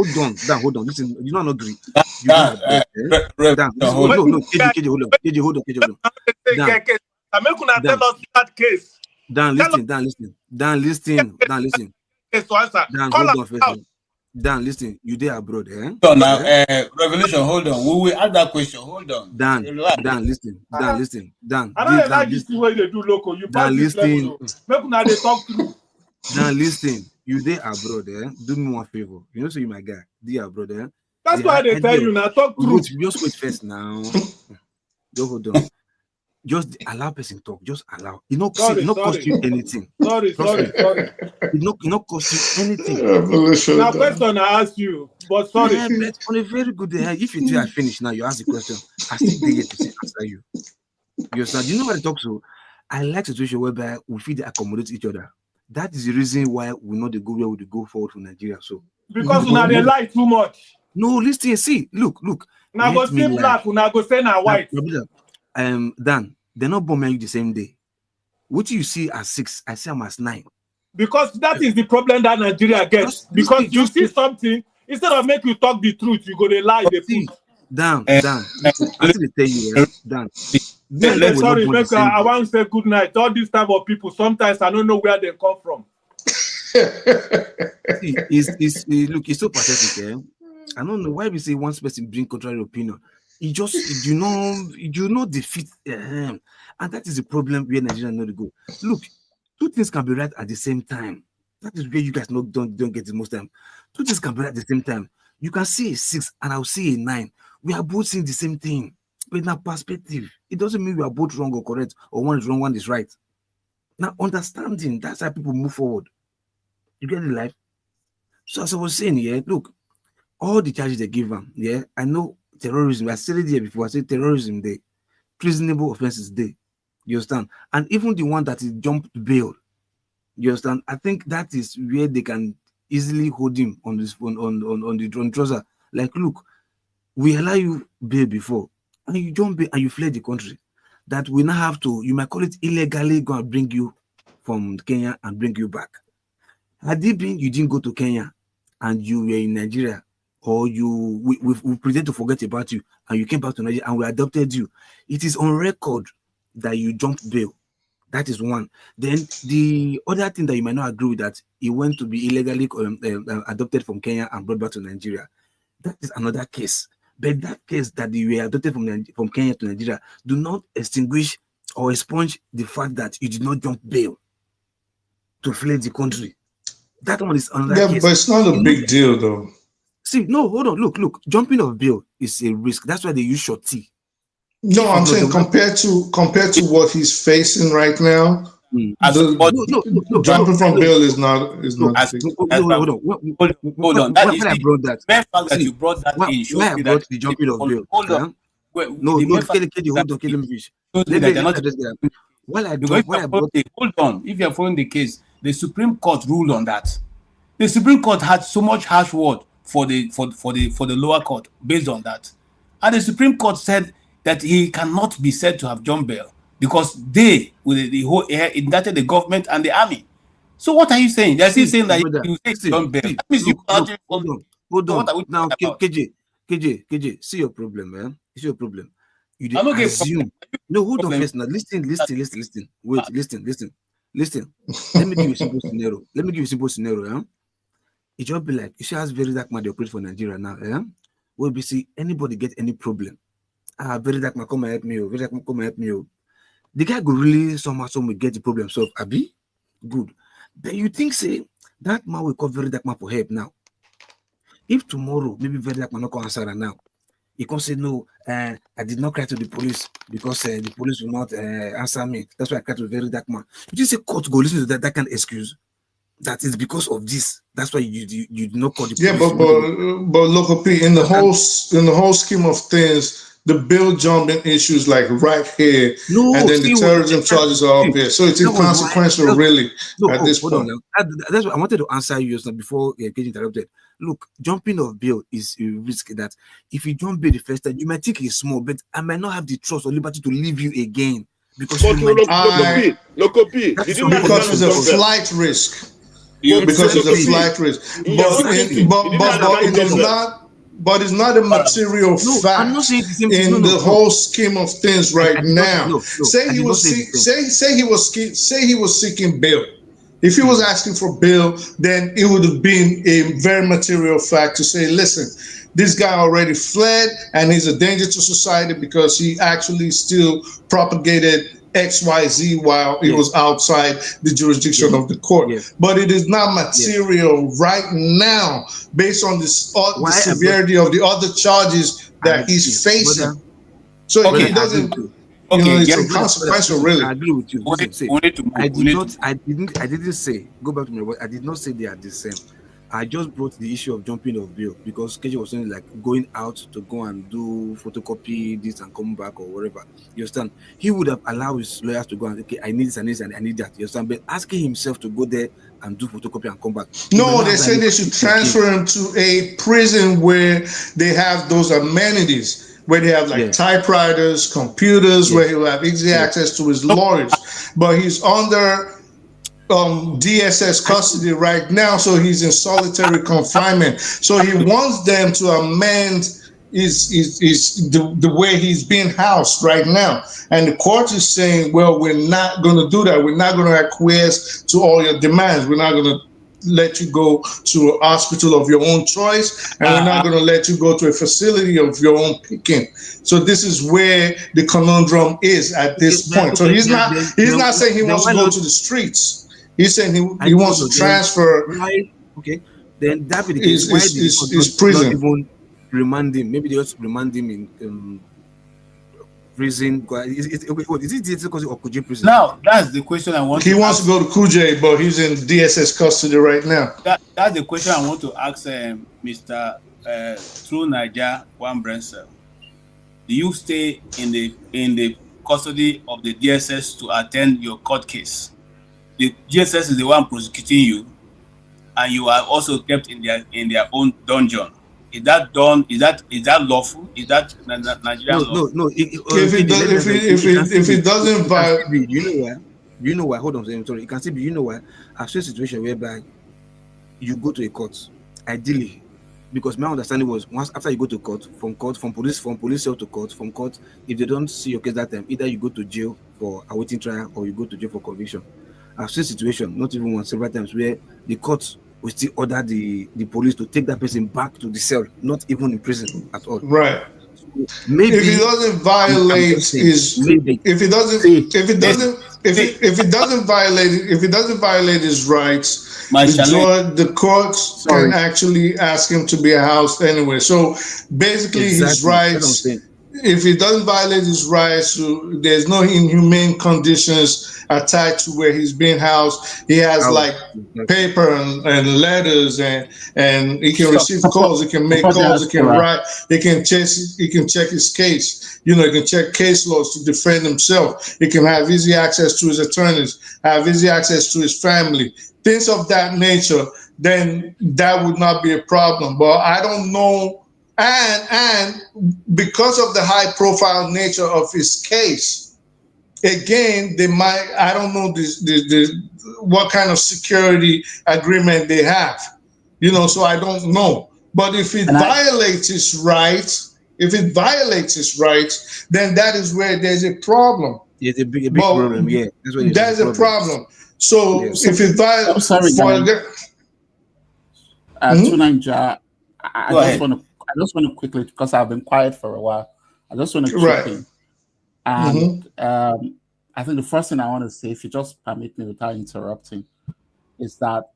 S20: hold on. Listen, you don't agree. No, KJ, hold on. Dan, listen. Hold on first. Dan, listen, you there abroad, eh?
S2: So now, Revolution, hold on. We will ask that question. Hold on.
S20: Dan, listen. Dan,
S2: I don't like this way they do local. You
S20: Dan, listen.
S2: Make una they talk through.
S20: Dan, listen. You there abroad, eh? Do me one favor. You know, so you my guy. There abroad, eh?
S2: That's why they tell you now. Talk through.
S20: Just wait first now. Don't hold on. Just allow person talk. Just allow. It not cost you anything.
S2: Sorry.
S20: It not cost you anything.
S2: Now question I ask you, but sorry.
S20: Yeah, but on a very good day, if you I finish now, you ask the question. I still there to answer you. You understand? You know what I talk to? I like situation whereby we feel they accommodate each other. That is the reason why we know the go where we go forward for Nigeria. So
S2: because now they lie too much.
S20: No, listen, see, look.
S2: Now go say black, now go say now white.
S20: Dan, they're not born you the same day. What you see as 6, I see them as 9.
S2: Because that is the problem that Nigeria gets. Because you see something, instead of make you talk the truth, you go to lie the truth.
S20: Dan, I still tell you, Dan.
S2: Sorry, I want to say good night. All these type of people, sometimes I don't know where they come from.
S20: Look, it's so pathetic, eh? I don't know why we say one person bring contrary opinion. You know defeat and that is the problem where Nigeria know to go. Look, two things can be right at the same time. That is where you guys don't get it most time. Two things can be right at the same time. You can see a 6 and I'll see a 9. We are both seeing the same thing, but in a perspective, it doesn't mean we are both wrong or correct, or one is wrong, one is right. Now, understanding, that's how people move forward. You get the life. So as I was saying, yeah, look, all the charges they give them, yeah, I know terrorism. I said it here before. I said terrorism day, treasonable offenses day. You understand? And even the one that is jumped bail. You understand? I think that is where they can easily hold him on this on the drone trouser. Like, look, we allow you bail before, and you jump bail and you fled the country. That we now have to, you might call it illegally, go and bring you from Kenya and bring you back. Had it been you didn't go to Kenya and you were in Nigeria, or we pretend to forget about you and you came back to Nigeria and we adopted you, it is on record that you jumped bail. That is one. Then the other thing that you might not agree with, that he went to be illegally adopted from Kenya and brought back to Nigeria. That is another case. But that case that you were adopted from Kenya to Nigeria do not extinguish or expunge the fact that you did not jump bail to flee the country. That one is another case.
S18: But it's not a big deal though.
S20: See, no, hold on. Look. Jumping of bail is a risk. That's why they use short T.
S18: No, I'm saying compared to what he's facing right now, jumping from bail is not.
S20: Hold on. That is I brought that.
S2: Best fact that you brought that in shows me that
S20: the jumping of bail.
S2: Hold on.
S20: No, kill me fish.
S2: Hold on. If you are following the case, the Supreme Court ruled on that. The Supreme Court had so much harsh word for the lower court based on that, and the Supreme Court said that he cannot be said to have jumped bail because they, with the whole indicted the government and the army. So what are you saying? They're still saying that you say jump bail. That means you
S20: hold on. Now, KJ, see your problem, man. See your problem. You didn't assume. No, hold on first. Now, listen. Wait, listen. Let me give you a simple scenario. Yeah? It just be like, you should ask very dark man they operate for Nigeria now. Yeah? Will be see anybody get any problem. Very dark man, come and help me. Very dark man, come and help me. The guy go really somehow get the problem solved. Abi, good. But you think say that man will call very dark man for help now? If tomorrow maybe very dark man not come answer now, he can say no. I did not cry to the police because the police will not answer me. That's why I cried to very dark man. You just say court go listen to that kind of excuse. That is because of this. That's why you did not call the police.
S18: Yeah, but look, in the whole scheme of things, the bill jumping issues like right here, and then the terrorism charges are up here. So it's inconsequential, really, at this point.
S20: That's what I wanted to answer you just now before getting interrupted. Look, jumping of bail is a risk that if you jump bail the first time, you might think it's small, but I might not have the trust or liberty to leave you again. Because
S19: because
S18: it's a flight risk. Because it's a flight risk. But it's not a material fact in the whole scheme of things right now. Say he was seeking bail. If he was asking for bail, then it would have been a very material fact to say, listen, this guy already fled and he's a danger to society because he actually still propagated XYZ while he was outside the jurisdiction of the court. But it is not material right now based on this the severity of the other charges that he's facing. So if it doesn't, it's inconsequential, really.
S20: I agree with you. I didn't say, go back to my word, I did not say they are the same. I just brought the issue of jumping of bail because KJ was saying like going out to go and do photocopy this and come back or whatever. You understand? He would have allowed his lawyers to go and okay, I need this and this and I need that. You understand? But asking himself to go there and do photocopy and come back.
S18: No, they said they should transfer him to a prison where they have those amenities, where they have like typewriters, computers, where he will have easy access to his lawyers. But he's under DSS custody right now, so he's in solitary confinement. So he wants them to amend the way he's being housed right now. And the court is saying, well, we're not going to do that. We're not going to acquiesce to all your demands. We're not going to let you go to a hospital of your own choice, and we're not going to let you go to a facility of your own picking. So this is where the conundrum is at this point. So he's not saying he wants to go to the streets. He's saying he wants to transfer.
S20: Okay, then that be the case. Why is prison? Not even remand him. Maybe they also remand him in prison. Is it DSS custody or Kuje prison?
S2: Now that's the question I want.
S18: He wants to go to Kuje, but he's in DSS custody right now.
S2: That's the question I want to ask Mr. True Niger One Brensel. Do you stay in the custody of the DSS to attend your court case? The DSS is the one prosecuting you, and you are also kept in their own dungeon. Is that done? Is that lawful? Is that Nigerian law?
S20: No.
S18: If it doesn't violate,
S20: you know why? Hold on, I'm sorry. You can still be. You know why? I've seen a situation whereby you go to a court, ideally, because my understanding was once after you go to court, from police cell to court, from court, if they don't see your case that time, either you go to jail for awaiting trial or you go to jail for conviction. I've seen situation, not even one, several times, where the court will still order the police to take that person back to the cell, not even in prison at all.
S18: Right.
S20: Maybe
S18: if it doesn't violate his rights, the courts can actually ask him to be housed anyway. So basically, his rights. If it doesn't violate his rights, there's no inhumane conditions attached to where he's being housed. He has like paper and letters, and he can receive calls, he can make calls, he can write, he can check his case. He can check case laws to defend himself. He can have easy access to his attorneys, have easy access to his family, things of that nature. Then that would not be a problem. But I don't know. And because of the high profile nature of his case, again, they might, I don't know what kind of security agreement they have, so I don't know. But if it violates his rights, then that is where there's a problem.
S20: There's a big problem, yeah.
S18: There's a problem. So if it violates,
S17: I'm sorry, Tunanja, I just want to quickly, because I've been quiet for a while, I just want to chip in. And I think the first thing I want to say, if you just permit me without interrupting, is that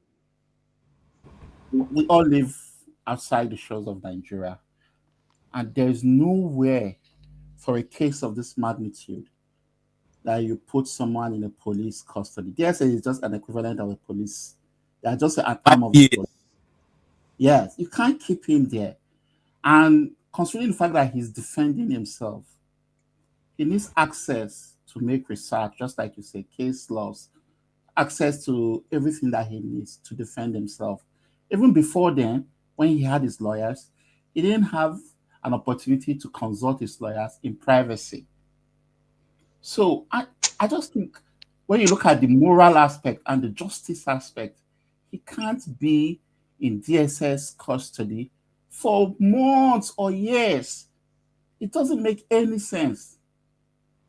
S17: we all live outside the shores of Nigeria. And there's nowhere for a case of this magnitude that you put someone in a police custody. DSA is just an equivalent of a police. They are just an arm of the police. Yes, you can't keep him there. And considering the fact that he's defending himself, he needs access to make research, just like you say, case laws, access to everything that he needs to defend himself. Even before then, when he had his lawyers, he didn't have an opportunity to consult his lawyers in privacy. So I just think when you look at the moral aspect and the justice aspect, he can't be in DSS custody for months or years. It doesn't make any sense.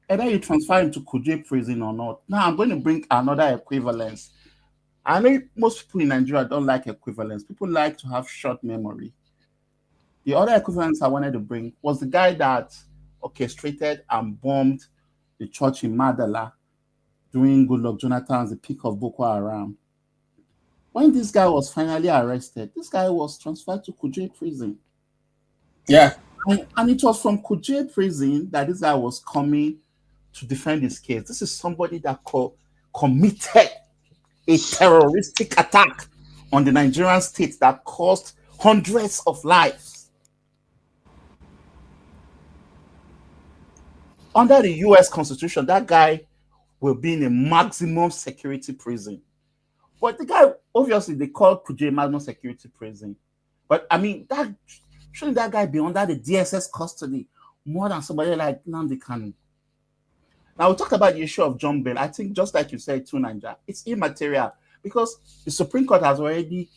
S17: Either you transfer him to Kuje prison or not. Now I'm going to bring another equivalence. I know most people in Nigeria don't like equivalence. People like to have short memory. The other equivalence I wanted to bring was the guy that orchestrated and bombed the church in Madala during Goodluck Jonathan's the peak of Boko Haram. When this guy was finally arrested, this guy was transferred to Kuje prison.
S2: Yeah.
S17: And it was from Kuje prison that this guy was coming to defend his case. This is somebody that committed a terroristic attack on the Nigerian state that cost hundreds of lives. Under the US Constitution, that guy will be in a maximum security prison. But the guy, obviously, they call Kuje maximum security prison. But I mean, shouldn't that guy be under the DSS custody more than somebody like Nnamdi Kanu? Now, we talked about the issue of John Bell. I think just like you said too, Nigeria, it's immaterial because the Supreme Court has already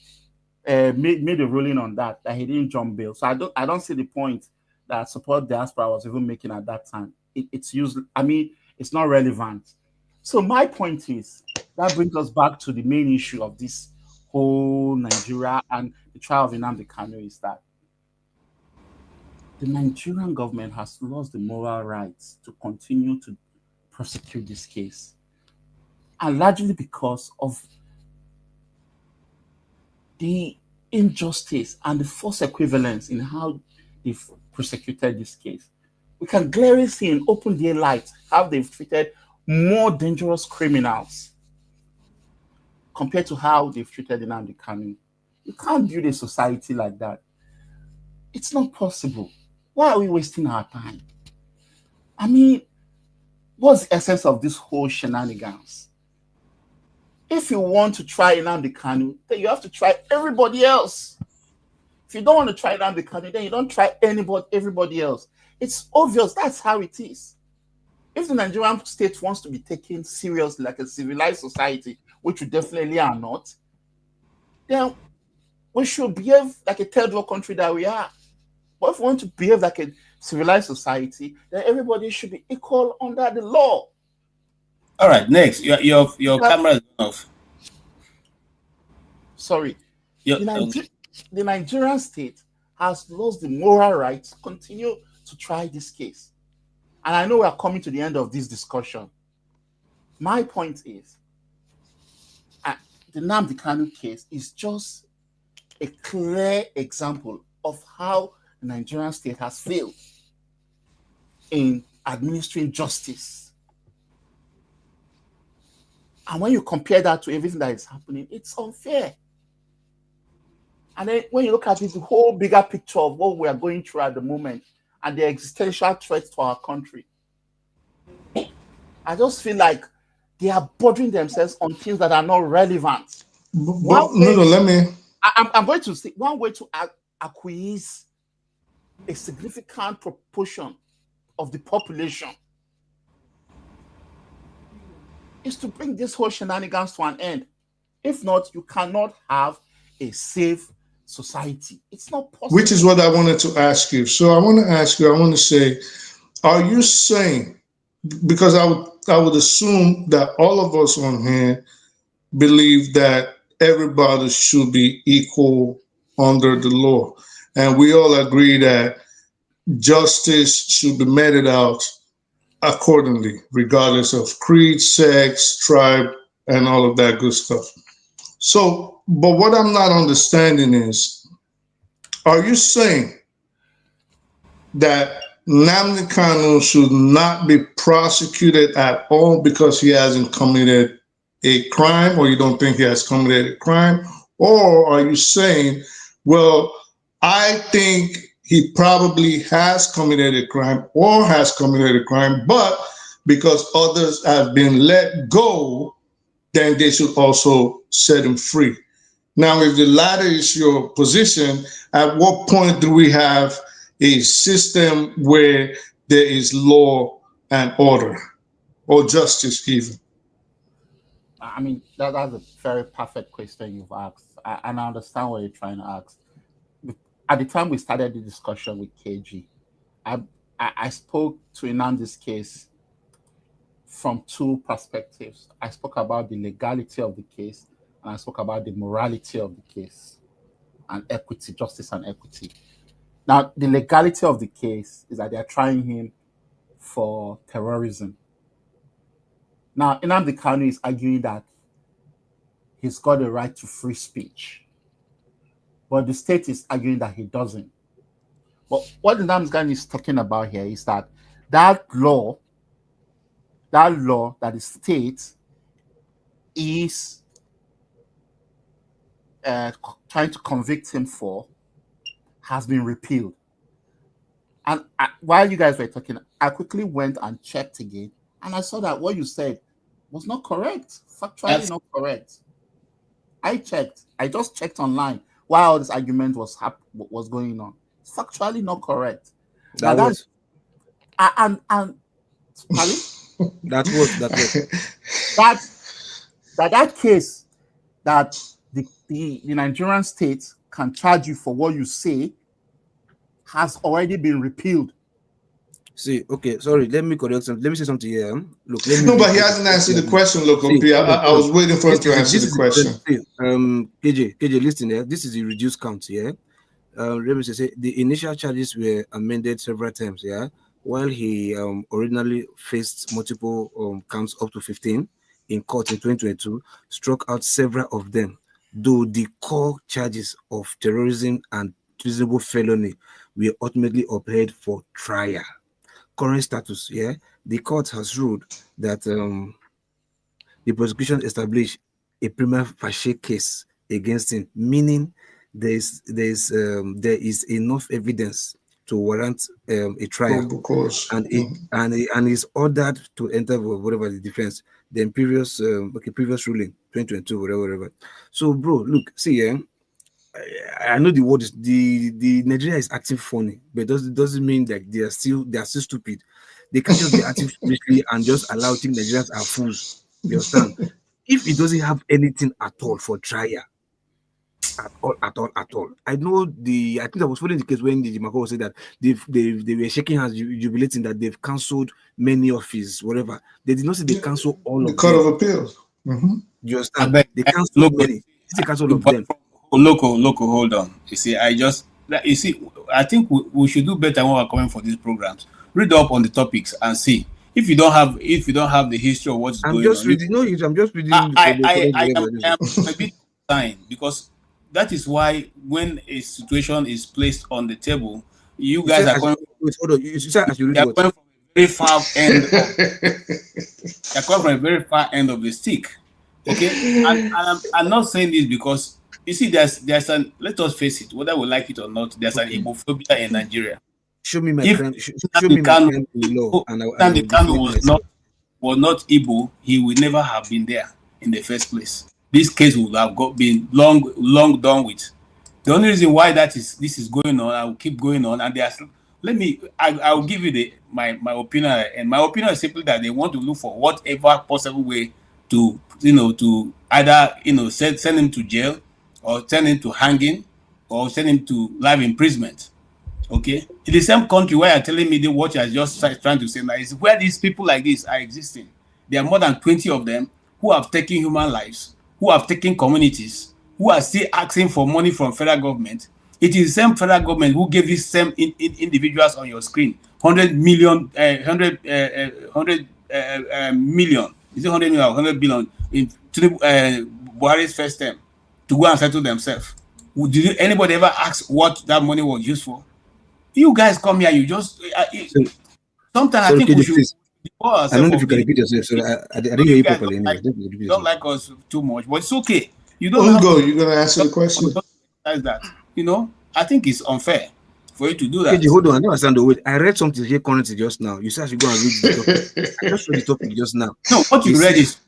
S17: made a ruling on that he didn't John Bell. So I don't see the point that Support Diaspora was even making at that time. It's useless. I mean, it's not relevant. So my point is, that brings us back to the main issue of this whole Nigeria and the trial of Nnamdi Kanu is that the Nigerian government has lost the moral rights to continue to prosecute this case. And largely because of the injustice and the false equivalence in how they've prosecuted this case. We can clearly see in open daylight how they've treated more dangerous criminals compared to how they've treated Nnamdi Kanu. You can't build a society like that. It's not possible. Why are we wasting our time? I mean, what's the essence of this whole shenanigans? If you want to try Nnamdi Kanu, then you have to try everybody else. If you don't want to try Nnamdi Kanu, then you don't try everybody else. It's obvious that's how it is. If the Nigerian state wants to be taken seriously like a civilized society, which we definitely are not, then we should behave like a third world country that we are. But if we want to behave like a civilized society, then everybody should be equal under the law.
S2: All right, next. Your camera is off.
S17: Sorry. The Nigerian state has lost the moral right to continue to try this case. And I know we are coming to the end of this discussion. My point is, the Nnamdi Kanu case is just a clear example of how the Nigerian state has failed in administering justice. And when you compare that to everything that is happening, it's unfair. And then when you look at this whole bigger picture of what we are going through at the moment and the existential threats to our country, I just feel like they are bothering themselves on things that are not relevant. I'm going to say one way to acquiesce a significant proportion of the population is to bring this whole shenanigans to an end. If not, you cannot have a safe society. It's not possible.
S18: Which is what I wanted to ask you. So I want to say, are you saying, because I would assume that all of us on here believe that everybody should be equal under the law. And we all agree that justice should be meted out accordingly, regardless of creed, sex, tribe, and all of that good stuff. So, but what I'm not understanding is, are you saying that Nnamdi Kanu should not be prosecuted at all because he hasn't committed a crime, or you don't think he has committed a crime? Or are you saying, well, I think he probably has committed a crime or has committed a crime, but because others have been let go, then they should also set him free. Now, if the latter is your position, at what point do we have a system where there is law and order, or justice even?
S17: I mean, that's a very perfect question you've asked, and I understand what you're trying to ask. At the time we started the discussion with KG, I spoke to Nnamdi's case from two perspectives. I spoke about the legality of the case, and I spoke about the morality of the case, and equity, justice and equity. Now, the legality of the case is that they're trying him for terrorism. Now, Nnamdi Kanu is arguing that he's got a right to free speech, but the state is arguing that he doesn't. But what Nnamdi Kanu is talking about here is that law that the state is trying to convict him for has been repealed. And while you guys were talking, I quickly went and checked again, and I saw that what you said was not correct, factually not correct. I just checked online while this argument was going on. It's factually not correct.
S20: That was.
S17: And that case that the Nigerian state can charge you for what you say has already been repealed.
S20: See, okay, sorry, let me correct something. Let me say something here. Look,
S18: but he hasn't answered the question, look. I was waiting for him to answer the question.
S20: KJ, listen here. This is the reduced count here. Let me say the initial charges were amended several times, yeah. While he originally faced multiple counts up to 15 in court in 2022, struck out several of them, though the core charges of terrorism and treasonable felony were ultimately upheld for trial. Current status, yeah, the court has ruled that the prosecution established a prima facie case against him, meaning there is enough evidence to warrant a trial, and is ordered to enter whatever the defense. The previous ruling 2022, whatever. So, bro, look, see, I know the word is the Nigeria is acting funny, but doesn't mean that they are still stupid. They can't just be acting foolishly and just allow think Nigerians are fools. You understand? If it doesn't have anything at all for trial, at all. I know I think I was following the case when the Mako said that they were shaking hands, jubilating that they've cancelled many of his whatever. They did not say they cancelled all of them.
S18: The Court of Appeals.
S20: You understand? They cancelled many. They cancelled all of them.
S2: Local, hold on. You see, I think we should do better when we're coming for these programs. Read up on the topics and see. If you don't have the history of what's going on.
S20: I'm just reading.
S2: I am a bit concerned because that is why when a situation is placed on the table, you guys are going.
S20: Hold on. You
S2: are going from a very far end. You're coming from a very far end of the stick. Okay, and I'm not saying this because. You see, there's an, let us face it, whether we like it or not, there's an Igbophobia in Nigeria.
S20: Show me my friend. Show me my friend below.
S2: Nnamdi Kanu was not Igbo, he would never have been there in the first place. This case would have been long done with. The only reason why this is going on, I will keep going on, and I will give you my opinion, and my opinion is simply that they want to look for whatever possible way to either send him to jail, or send him to hanging, or send him to life imprisonment. Okay? In the same country where you're telling me what you're just trying to say now is where these people like this are existing. There are more than 20 of them who have taken human lives, who have taken communities, who are still asking for money from federal government. It is the same federal government who gave these same individuals on your screen 100 million, 100 million, is it 100 million or 100 billion in Buhari's first term, to go and settle themselves. Did anybody ever ask what that money was used for? You guys come here, you just sometimes I think we should.
S20: I don't know if you can repeat yourself. So I didn't hear you properly.
S2: You don't like us too much, but it's okay. You don't.
S18: You're gonna answer the question.
S2: That I think it's unfair. for you to do that.
S20: KG, hold on, I don't understand the wait. I read something here currently just now. You said I should go and read the topic. I just read the topic just now.
S2: No, what you read is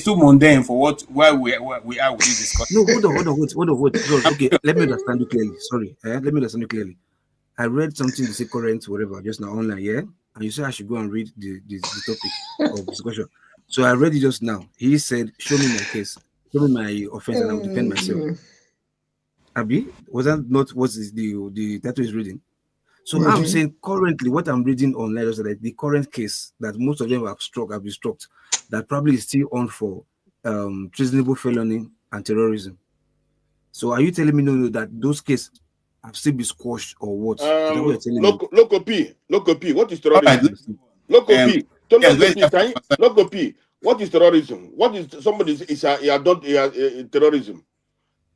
S2: too mundane for where we are with this discussion.
S20: No, hold on, wait. Okay, let me understand you clearly. Sorry, let me understand you clearly. I read something to say current, whatever, just now online, yeah? And you said I should go and read the topic of discussion. So I read it just now. He said, show me my case, show me my offense, and I will defend myself. Abi, was that not what is the title is reading? So I'm saying currently what I'm reading online is that the current case that most of them have been struck, that probably is still on for treasonable felony and terrorism. So are you telling me no that those cases have still been squashed or what?
S19: Local P. What is terrorism? Local P. Local P. What is terrorism? What is somebody is terrorism?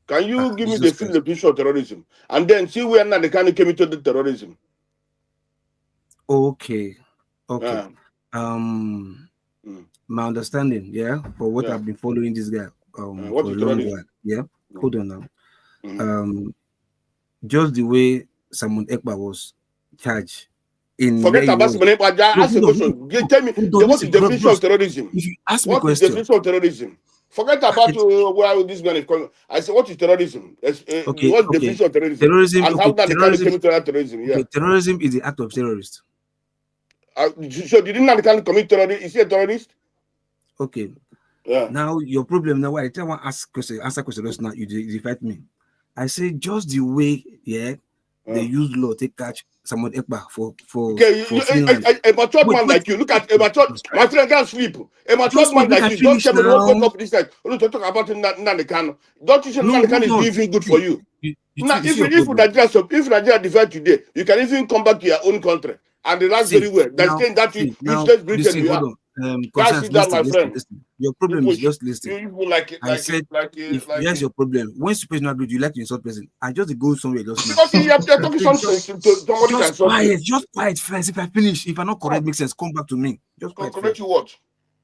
S19: Can you give me the full definition of terrorism? And then see where Nnamdi Kanu came into the terrorism.
S20: Okay. My understanding, for what I've been following this guy for a long while. Yeah. Hold on now. Just the way Simon Ekpa was charged.
S19: Forget about Simon Ekpa. Ask a question. Tell me what is the definition of terrorism?
S20: If you ask me a question.
S19: What is the definition of terrorism? Forget about where this man is coming. I said, what is terrorism? What's the definition of terrorism?
S20: Terrorism.
S19: And how Nnamdi came into terrorism? Yeah.
S20: Terrorism is the act of terrorist.
S19: So did Nnamdi Kanu commit terrorism? Is he a terrorist?
S20: Okay.
S19: Yeah.
S20: Now your problem now. I tell you, answer question just now. You defend me. I say just the way, they use law to catch someone Ekpa for
S19: a mature man like you. Look at a mature my friend can't sleep. A mature man like you. Don't tell me don't wake up this night. Only to talk about Nnamdi Kanu. Don't you say Nnamdi Kanu is doing good for you? Now, if Nigeria divide today, you can even come back to your own country and they last very well. That's saying that useless Britain you are. That's that, my friend.
S20: Your problem is just listening. Here's your problem. When person not good, you like to insult person. I just go somewhere just now.
S19: Because you're talking something to somebody.
S20: Just quiet, friends. If I finish, if I not correct, makes sense. Come back to me. Just quiet.
S19: Correct you what?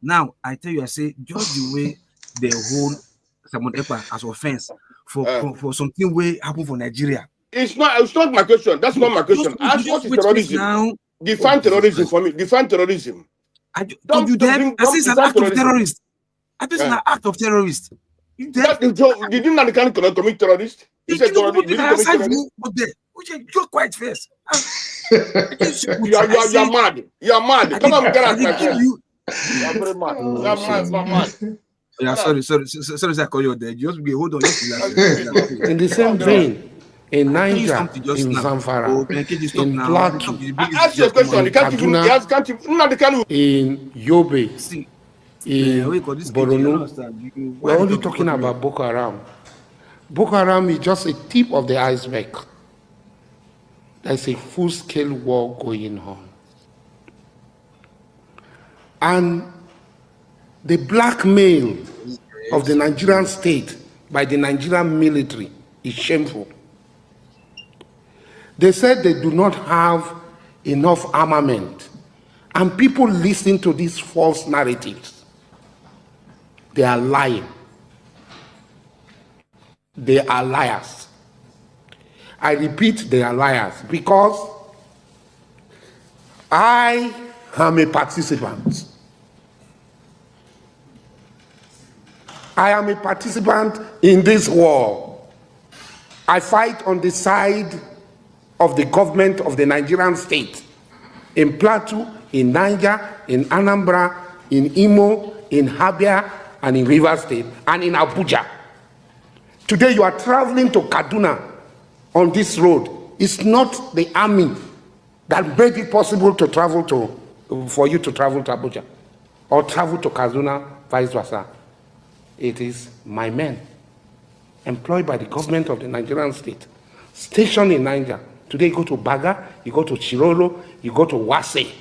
S20: Now I tell you, I say just the way they hold someone Ekpa as offense for something way happen for Nigeria.
S19: It's not my question. That's not my question. Ask what is terrorism now. Define terrorism for me. Define terrorism.
S20: I say it's an act of terrorist. I think it's an act of terrorist.
S19: Did Nnamdi Kanu commit terrorist? He said terrorist.
S20: You're quite first.
S19: You're mad. You're mad. Come on, get out, my friend. You're very mad. You're mad.
S20: Yeah, sorry, I call you there. Just hold on.
S21: In the same vein, in Niger, in Zamfara, in Plateau,
S19: ask your question.
S21: Kaduna, in Yobe, in Borno. We're only talking about Boko Haram. Boko Haram is just a tip of the iceberg. There's a full-scale war going on. And the blackmail of the Nigerian state by the Nigerian military is shameful. They said they do not have enough armament. And people listen to these false narratives. They are lying. They are liars. I repeat, they are liars because I am a participant. I am a participant in this war. I fight on the side of the government of the Nigerian state, in Plateau, in Niger, in Anambra, in Imo, in Abia, and in Rivers State, and in Abuja. Today you are traveling to Kaduna on this road. It's not the army that made it possible to travel for you to travel to Abuja, or travel to Kaduna, vice versa. It is my men, employed by the government of the Nigerian state, stationed in Niger. Today you go to Baga, you go to Chirolo, you go to Wase.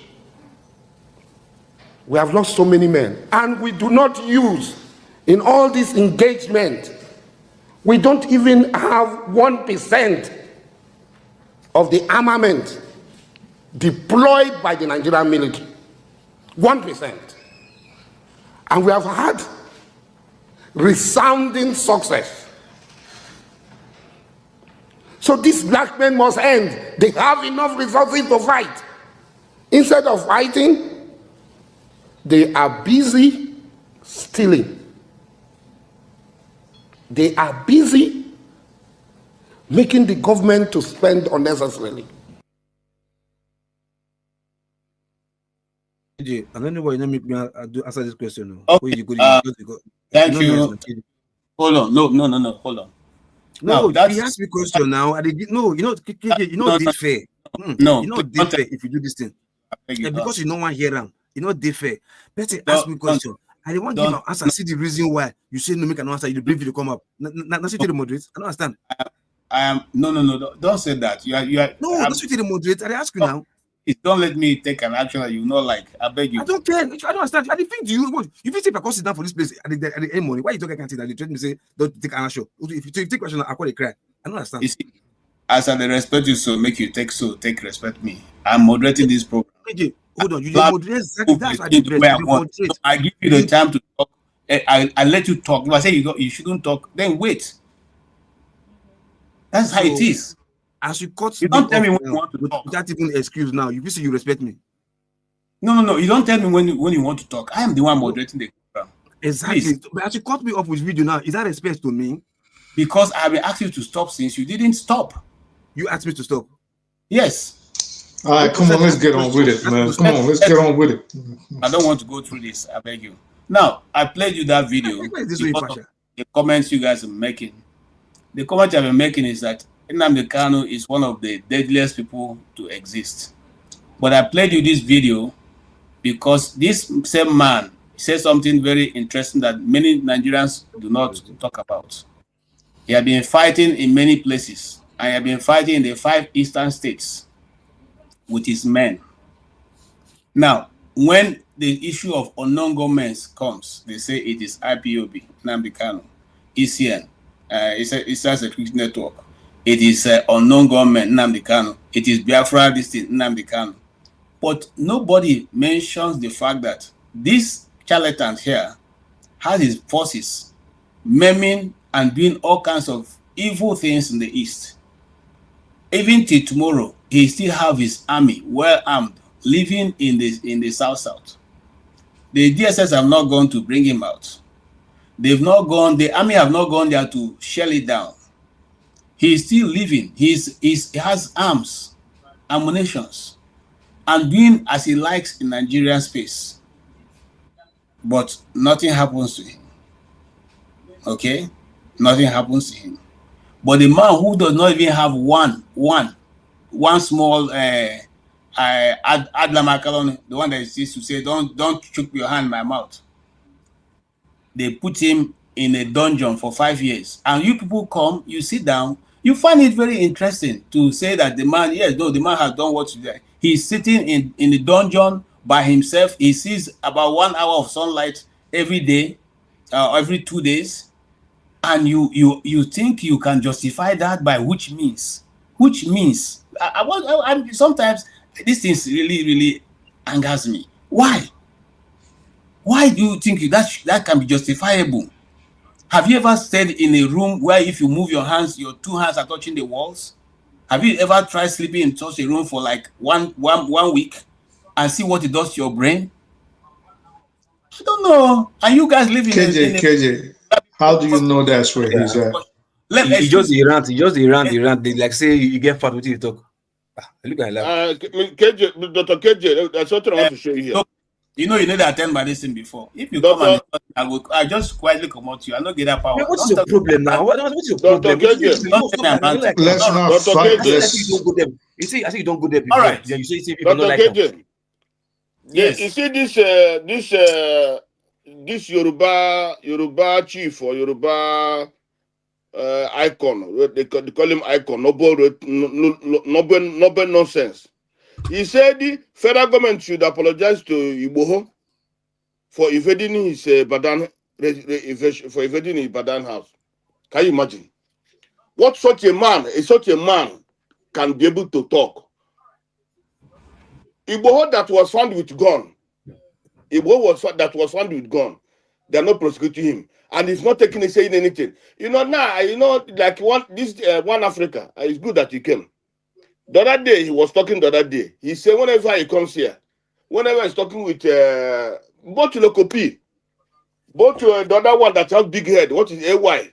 S21: We have lost so many men, and we do not use in all this engagement. We don't even have 1% of the armament deployed by the Nigerian military. 1%. And we have had resounding success. So this blackmail must end. They have enough resources to fight. Instead of fighting, they are busy stealing. They are busy making the government to spend unnecessarily.
S20: I don't know why you don't make me answer this question.
S2: Okay. Thank you. Hold on. No. Hold on.
S20: No, he asked me a question now. Did fair.
S2: No,
S20: did fair if you do this thing. Because you don't want to hear them. Did fair. Better ask me a question. I don't want to give an answer. See the reason why you say no make an answer. You bring video come up. Not see the moderate. I don't understand.
S2: I am no. Don't say that. You are.
S20: No, don't see the moderate. I ask you now.
S2: Don't let me take an action that you know. Like I beg you.
S20: I don't care. I don't understand. I think you if you sit down for this place at the end morning, why you talk? I can't say that. You try to say don't take an answer. If you take question, I call it cry. I don't understand.
S2: You see, as I respect you, so make you take respect me. I'm moderating this program.
S20: Hold on, you moderate exactly. That's what
S2: I give you the time to talk. I let you talk. If I say you shouldn't talk, then wait. That's how it is.
S20: As you cut,
S2: you don't tell me when you want to talk.
S20: Without even excuse now. You say you respect me.
S2: No. You don't tell me when you want to talk. I am the one moderating the program.
S20: Exactly.
S2: Please.
S20: But as you cut me off with video now, is that respect to me?
S2: Because I've been asking you to stop since you didn't stop.
S20: You asked me to stop.
S2: Yes.
S18: All right, come on, let's get on with it, man. Come on, let's get on with it.
S2: I don't want to go through this. I beg you. Now, I played you that video. The comments you guys are making. The comment I've been making is that Nnamdi Kanu is one of the deadliest people to exist. But I played you this video because this same man said something very interesting that many Nigerians do not talk about. He had been fighting in many places. I have been fighting in the 5 eastern states with his men. Now, when the issue of unknown governments comes, they say it is IPOB, Nnamdi Kanu, ECN, Eastern Security Network. It is unknown government, Nnamdi Kanu. It is Biafra, this thing, Nnamdi Kanu. But nobody mentions the fact that this charlatan here has his forces maiming and doing all kinds of evil things in the East. Even till tomorrow, he still have his army well armed, living in the South. The DSS have not gone to bring him out. They've not gone, the army have not gone there to shell it down. He is still living. He has arms, ammunitions, and doing as he likes in Nigerian space. But nothing happens to him. Okay? Nothing happens to him. But the man who does not even have one small Adla Makalon, the one that used to say, don't choke your hand in my mouth. They put him in a dungeon for 5 years. And you people come, you sit down, you find it very interesting to say that the man, the man has done what he did. He's sitting in the dungeon by himself. He sees about 1 hour of sunlight every day, every 2 days. And you think you can justify that by which means? Which means? Sometimes these things really angers me. Why? Why do you think that can be justifiable? Have you ever stayed in a room where if you move your hands, your 2 hands are touching the walls? Have you ever tried sleeping in such a room for like one week and see what it does to your brain? I don't know. And you guys live in
S18: KJ, how do you know that's where he's at?
S20: He just rant. They like say you get fat with you talk. Look at that.
S19: KJ, Dr. KJ, that's what I want to show you here.
S2: You know to attend by this thing before. If you come and I just quietly come out to you. I don't get that power.
S20: What's your problem now? What's your problem?
S18: Let's not fight this.
S20: You see, I think you don't go there.
S2: All right.
S20: You say if you
S19: Dr.
S20: don't like
S19: KJ.
S2: Yes.
S19: You see this Yoruba chief or Yoruba icon. They call him icon. Noble nonsense. He said the federal government should apologize to Igboho for invading his Badan house. Can you imagine? What such a man can be able to talk? Igboho that was found with gun. they're not prosecuting him, and he's not saying anything. Now, like one Africa. It's good that he came. The other day he was talking. The other day he said whenever he comes here, whenever he's talking with both Lokopi, both the other one that has big head. What is AY?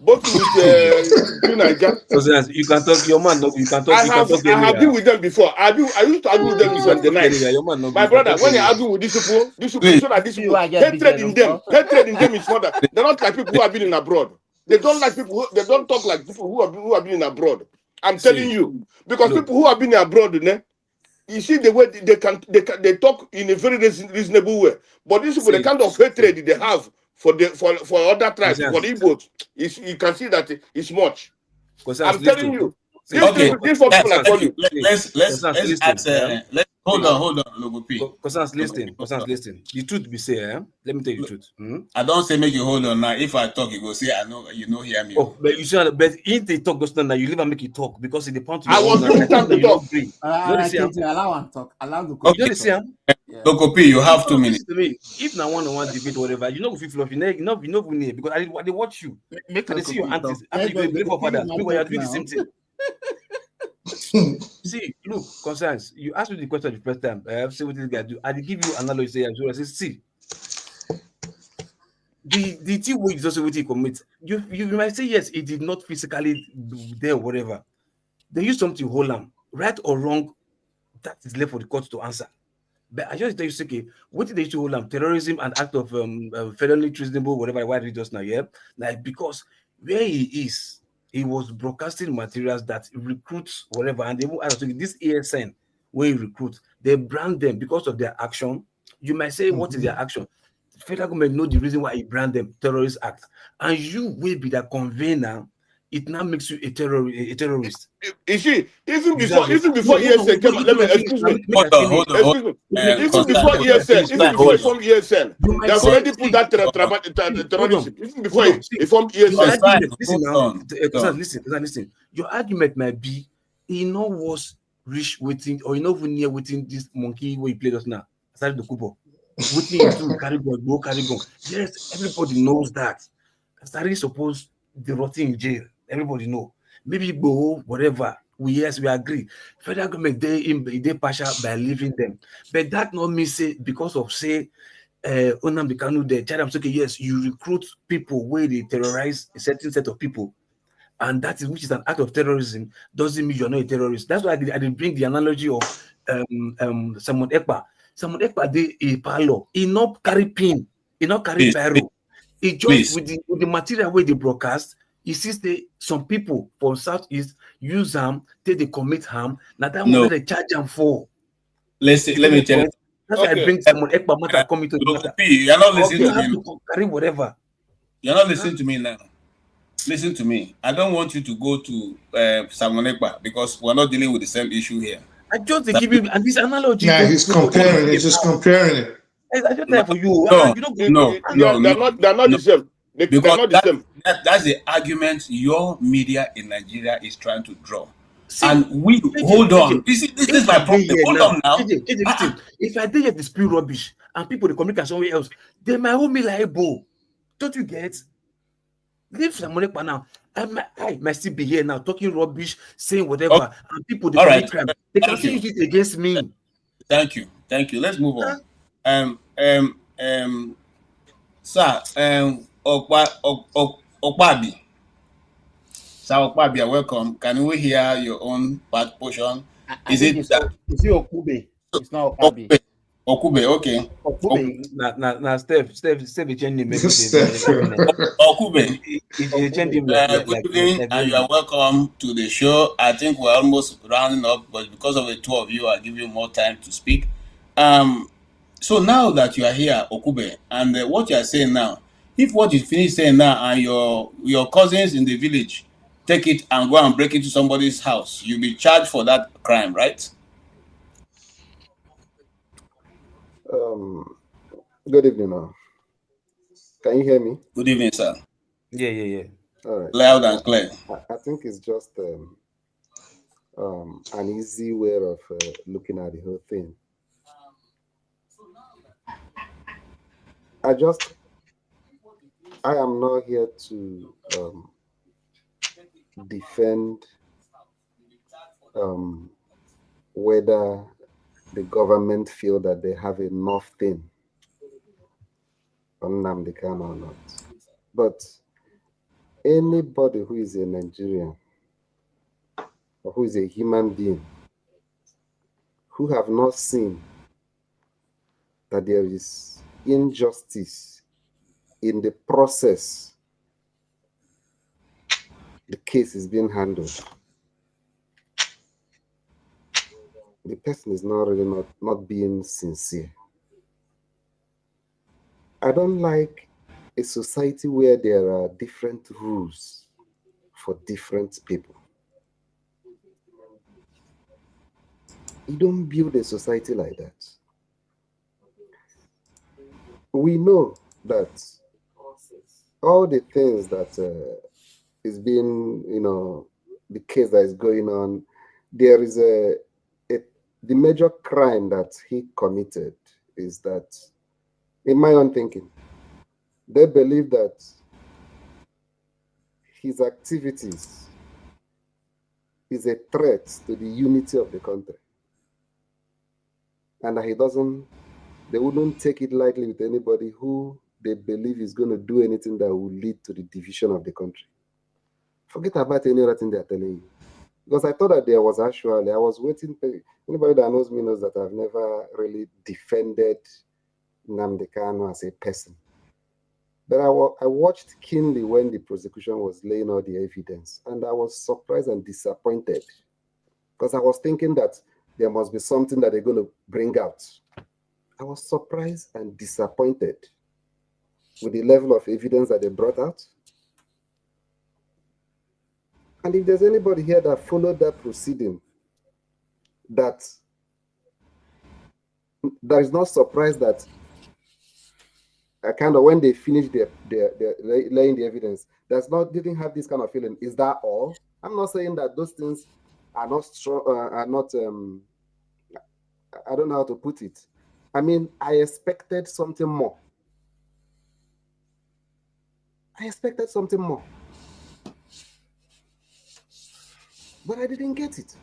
S19: Both with Niger.
S20: So you can talk. Your man, you can talk.
S19: I have been with them before. I used to argue with them in the night. My brother, when you argue with these people so that these people hatred in them is not that they're not like people who have been in abroad. They don't like people. They don't talk like people who have been in abroad. I'm telling you, because people who have been abroad, you see the way they talk in a very reasonable way. But these people, the kind of hatred they have for other tribes, for Igbos, you can see that it's much. I'm telling you. These people are calling.
S2: Let's ask. Hold on, Logopi.
S20: Constance, listen. The truth be say, let me tell you the truth.
S2: I don't say make you hold on now. If I talk, you go say I know you know hear me.
S20: Oh, but you see, but if they talk just now, you leave and make it talk because in the point
S19: I was giving time to talk.
S17: Allow him talk. Allow the
S20: you don't see him.
S2: Logopi, you have 2 minutes.
S20: If now one debate whatever, you know if you fluff, you know because they watch you. They see your aunties. After you believe for fathers, people are doing the same thing. See, look, Constance, you asked me the question the first time. I have seen what this guy do. I give you analogy. I say, see, the thing where you just what he commit. You might say yes, he did not physically there, whatever. They use something to hold him, right or wrong. That is left for the court to answer. But I just tell you, okay, what did they use to hold him? Terrorism and act of felony treasonable, whatever. Why did he just now? Yeah, like because where he is. He was broadcasting materials that recruits whatever, and they will this ASN where he recruits, they brand them because of their action. You might say, what is their action? The federal government know the reason why he brand them terrorist act, and you will be the convener. It now makes you a terrorist.
S19: You see, even before ESN came, let me excuse me.
S2: Hold on.
S19: Even before ESN, they have already put that terrorism. Even before he formed ESN.
S20: Listen. Your argument might be he know was rich waiting or he know near waiting this monkey where he played us now. Started the couple. Waiting to carry gun. Yes, everybody knows that. Started supposed the rotting in jail. Everybody know. Maybe go whatever. We agree. Federal government they partial by leaving them, but that not mean say because of say Nnamdi Kanu they tell them okay yes you recruit people where they terrorize a certain set of people, and that is which is an act of terrorism doesn't mean you're not a terrorist. That's why I did bring the analogy of Simon Ekpa. Simon Ekpa did a parlor. He not carry pin. He not carry barrel. He just with the material where they broadcast. You see, some people from Southeast use them, they commit harm. Now that one they charge them for.
S2: Let me tell you.
S20: That's why I bring someone Ekpa matter coming to the matter.
S2: You're not listening to me.
S20: Carry whatever.
S2: You're not listening to me now. Listen to me. I don't want you to go to Simon Ekpa because we're not dealing with the same issue here.
S20: I just give you and this analogy.
S18: Yeah, he's comparing. He's just comparing it.
S20: I just tell for you.
S19: No, they're not the same.
S2: Because that's the argument your media in Nigeria is trying to draw. See, and we hold on. This is my problem. Hold on now.
S20: Listen, if I did the spill rubbish and people they communicate somewhere else, they might hold me like a bull. Don't you get? Leave Simon Ekpa now. I might still be here now talking rubbish, saying whatever, and people they commit crime. They can say it against me.
S2: Thank you. Let's move on. Sir, Okpabi. Sir Okpabi, welcome. Can we hear your own part portion? Is it
S17: Okube? It's not Okpabi.
S2: Okube, okay.
S20: Okube. Now, Steph, change name.
S2: Okube. Good evening, and you are welcome to the show. I think we're almost rounding up, but because of the two of you, I'll give you more time to speak. So now that you are here, Okube, and what you are saying now, if what you finish saying now and your cousins in the village take it and go and break into somebody's house, you'll be charged for that crime, right?
S1: Good evening. Can you hear me?
S2: Good evening, sir.
S20: Yeah.
S1: All right.
S2: Loud and clear.
S1: I think it's just an easy way of looking at the whole thing. I just I am not here to defend whether the government feel that they have enough thing on Nnamdi Kanu or not. But anybody who is a Nigerian or who is a human being who have not seen that there is injustice in the process the case is being handled, the person is not really not being sincere. I don't like a society where there are different rules for different people. You don't build a society like that. We know that all the things that is being, the case that is going on, there is the major crime that he committed is that, in my own thinking, they believe that his activities is a threat to the unity of the country. And that they wouldn't take it lightly with anybody who they believe is going to do anything that will lead to the division of the country. Forget about any other thing they're telling you. Because I thought that there was actually, I was waiting. Anybody that knows me knows that I've never really defended Nnamdi Kanu as a person. But I watched keenly when the prosecution was laying out the evidence, and I was surprised and disappointed because I was thinking that there must be something that they're going to bring out. I was surprised and disappointed with the level of evidence that they brought out. And if there's anybody here that followed that proceeding, that is not surprised that kind of when they finished their laying the evidence, didn't have this kind of feeling. Is that all? I'm not saying that those things are not strong, I don't know how to put it. I mean, I expected something more. But I didn't get it.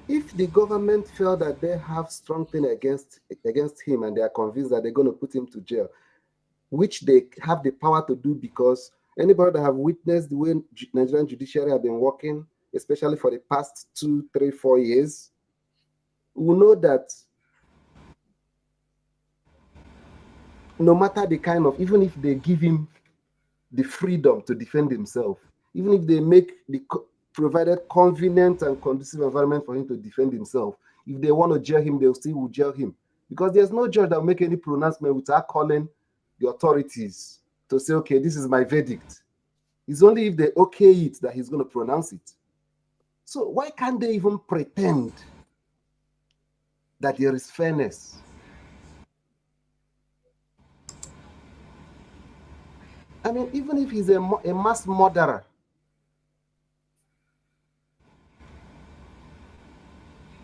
S1: If the government felt that they have strong thing against him and they are convinced that they're going to put him to jail, which they have the power to do because anybody that have witnessed the way Nigerian judiciary have been working, especially for the past 2, 3, 4 years, will know that no matter the kind of, even if they give him the freedom to defend himself, even if they make the provided convenient and conducive environment for him to defend himself, if they want to jail him, they'll still will jail him. Because there's no judge that will make any pronouncement without calling the authorities to say, okay, this is my verdict. It's only if they okay it that he's going to pronounce it. So why can't they even pretend that there is fairness? I mean, even if he's a mass murderer,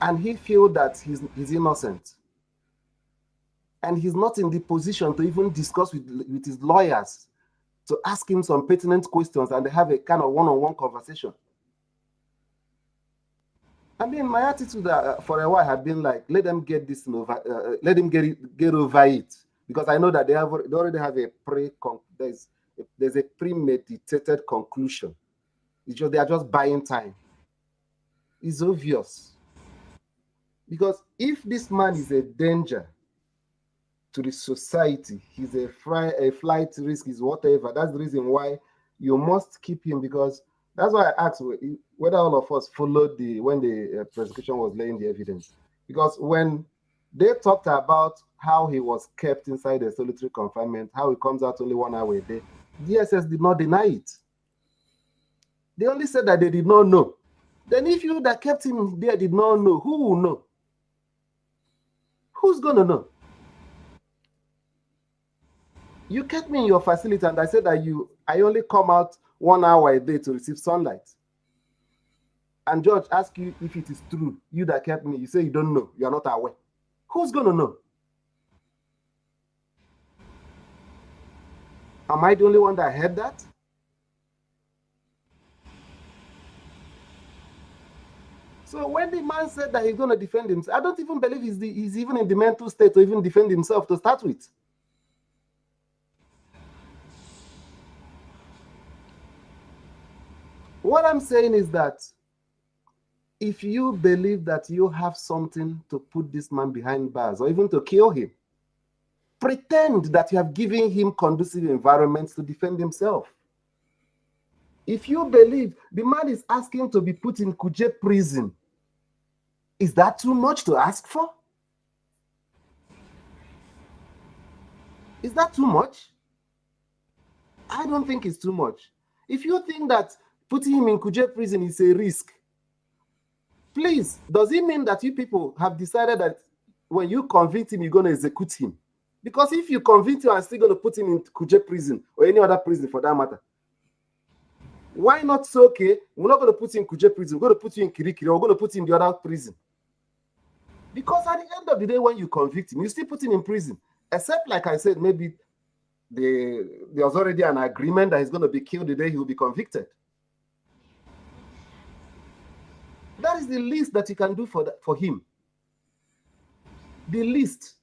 S1: and he feels that he's innocent, and he's not in the position to even discuss with his lawyers to ask him some pertinent questions, and they have a kind of one-on-one conversation. I mean, my attitude for a while had been like, let them get this over, let him get over it, because I know that they already have there's a premeditated conclusion. They are just buying time. It's obvious. Because if this man is a danger to the society, he's a flight risk, is whatever, that's the reason why you must keep him. Because that's why I asked whether all of us followed when the prosecution was laying the evidence. Because when they talked about how he was kept inside a solitary confinement, how he comes out only 1 hour a day, DSS did not deny it. They only said that they did not know. Then if you that kept him there did not know, who will know? Who's going to know? You kept me in your facility and I said that I only come out 1 hour a day to receive sunlight. And George asked you if it is true. You that kept me, you say you don't know. You are not aware. Who's going to know? Am I the only one that heard that? So when the man said that he's going to defend himself, I don't even believe he's even in the mental state to even defend himself to start with. What I'm saying is that if you believe that you have something to put this man behind bars or even to kill him, pretend that you have given him conducive environments to defend himself. If you believe the man is asking to be put in Kuje prison, is that too much to ask for? Is that too much? I don't think it's too much. If you think that putting him in Kuje prison is a risk, please, does it mean that you people have decided that when you convict him, you're going to execute him? Because if you convict him, I'm still going to put him in Kuje prison or any other prison for that matter. Why not say, okay, we're not going to put you in Kuje prison, we're going to put you in Kirikiri, or we're going to put you in the other prison? Because at the end of the day, when you convict him, you still put him in prison. Except, like I said, maybe there's already an agreement that he's going to be killed the day he will be convicted. That is the least that you can do for him. The least.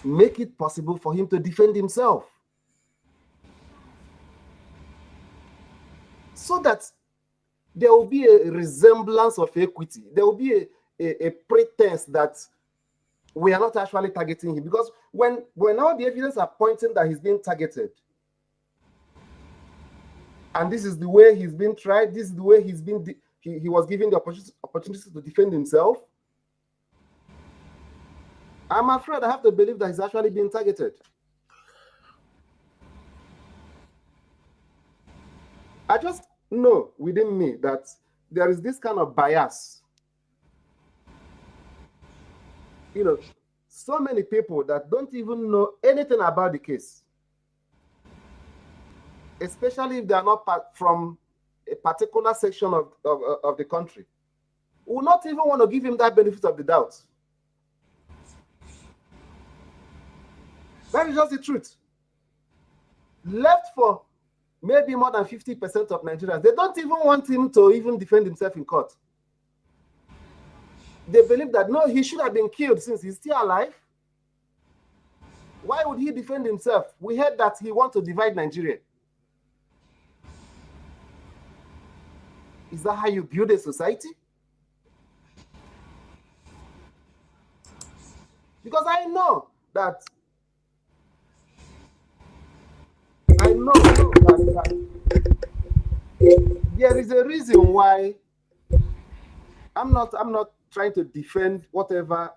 S1: Make it possible for him to defend himself. So that there will be a resemblance of equity. There will be a pretense that we are not actually targeting him. Because when all the evidence are pointing that he's being targeted, and this is the way he's been tried, this is the way he was given the opportunity to defend himself, I'm afraid I have to believe that he's actually being targeted. I just know within me that there is this kind of bias. You know, so many people that don't even know anything about the case, especially if they are not from a particular section of the country, will not even want to give him that benefit of the doubt. That is just the truth. Left for maybe more than 50% of Nigerians, they don't even want him to even defend himself in court. They believe that, no, he should have been killed since he's still alive. Why would he defend himself? We heard that he wants to divide Nigeria. Is that how you build a society? Because I know that there is a reason why I'm not trying to defend whatever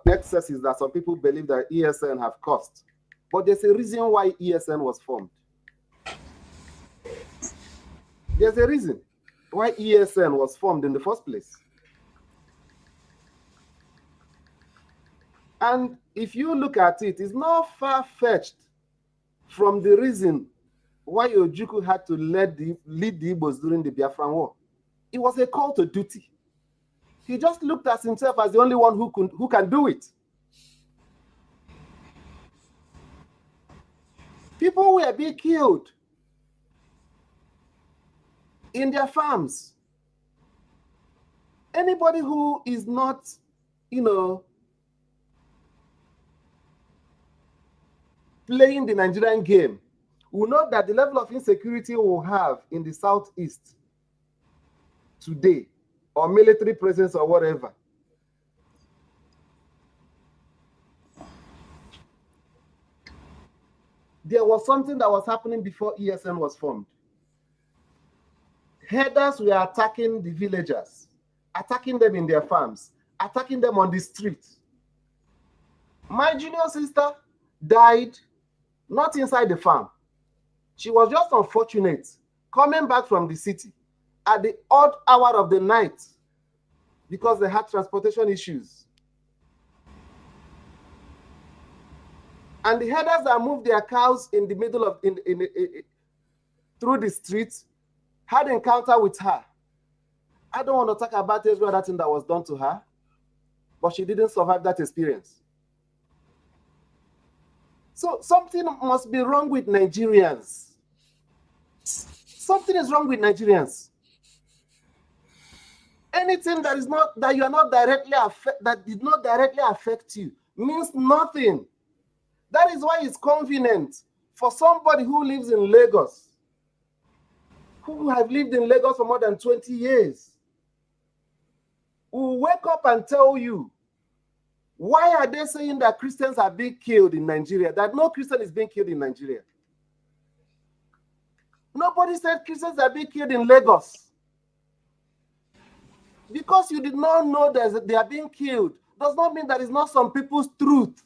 S1: excesses that some people believe that ESN have caused. But there's a reason why ESN was formed. There's a reason why ESN was formed in the first place. And if you look at it, it's not far-fetched from the reason why Ojukwu had to lead the Igbos during the Biafran War. It was a call to duty. He just looked at himself as the only one who can do it. People were being killed in their farms. Anybody who is not, playing the Nigerian game will know that the level of insecurity we'll have in the southeast today, or military presence or whatever, there was something that was happening before ESN was formed. Headers were attacking the villagers, attacking them in their farms, attacking them on the street. My junior sister died not inside the farm. She was just unfortunate coming back from the city at the odd hour of the night because they had transportation issues. And the herders that moved their cows in the middle of, through the streets had encounter with her. I don't want to talk about every other thing that was done to her, but she didn't survive that experience. So something must be wrong with Nigerians. Something is wrong with Nigerians. Anything that is not, that you are not directly that did not directly affect you means nothing. That is why it's convenient for somebody who lives in Lagos, who have lived in Lagos for more than 20 years, who wake up and tell you, why are they saying that Christians are being killed in Nigeria, that no Christian is being killed in Nigeria? Nobody said Christians are being killed in Lagos. Because you did not know that they are being killed does not mean that it's not some people's truth.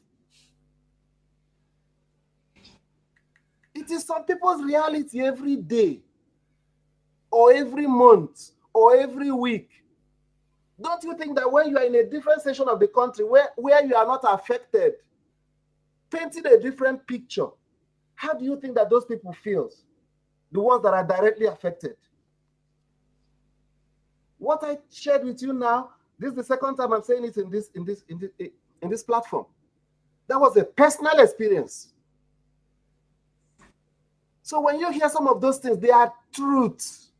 S1: It is some people's reality every day, or every month, or every week. Don't you think that when you are in a different section of the country where you are not affected, painting a different picture, how do you think that those people feel? The ones that are directly affected. What I shared with you now, this is the second time I'm saying it in this platform. That was a personal experience. So when you hear some of those things, they are truths.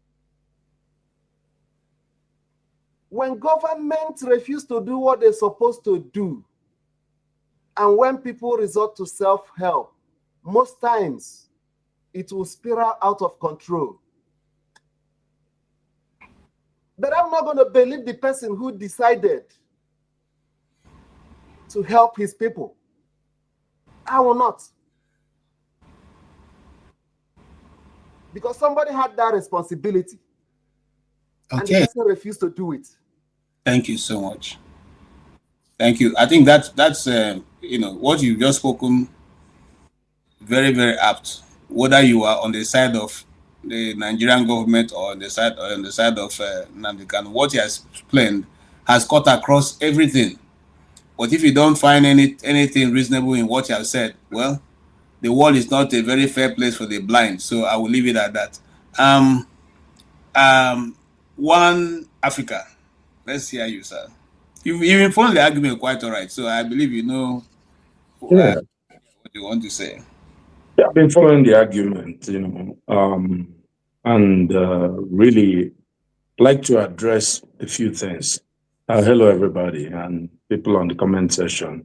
S1: When governments refuse to do what they're supposed to do, and when people resort to self-help, most times it will spiral out of control. But I'm not going to believe the person who decided to help his people. I will not. Because somebody had that responsibility.
S2: Okay.
S1: And the person refused to do it.
S2: Thank you so much. Thank you. I think that's what you've just spoken, very, very apt. Whether you are on the side of the Nigerian government or on the side of Nnamdi Kanu, what he has explained has cut across everything. But if you don't find anything reasonable in what you have said, well, the world is not a very fair place for the blind. So I will leave it at that. One Africa. Let's hear you, sir. You've informed the argument quite all right. So I believe you know what you want to say.
S6: Yeah, I've been following the argument, and really like to address a few things. Hello, everybody, and people on the comment section,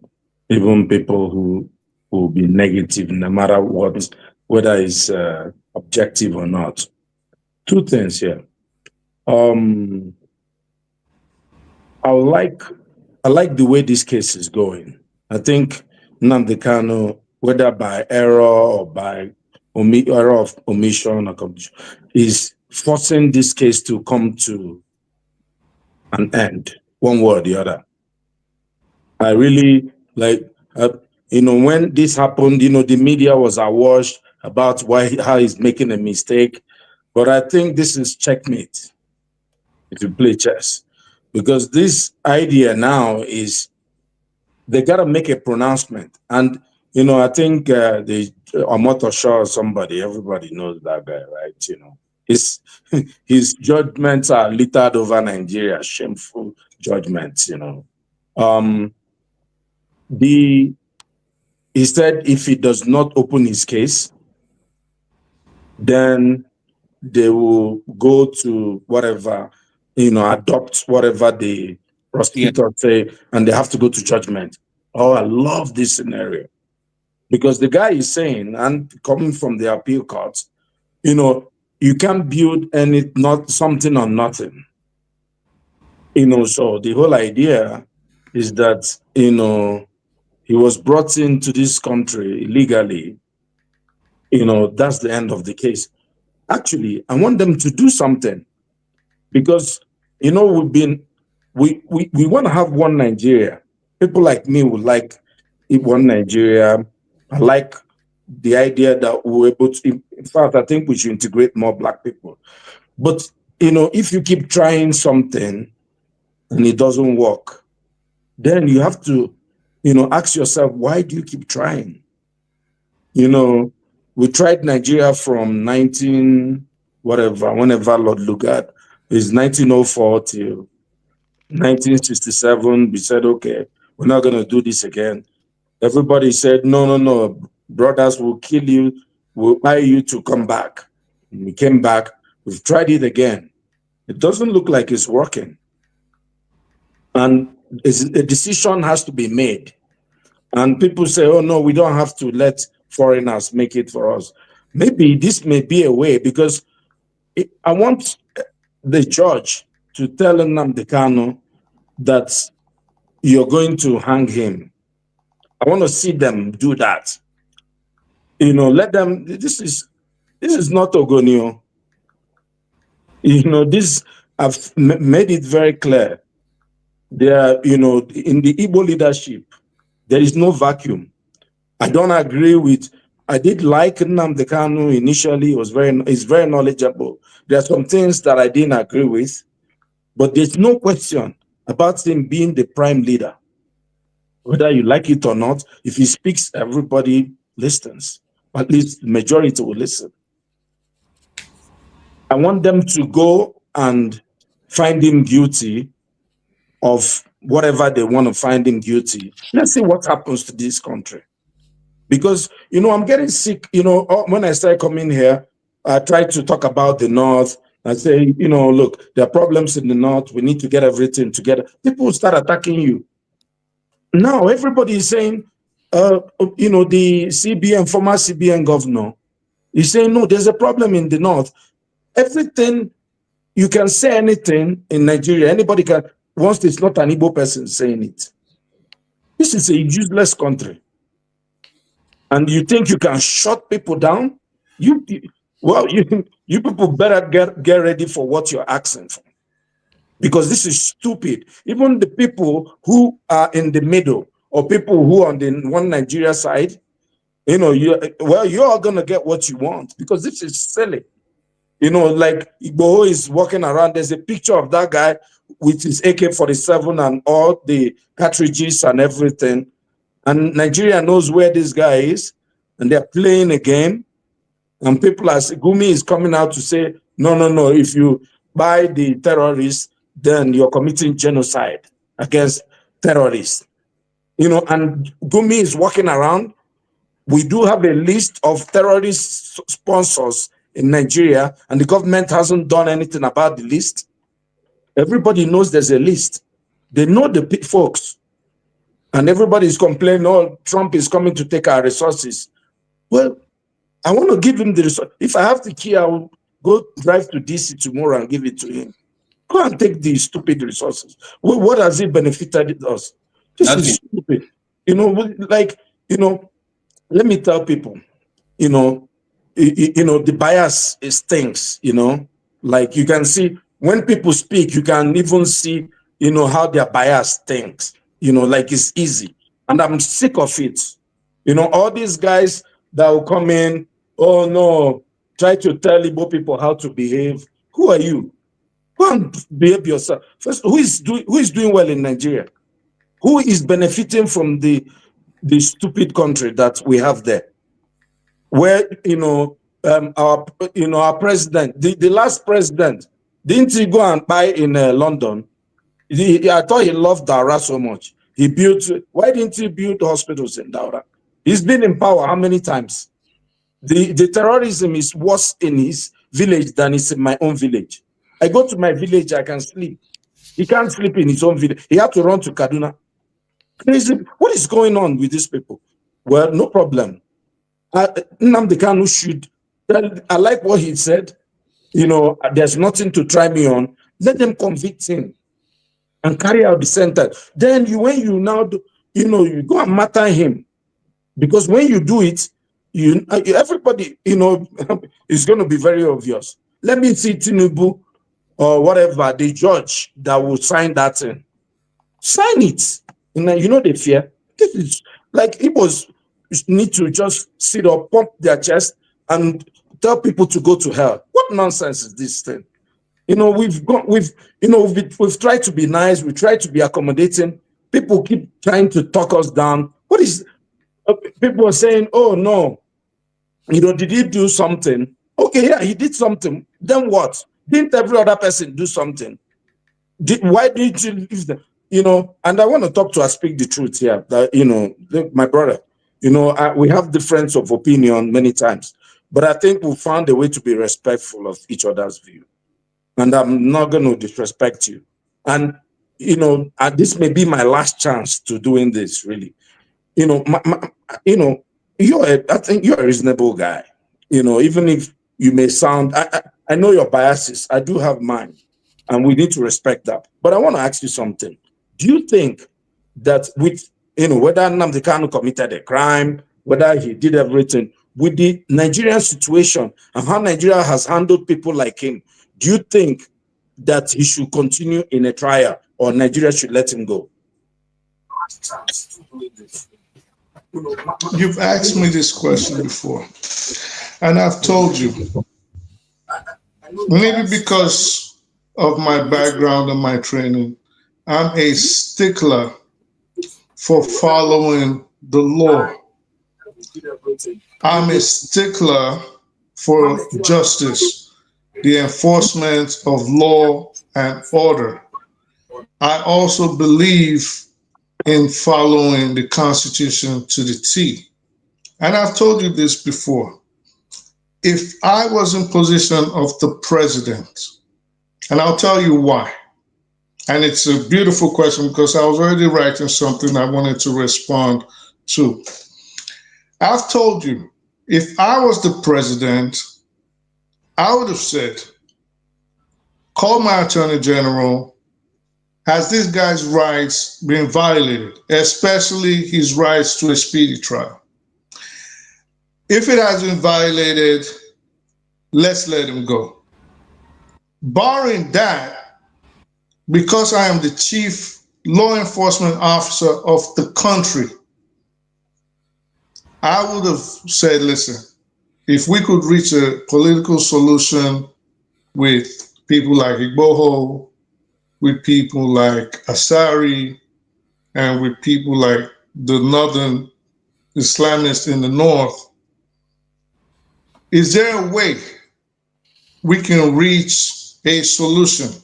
S6: even people who will be negative, no matter what, whether it's objective or not. Two things here. I like the way this case is going. I think Nnamdi Kanu, whether by error or by error of omission or competition, is forcing this case to come to an end, one way or the other. I really like, when this happened, the media was awash about how he's making a mistake. But I think this is checkmate if you play chess. Because this idea now is they got to make a pronouncement. And, I think the Omoto Shaw or somebody, everybody knows that guy, right? His judgments are littered over Nigeria, shameful judgments, He said if he does not open his case, then they will go to whatever, adopt whatever the prosecutor say, and they have to go to judgment. Oh, I love this scenario. Because the guy is saying, and coming from the appeal courts, you can't build something on nothing. So the whole idea is that, he was brought into this country illegally. That's the end of the case. Actually, I want them to do something because, we want to have one Nigeria. People like me would like one Nigeria. I like the idea that we're able to, in fact, I think we should integrate more Black people. But, if you keep trying something and it doesn't work, then you have to, ask yourself, why do you keep trying? We tried Nigeria from whenever Lord Lugard is 1904 till 1967. We said, okay, we're not going to do this again. Everybody said, no. brothers will kill you, will buy you to come back. And we came back. We've tried it again. It doesn't look like it's working. And a decision has to be made. And people say, oh, no, we don't have to let foreigners make it for us. Maybe this may be a way, because I want the judge to tell Nnamdi Kanu that you're going to hang him. I want to see them do that. You know, let them, this is not Ogonio. You know, this, I've made it very clear. There, you know, in the Igbo leadership, there is no vacuum. I don't agree with, I did like Nnamdi Kanu initially, he's very knowledgeable. There are some things that I didn't agree with, but there's no question about him being the prime leader. Whether you like it or not, if he speaks, everybody listens. At least the majority will listen. I want them to go and find him guilty of whatever they want to find him guilty. Let's see what happens to this country. Because, you know, I'm getting sick. You know, when I started coming here, I tried to talk about the North. I say, you know, look, there are problems in the North. We need to get everything together. People start attacking you. Now, everybody is saying, you know, the CBN, former CBN governor, is saying, no, there's a problem in the North. Everything, you can say anything in Nigeria. Anybody can, once it's not an Igbo person saying it. This is a useless country. And you think you can shut people down? You people better get ready for what you're asking for. Because this is stupid. Even the people who are in the middle, or people who are on the one Nigeria side, you know, you're going to get what you want, because this is silly. You know, like Igbo is walking around. There's a picture of that guy with his AK-47 and all the cartridges and everything. And Nigeria knows where this guy is, and they're playing a game. And people are saying, Gumi is coming out to say, no, if you buy the terrorists, then you're committing genocide against terrorists. You know, and Gumi is walking around. We do have a list of terrorist sponsors in Nigeria, and the government hasn't done anything about the list. Everybody knows there's a list. They know the folks. And everybody is complaining, oh, Trump is coming to take our resources. Well, I want to give him the resource. If I have the key, I will go drive to DC tomorrow and give it to him. Go and take these stupid resources. Well, what has it benefited us? This is stupid. You know, like, you know, let me tell people, you know, the bias is things, you know, like you can see when people speak, you can even see, you know, how their bias thinks, you know, like it's easy. And I'm sick of it. You know, all these guys that will come in, oh no, try to tell Igbo people how to behave. Who are you? Go and behave yourself. First, who is doing well in Nigeria? Who is benefiting from the stupid country that we have there? Where, you know, our president, the last president, didn't he go and buy in London? I thought he loved Daura so much. He built, why didn't he build hospitals in Daura? He's been in power how many times? The terrorism is worse in his village than it's in my own village. I go to my village, I can sleep. He can't sleep in his own village. He had to run to Kaduna. What is going on with these people? Well, no problem. Nnamdi Kanu should, I like what he said, you know, there's nothing to try me on. Let them convict him and carry out the sentence. Then when you now do, you know, you go and matter him. Because when you do it, everybody, you know, is going to be very obvious. Let me see Tinubu or whatever, the judge that will sign that thing. Sign it. You know the fear. This is like Igbos need to just sit up, pump their chest, and tell people to go to hell. What nonsense is this thing? You know, we've tried to be nice, we try to be accommodating. People keep trying to talk us down. What is people are saying, oh no, you know, did he do something? Okay, yeah, he did something. Then what? Didn't every other person do something? Why didn't you leave them? You know, and I want to talk to her, speak the truth here. That, you know, my brother, You know, we have difference of opinion many times, but I think we found a way to be respectful of each other's view. And I'm not going to disrespect you. And, you know, this may be my last chance to doing this, really. You know, I think you're a reasonable guy. You know, even if you may sound, I know your biases. I do have mine, and we need to respect that. But I want to ask you something. Do you think that with, you know, whether Nnamdi Kanu committed a crime, whether he did everything, with the Nigerian situation and how Nigeria has handled people like him, do you think that he should continue in a trial or Nigeria should let him go?
S18: You've asked me this question before, and I've told you, maybe because of my background and my training, I'm a stickler for following the law. I'm a stickler for justice, the enforcement of law and order. I also believe in following the Constitution to the T. And I've told you this before. If I was in position of the president, and I'll tell you why. And it's a beautiful question because I was already writing something I wanted to respond to. I've told you, if I was the president, I would have said, call my attorney general. Has this guy's rights been violated, especially his rights to a speedy trial? If it has been violated, let's let him go. Barring that, because I am the chief law enforcement officer of the country, I would have said, listen, if we could reach a political solution with people like Igboho, with people like Asari, and with people like the northern Islamists in the north, is there a way we can reach a solution?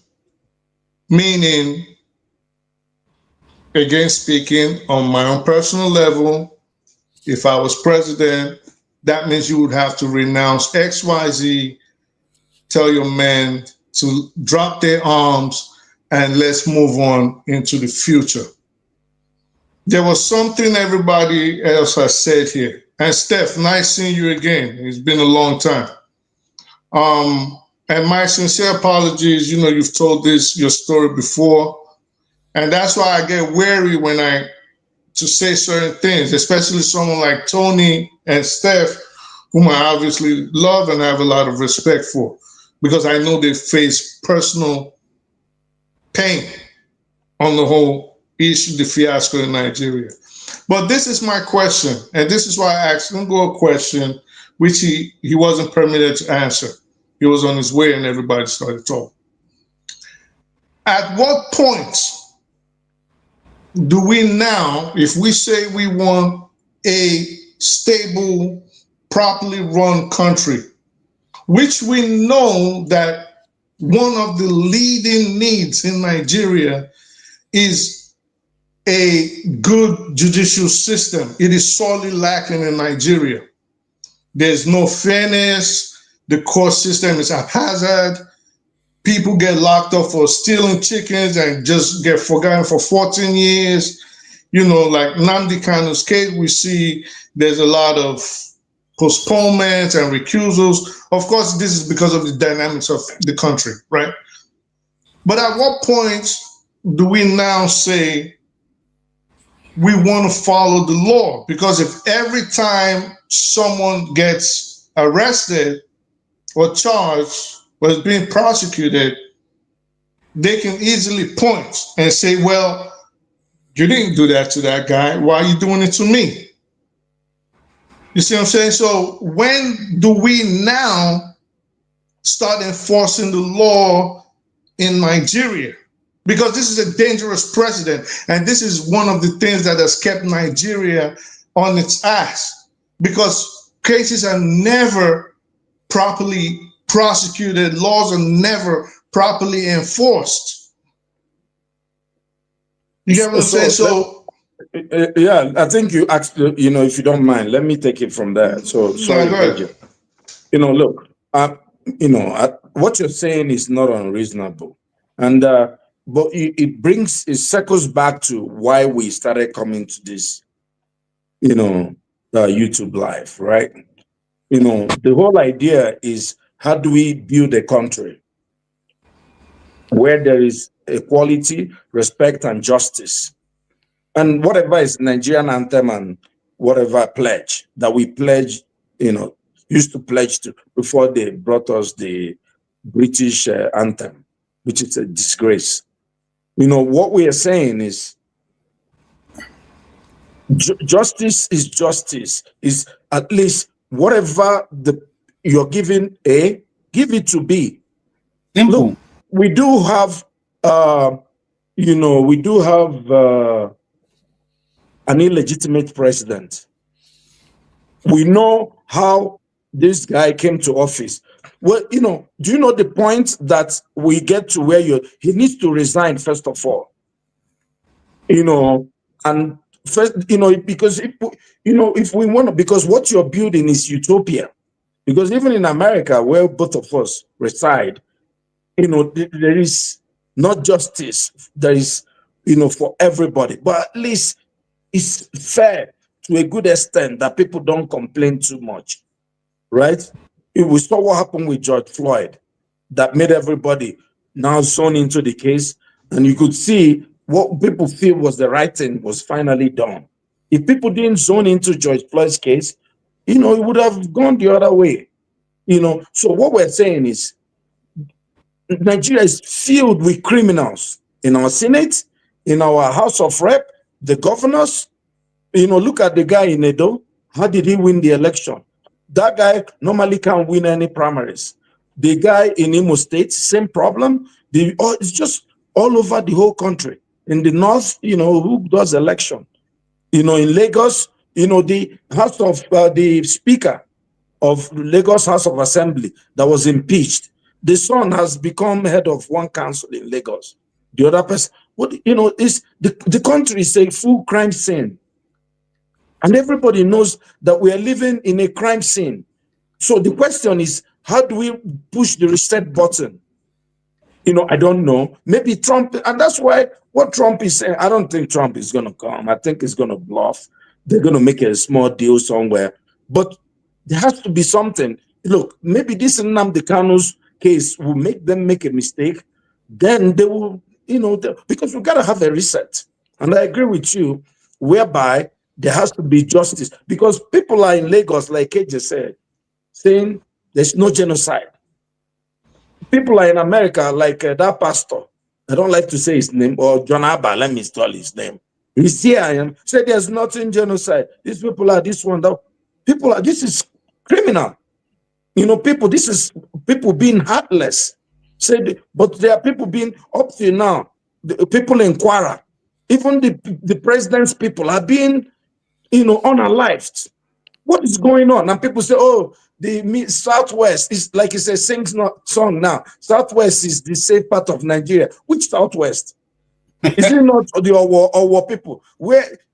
S18: Meaning, again, speaking on my own personal level, if I was president, that means you would have to renounce XYZ, tell your men to drop their arms, and let's move on into the future. There was something everybody else has said here. And Steph, nice seeing you again. It's been a long time. And my sincere apologies, you know, you've told your story before. And that's why I get wary when to say certain things, especially someone like Tony and Steph, whom I obviously love and have a lot of respect for, because I know they face personal pain on the whole issue, the fiasco in Nigeria. But this is my question, and this is why I asked him a question which he wasn't permitted to answer. He was on his way and everybody started talking. At what point do we now, if we say we want a stable, properly run country, which we know that one of the leading needs in Nigeria is a good judicial system. It is sorely lacking in Nigeria. There's no fairness. The court system is haphazard. People get locked up for stealing chickens and just get forgotten for 14 years. You know, like Nnamdi Kanu's case, we see there's a lot of postponements and recusals. Of course, this is because of the dynamics of the country, right? But at what point do we now say we want to follow the law? Because if every time someone gets arrested or charged or is being prosecuted, they can easily point and say, well, you didn't do that to that guy. Why are you doing it to me? You see what I'm saying? So when do we now start enforcing the law in Nigeria? Because this is a dangerous precedent. And this is one of the things that has kept Nigeria on its ass. Because cases are never properly prosecuted, laws are never properly enforced. You get what I'm saying? So
S6: Yeah, I think you asked, if you don't mind, let me take it from there. So, sorry, Roger. Look, what you're saying is not unreasonable. And, but it circles back to why we started coming to this, YouTube Live, right? The whole idea is, how do we build a country where there is equality, respect, and justice? And whatever is Nigerian anthem and whatever pledge that we pledge, used to pledge to before they brought us the British anthem, which is a disgrace. What we are saying is justice is justice, is at least whatever you're giving A, give it to B.
S2: Simple.
S6: Look, we do have, an illegitimate president. We know how this guy came to office. Well, do you know the point that we get to where he needs to resign, first of all? And first, because if we want to, because what you're building is utopia. Because even in America, where both of us reside, there is not justice. There is, for everybody, but at least it's fair to a good extent that people don't complain too much, right? We saw what happened with George Floyd, that made everybody now zone into the case, and you could see what people feel was the right thing was finally done. If people didn't zone into George Floyd's case, it would have gone the other way. So what we're saying is Nigeria is filled with criminals in our Senate, in our House of Rep, the governors. Look at the guy in Edo. How did he win the election? That guy normally can't win any primaries. The guy in Imo State, same problem. It's just all over the whole country. In the north, who does election? In Lagos, the House of the Speaker of Lagos House of Assembly that was impeached. The son has become head of one council in Lagos. The other person, is the country is a full crime scene. And everybody knows that we are living in a crime scene. So the question is, how do we push the reset button? I don't know. Maybe Trump, and that's why what Trump is saying, I don't think Trump is going to come. I think he's going to bluff. They're going to make a small deal somewhere. But there has to be something. Look, maybe this Nnamdi Kanu's case will make them make a mistake. Then they will, because we've got to have a reset. And I agree with you, whereby there has to be justice. Because people are in Lagos, like KJ said, saying there's no genocide. People are in America, like that pastor, I don't like to say his name, or John Abba, let me install his name. He's here, and said there's nothing genocide. These people are this one, that. This is criminal. This is people being heartless. But there are people being, up to now, the people in Kwara, even the president's people are being, unalived. What is going on? And people say, oh, the Southwest is, like it's a song now. Southwest is the safe part of Nigeria. Which Southwest? Is it not the Owo people?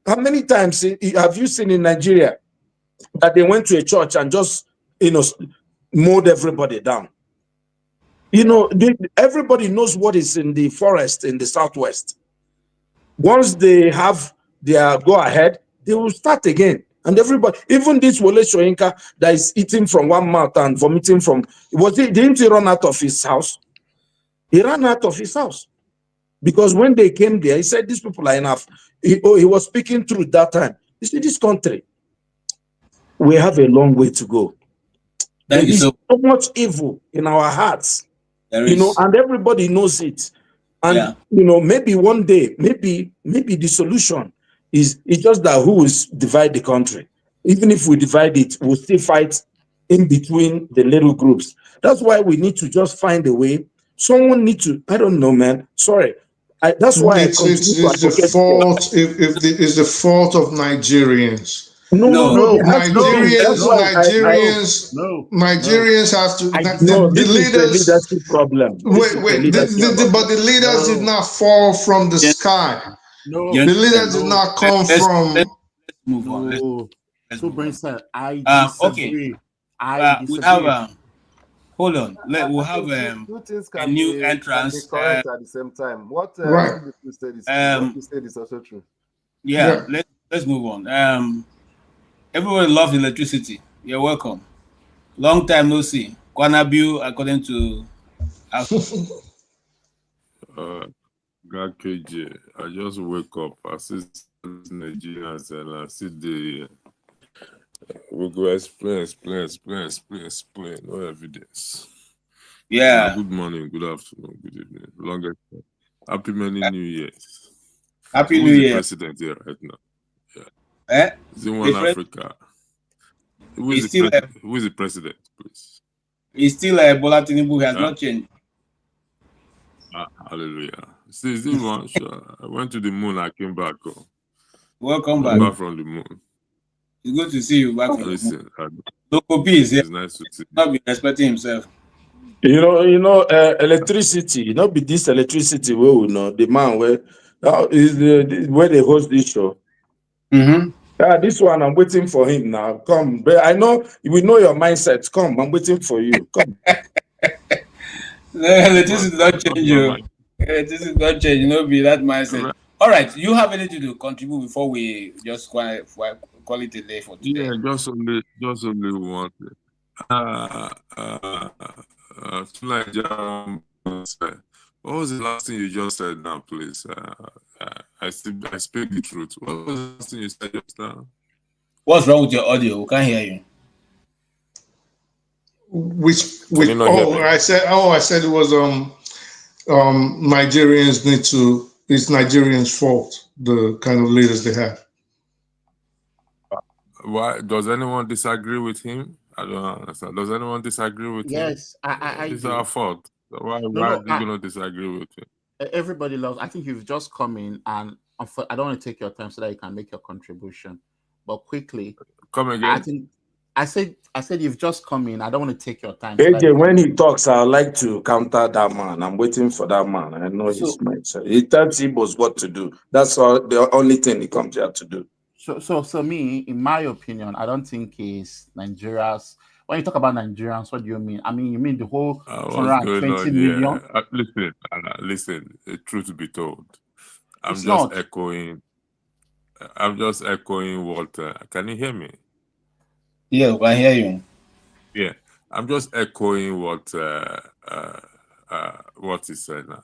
S6: How many times have you seen in Nigeria that they went to a church and just, mowed everybody down? Everybody knows what is in the forest in the Southwest. Once they have their go-ahead, they will start again. And everybody, even this Wole Soyinka that is eating from one mouth and vomiting from, didn't he run out of his house? He ran out of his house. Because when they came there, he said, these people are enough. He was speaking truth that time. You see, this country, we have a long way to go. There is so much evil in our hearts, and everybody knows it. And, maybe one day, maybe the solution is just that who will divide the country. Even if we divide it, we'll still fight in between the little groups. That's why we need to just find a way. Someone need to, I don't know, man. Sorry. That's why
S18: it's the fault. It's the fault of Nigerians. Nigerians have to. The leaders.
S6: Leadership problem.
S18: But the leaders did not fall from the sky.
S9: No,
S18: the leaders did not come from.
S2: Let's move on.
S9: No.
S2: Let's
S9: So,
S2: move on.
S9: Brinson, I
S2: Okay.
S9: disagree. I
S2: We
S9: disagree.
S2: have hold on. We'll have
S1: two things
S2: a
S1: can
S2: new
S1: be
S2: entrance.
S1: correct at the same time. What
S18: Right.
S1: you said is true. What you said is also true.
S2: Yeah. Let's move on. Everyone loves electricity. You're welcome. Long time no see. Kwanabu, according to
S5: God KJ, I just wake up. I see Nigerians and I see the we go explain. No evidence.
S2: Yeah.
S5: Good morning, good afternoon, good evening. Longest time. Happy many New Years.
S2: Happy
S5: Who
S2: New
S5: is the
S2: Year.
S5: president here right now? Yeah. Is it one Africa? Who is the president, please?
S2: He's still Bola Tinubu, has not changed.
S5: Hallelujah. See, is this one? Sure. I went to the moon, I came back.
S2: Welcome
S5: back.
S2: back
S5: From the moon.
S2: It's good to see you back from
S5: Listen,
S2: the moon. Local peace,
S5: it's nice to see you.
S2: Not be respecting himself.
S6: Electricity, not be this electricity where we know the man where where they host this show. This one I'm waiting for him now. Come, but I know we know your mindset. Come, I'm waiting for you. Come.
S2: Electricity don't change you. Electricity don't change. You know, be that mindset. All right, you have anything to contribute before we just call it a day for today?
S5: Yeah, just only one thing. What was the last thing you just said now, please? I speak the truth. What was the last thing you said just now?
S2: What's wrong with your audio? We can't hear you.
S18: I said it was Nigerians it's Nigerians' fault, the kind of leaders they have.
S5: Why does anyone disagree with him? I don't understand. Does anyone disagree with him?
S9: Yes,
S5: It's our fault. So why are you going to disagree with him?
S9: Everybody loves. I think you've just come in, and I don't want to take your time so that you can make your contribution. But quickly,
S5: come again.
S9: I said you've just come in. I don't want to take your time.
S6: AJ, when he talks, I like to counter that man. I'm waiting for that man. I know his mindset. He tells Igbos what to do. That's the only thing he comes here to do.
S9: So me, in my opinion, I don't think it's Nigeria's. When you talk about Nigerians, what do you mean? I mean, you mean the whole 220 million?
S5: Listen. The truth be told, I'm
S9: It's
S5: just
S9: not.
S5: echoing what. Can you hear me?
S2: Yeah, I hear you.
S5: Yeah, I'm just echoing what he said now.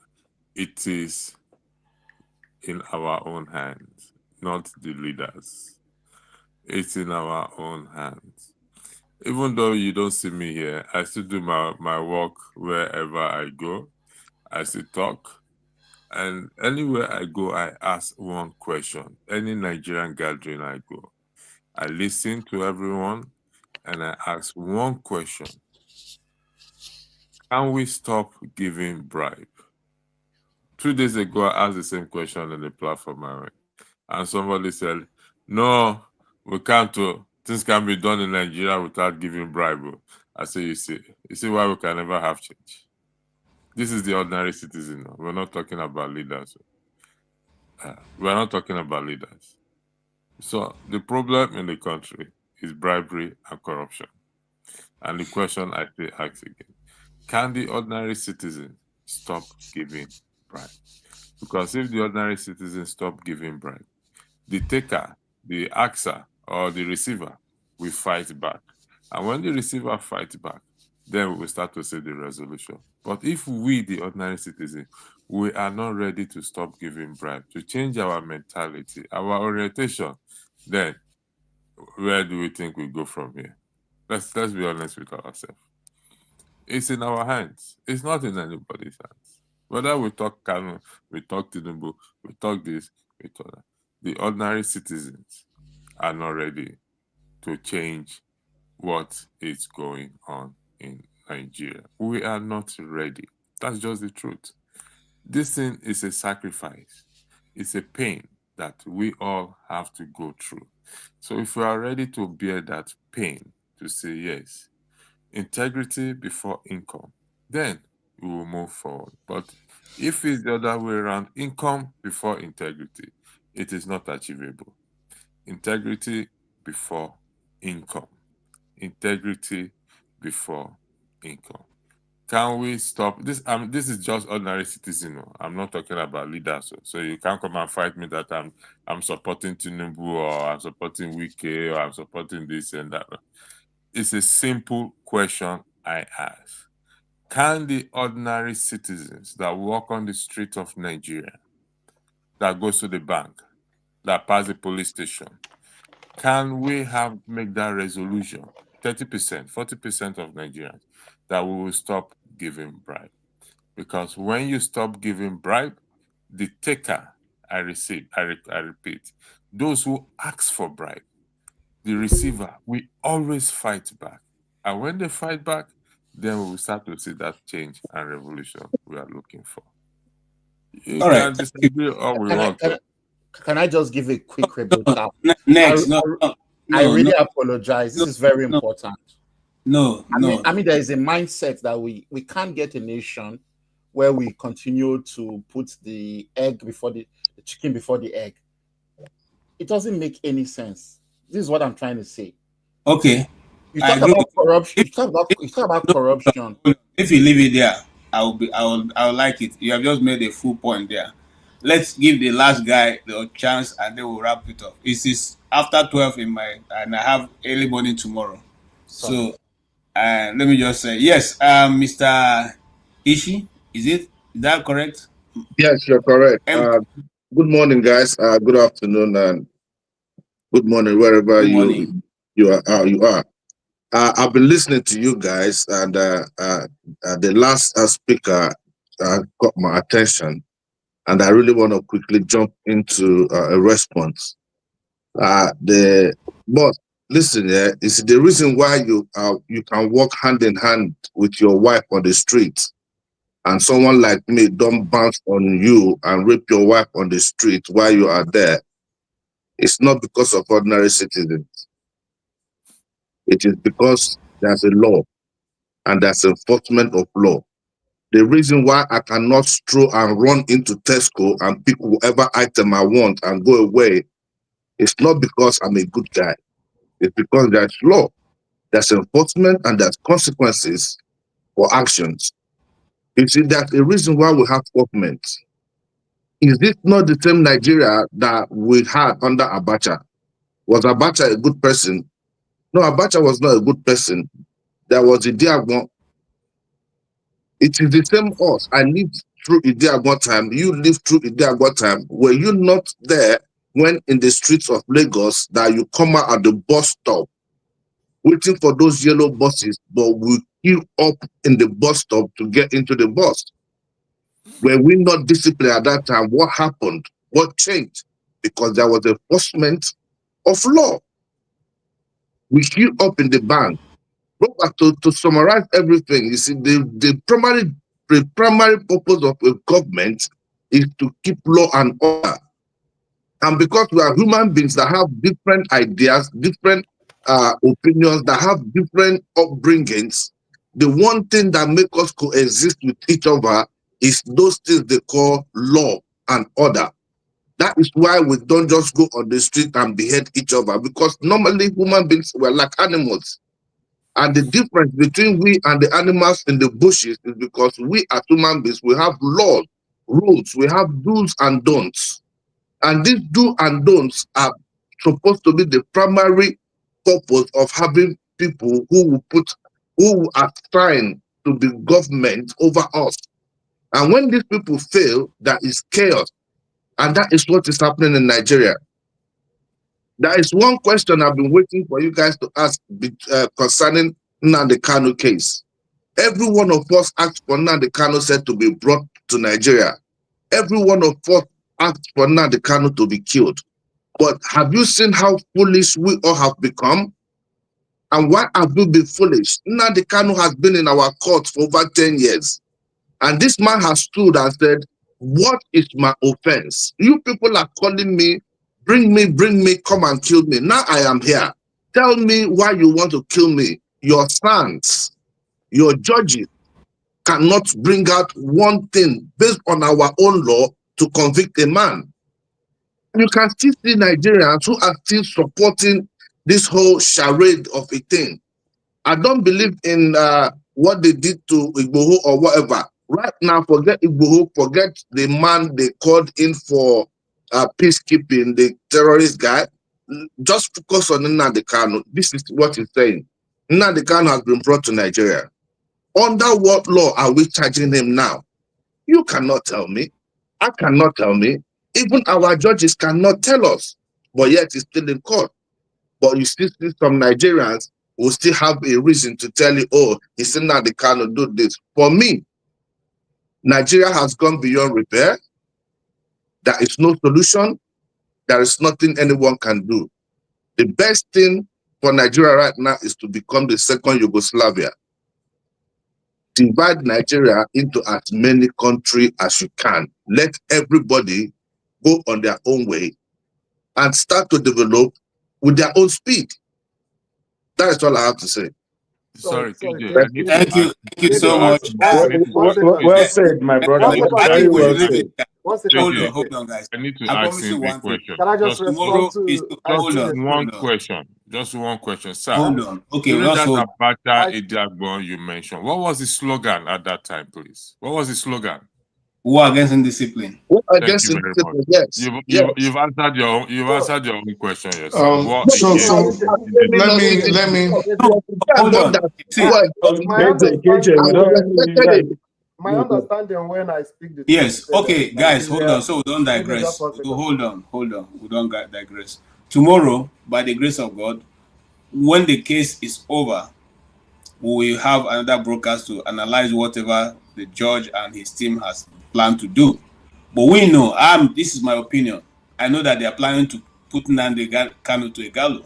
S5: It is in our own hands, not the leaders. It's in our own hands. Even though you don't see me here, I still do my work wherever I go. I still talk. And anywhere I go, I ask one question. Any Nigerian gathering I go, I listen to everyone and I ask one question. Can we stop giving bribe? 2 days ago, I asked the same question on the platform, and somebody said, no, we can't. Things can be done in Nigeria without giving bribe. I say, you see why we can never have change. This is the ordinary citizen. We're not talking about leaders. We're not talking about leaders. So the problem in the country is bribery and corruption. And the question I ask again, can the ordinary citizen stop giving bribe? Because if the ordinary citizen stop giving bribe, the taker, the axer, or the receiver will fight back. And when the receiver fights back, then we will start to see the resolution. But if we, the ordinary citizen, we are not ready to stop giving bribe, to change our mentality, our orientation, then where do we think we go from here? Let's be honest with ourselves. It's in our hands. It's not in anybody's hands. Whether we talk Kanu, we talk Tinubu, we talk this, we talk that. The ordinary citizens are not ready to change what is going on in Nigeria. We are not ready. That's just the truth. This thing is a sacrifice. It's a pain that we all have to go through. So if we are ready to bear that pain, to say yes, integrity before income, then we will move forward. But if it's the other way around, income before integrity, It is not achievable. Integrity before income. Integrity before income. Can we stop this? This is just ordinary citizen. I'm not talking about leaders. So you can't come and fight me that I'm supporting Tinubu or I'm supporting Wike or I'm supporting this and that. It's a simple question I ask. Can the ordinary citizens that walk on the street of Nigeria, that goes to the bank, that pass the police station, can we make that resolution, 30%, 40% of Nigerians, that we will stop giving bribe? Because when you stop giving bribe, the taker, I repeat, those who ask for bribe, the receiver, we always fight back. And when they fight back, then we will start to see that change and revolution we are looking for. You
S2: All
S5: can
S2: right.
S5: disagree all we want.
S17: Can I just give a quick rebuttal?
S2: Next,
S17: I really apologize. This is very important.
S2: I
S17: mean, there is a mindset that we can't get a nation where we continue to put the chicken before the egg. It doesn't make any sense. This is what I'm trying to say.
S2: Okay.
S17: You talk about corruption. You talk about corruption.
S2: If you leave it there, I will like it. You have just made a full point there. Let's give the last guy the chance and then we'll wrap it up. It is after 12 and I have early morning tomorrow. So let me just say, yes, Mr. Ishi, is that correct?
S8: Yes, you're correct. Good morning, guys. Good afternoon and good morning wherever you are. I've been listening to you guys, and the last speaker got my attention, and I really want to quickly jump into a response. But listen, is the reason why you can walk hand in hand with your wife on the street, and someone like me don't bounce on you and rape your wife on the street while you are there. It's not because of ordinary citizens. It is because there's a law and there's enforcement of law. The reason why I cannot stroll and run into Tesco and pick whatever item I want and go away is not because I'm a good guy. It's because there's law, there's enforcement, and there's consequences for actions. You see, that's a reason why we have government. Is this not the same Nigeria that we had under Abacha? Was Abacha a good person? No, Abacha was not a good person. There was Idiagbon. It is the same us. I lived through Idiagbon time. You lived through Idiagbon time. Were you not there when in the streets of Lagos that you come out at the bus stop waiting for those yellow buses, but we queue up in the bus stop to get into the bus? Were we not disciplined at that time? What happened? What changed? Because there was enforcement of law. We queue up in the bank. But to summarize everything, you see, the primary purpose of a government is to keep law and order. And because we are human beings that have different ideas, different opinions, that have different upbringings, the one thing that makes us coexist with each other is those things they call law and order. That is why we don't just go on the street and behead each other, because normally human beings were like animals. And the difference between we and the animals in the bushes is because we as human beings, we have laws, rules, we have do's and don'ts. And these do's and don'ts are supposed to be the primary purpose of having people who are trying to be government over us. And when these people fail, that is chaos. And that is what is happening in Nigeria. There is one question I've been waiting for you guys to ask concerning Nnamdi Kanu case. Every one of us asked for Nnamdi Kanu said to be brought to Nigeria. Every one of us asked for Nnamdi Kanu to be killed. But have you seen how foolish we all have become? And why have we been foolish? Nnamdi Kanu has been in our court for over 10 years. And this man has stood and said, what is my offense? You people are calling me, bring me, come and kill me. Now I am here. Tell me why you want to kill me. Your sons, your judges cannot bring out one thing based on our own law to convict a man. you can still see Nigerians who are still supporting this whole charade of a thing. I don't believe in what they did to Igboho or whatever. Right now, forget Igboho, forget the man they called in for peacekeeping, the terrorist guy. Just focus on Nnamdi Kanu. This is what he's saying. Nnamdi Kanu has been brought to Nigeria. Under what law are we charging him now? You cannot tell me. I cannot tell me. Even our judges cannot tell us. But yet he's still in court. But you still see some Nigerians who still have a reason to tell you, oh, he's still not the kind of do this. For me, Nigeria has gone beyond repair. There is no solution. There is nothing anyone can do. The best thing for Nigeria right now is to become the second Yugoslavia. Divide Nigeria into as many countries as you can. Let everybody go on their own way and start to develop with their own speed. That is all I have to say.
S5: Sorry,
S1: Thank
S2: you so much.
S6: Well said, my brother. Very well said.
S2: Hold on, guys.
S5: I need to
S2: I
S5: ask him a question.
S1: Can I just respond to
S5: Just one question, sir.
S2: Hold on. Okay,
S5: during that
S2: hold
S5: Abacha Idiagbon you mentioned, what was the slogan at that time, please? What was the slogan?
S2: War against indiscipline.
S8: Against indiscipline, yes.
S5: You've answered your own question, yes.
S18: Let me
S2: hold on.
S1: My understanding when I speak the
S2: yes, okay, guys, hold on. So we don't digress. Hold on. We don't digress. Tomorrow, by the grace of God, when the case is over, we will have another broadcast to analyze whatever the judge and his team has planned to do. But we know, this is my opinion. I know that they are planning to put Nnamdi Kanu to a gallows.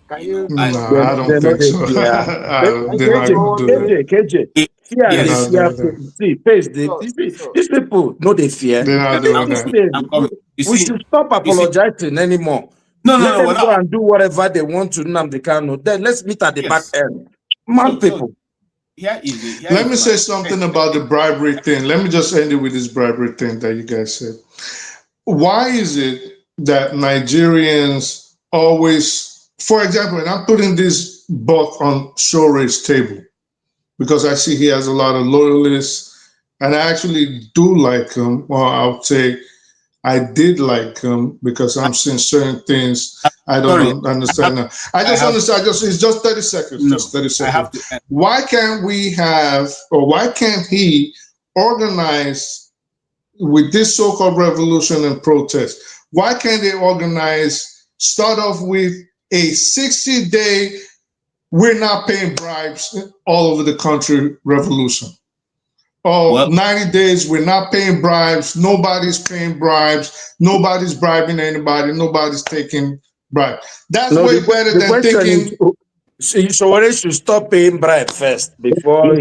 S1: Can you?
S18: No, I don't think so.
S6: KJ. These people know they fear.
S18: They're not doing that.
S6: We should stop apologizing anymore. Let them go and do whatever they want to Nnamdi Kanu. Then let's meet at the back end. People.
S18: Let me say something about the bribery thing. Let me just end it with this bribery thing that you guys said. Why is it that Nigerians always, for example, and I'm putting this book on Shore's table because I see he has a lot of loyalists, and I actually do like him. Well, I would say I did like him because I'm seeing certain things I don't understand now. It's just 30 seconds. Just 30 seconds. Why can't we have, or why can't he organize with this so-called revolution and protest? Why can't they start off with a 60-day, we're not paying bribes all over the country revolution? Or 90 days, we're not paying bribes, nobody's paying bribes, nobody's bribing anybody, nobody's taking bribes. That's way better than thinking.
S6: So what is should stop paying bribe first before
S2: all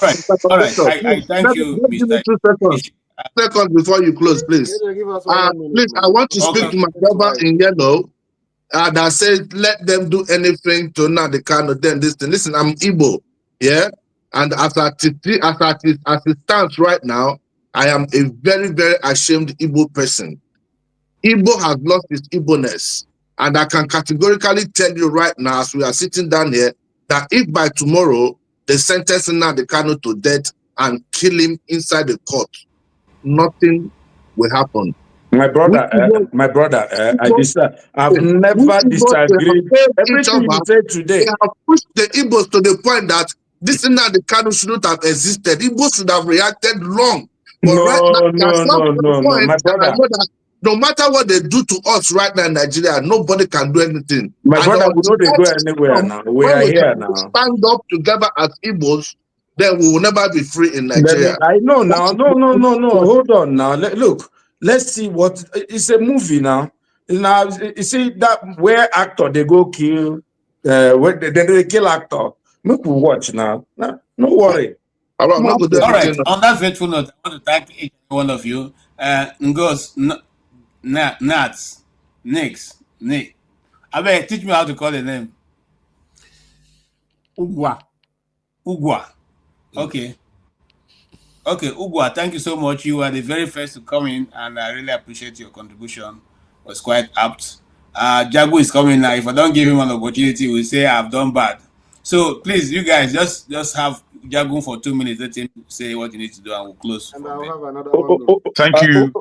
S2: right. I thank you, Mr.
S8: 2 seconds before you close, please. Please, I want to speak to my brother in yellow that says let them do anything to Nnamdi Kanu. Then this thing. Listen, I'm Igbo. Yeah, and as it stands right now, I am a very, very ashamed Igbo person. Igbo has lost its Igbo-ness, and I can categorically tell you right now, as we are sitting down here, that if by tomorrow they sentence Nnamdi Kanu to death and kill him inside the court, nothing will happen.
S6: My brother, I've never disagreed. Everything you said today,
S8: they have pushed the Igbos to the point that this Nnamdi Kanu shouldn't have existed. Igbos should have reacted long. But
S6: no,
S8: my brother. No matter what they do to us right now in Nigeria, nobody can do anything.
S6: My brother, we know they go anywhere now. We are here now.
S8: Stand up together as Igbos, then we will never be free in Nigeria.
S6: I know now. No. Hold on now. Look. Let's see what it's a movie now. Now you see that where actor they go kill, where they kill actor. Make we watch now. No worry.
S8: All
S2: right. On that faithful note, I want to thank each one of you. Ngos, Nats, Nick. I beg, teach me how to call the name.
S17: Ugwa.
S2: Okay. Okay, Ugwa, thank you so much. You are the very first to come in, and I really appreciate your contribution. It was quite apt. Jago is coming now. If I don't give him an opportunity, we'll say I've done bad. So please, you guys, just have Jago for 2 minutes. Let him say what you need to do, and we'll close.
S1: And I'll have another one.
S4: Thank you.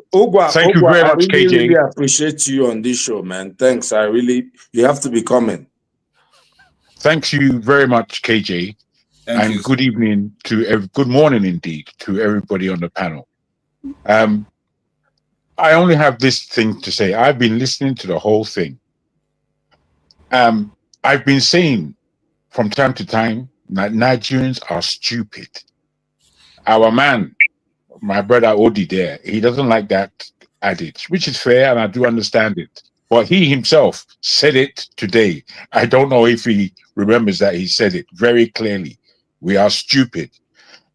S4: Thank you very much, KJ.
S6: I really appreciate you on this show, man. Thanks. You have to be coming.
S4: Thank you very much, KJ.
S2: Thank you.
S4: Good evening good morning indeed to everybody on the panel. I only have this thing to say. I've been listening to the whole thing. I've been saying from time to time that Nigerians are stupid. Our man, my brother Odi there, he doesn't like that adage, which is fair, and I do understand it. But he himself said it today. I don't know if he remembers that he said it very clearly. We are stupid.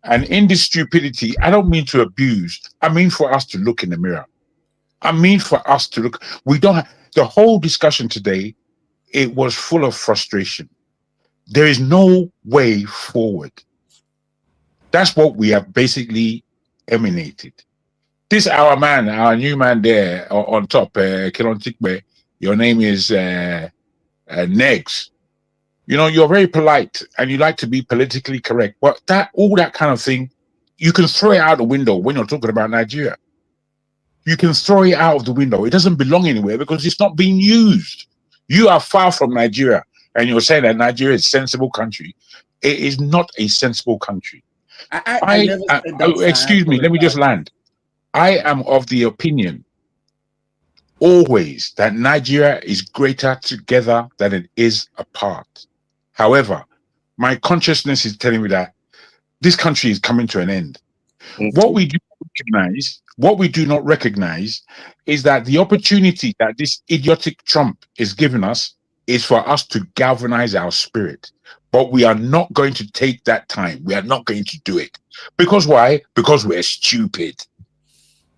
S4: And in this stupidity, I don't mean to abuse. I mean for us to look in the mirror. I mean for us to look. We don't have, the whole discussion today, it was full of frustration. There is no way forward. That's what we have basically emanated. This our man, our new man there on top, Kilontikbe, your name is Negs. You know, you're very polite and you like to be politically correct, but all that kind of thing, you can throw it out the window when you're talking about Nigeria. You can throw it out of the window. It doesn't belong anywhere because it's not being used. You are far from Nigeria and you're saying that Nigeria is a sensible country. It is not a sensible country. Excuse me, let me just land. I am of the opinion always that Nigeria is greater together than it is apart. However, my consciousness is telling me that this country is coming to an end. What we do not recognize is that the opportunity that this idiotic Trump is giving us is for us to galvanize our spirit. But we are not going to take that time. We are not going to do it. Because why? Because we're stupid.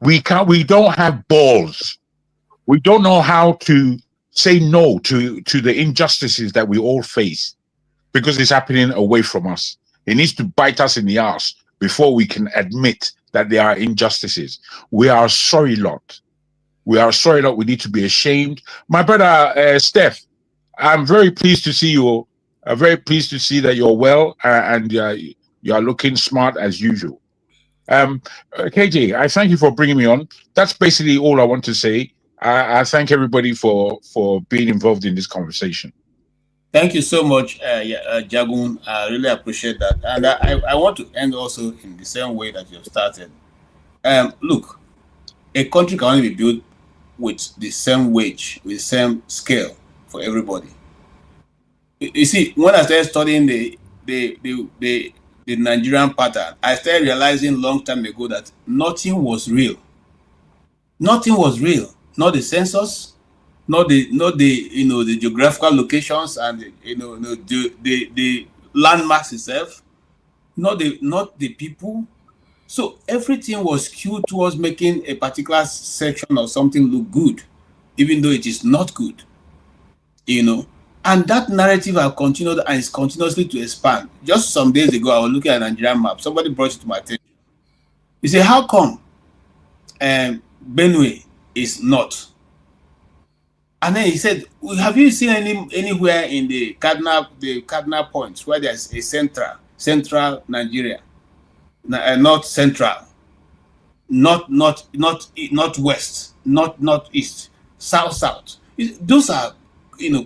S4: We don't have balls. We don't know how to say no to the injustices that we all face because it's happening away from us. It needs to bite us in the ass before we can admit that there are injustices. We are a sorry lot. We are a sorry lot. We need to be ashamed. My brother, Steph, I'm very pleased to see you. I'm very pleased to see that you're well and you are looking smart as usual. KJ, I thank you for bringing me on. That's basically all I want to say. I thank everybody for being involved in this conversation.
S2: Thank you so much, Jagun. I really appreciate that. And I want to end also in the same way that you have started. Look, a country can only be built with the same wage, with the same scale for everybody. You see, when I started studying the Nigerian pattern, I started realizing long time ago that nothing was real. Nothing was real. Not the census, not the geographical locations and the landmarks itself, not the people. So everything was skewed towards making a particular section of something look good, even though it is not good. And that narrative has continued and is continuously to expand. Just some days ago, I was looking at a Nigerian map. Somebody brought it to my attention. He said, how come Benue is not? And then he said, have you seen anywhere in the cardinal points where there's a central Nigeria, not central, not west, not east, south. Those are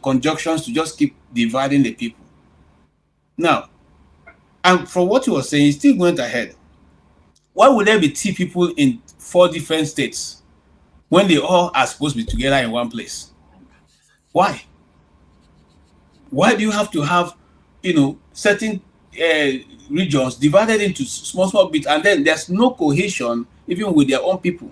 S2: conjunctions to just keep dividing the people. Now, and from what you were saying, he still went ahead. Why would there be 2 people in 4 different states when they all are supposed to be together in one place? Why? Why do you have to have, certain regions divided into small bits, and then there's no cohesion even with their own people?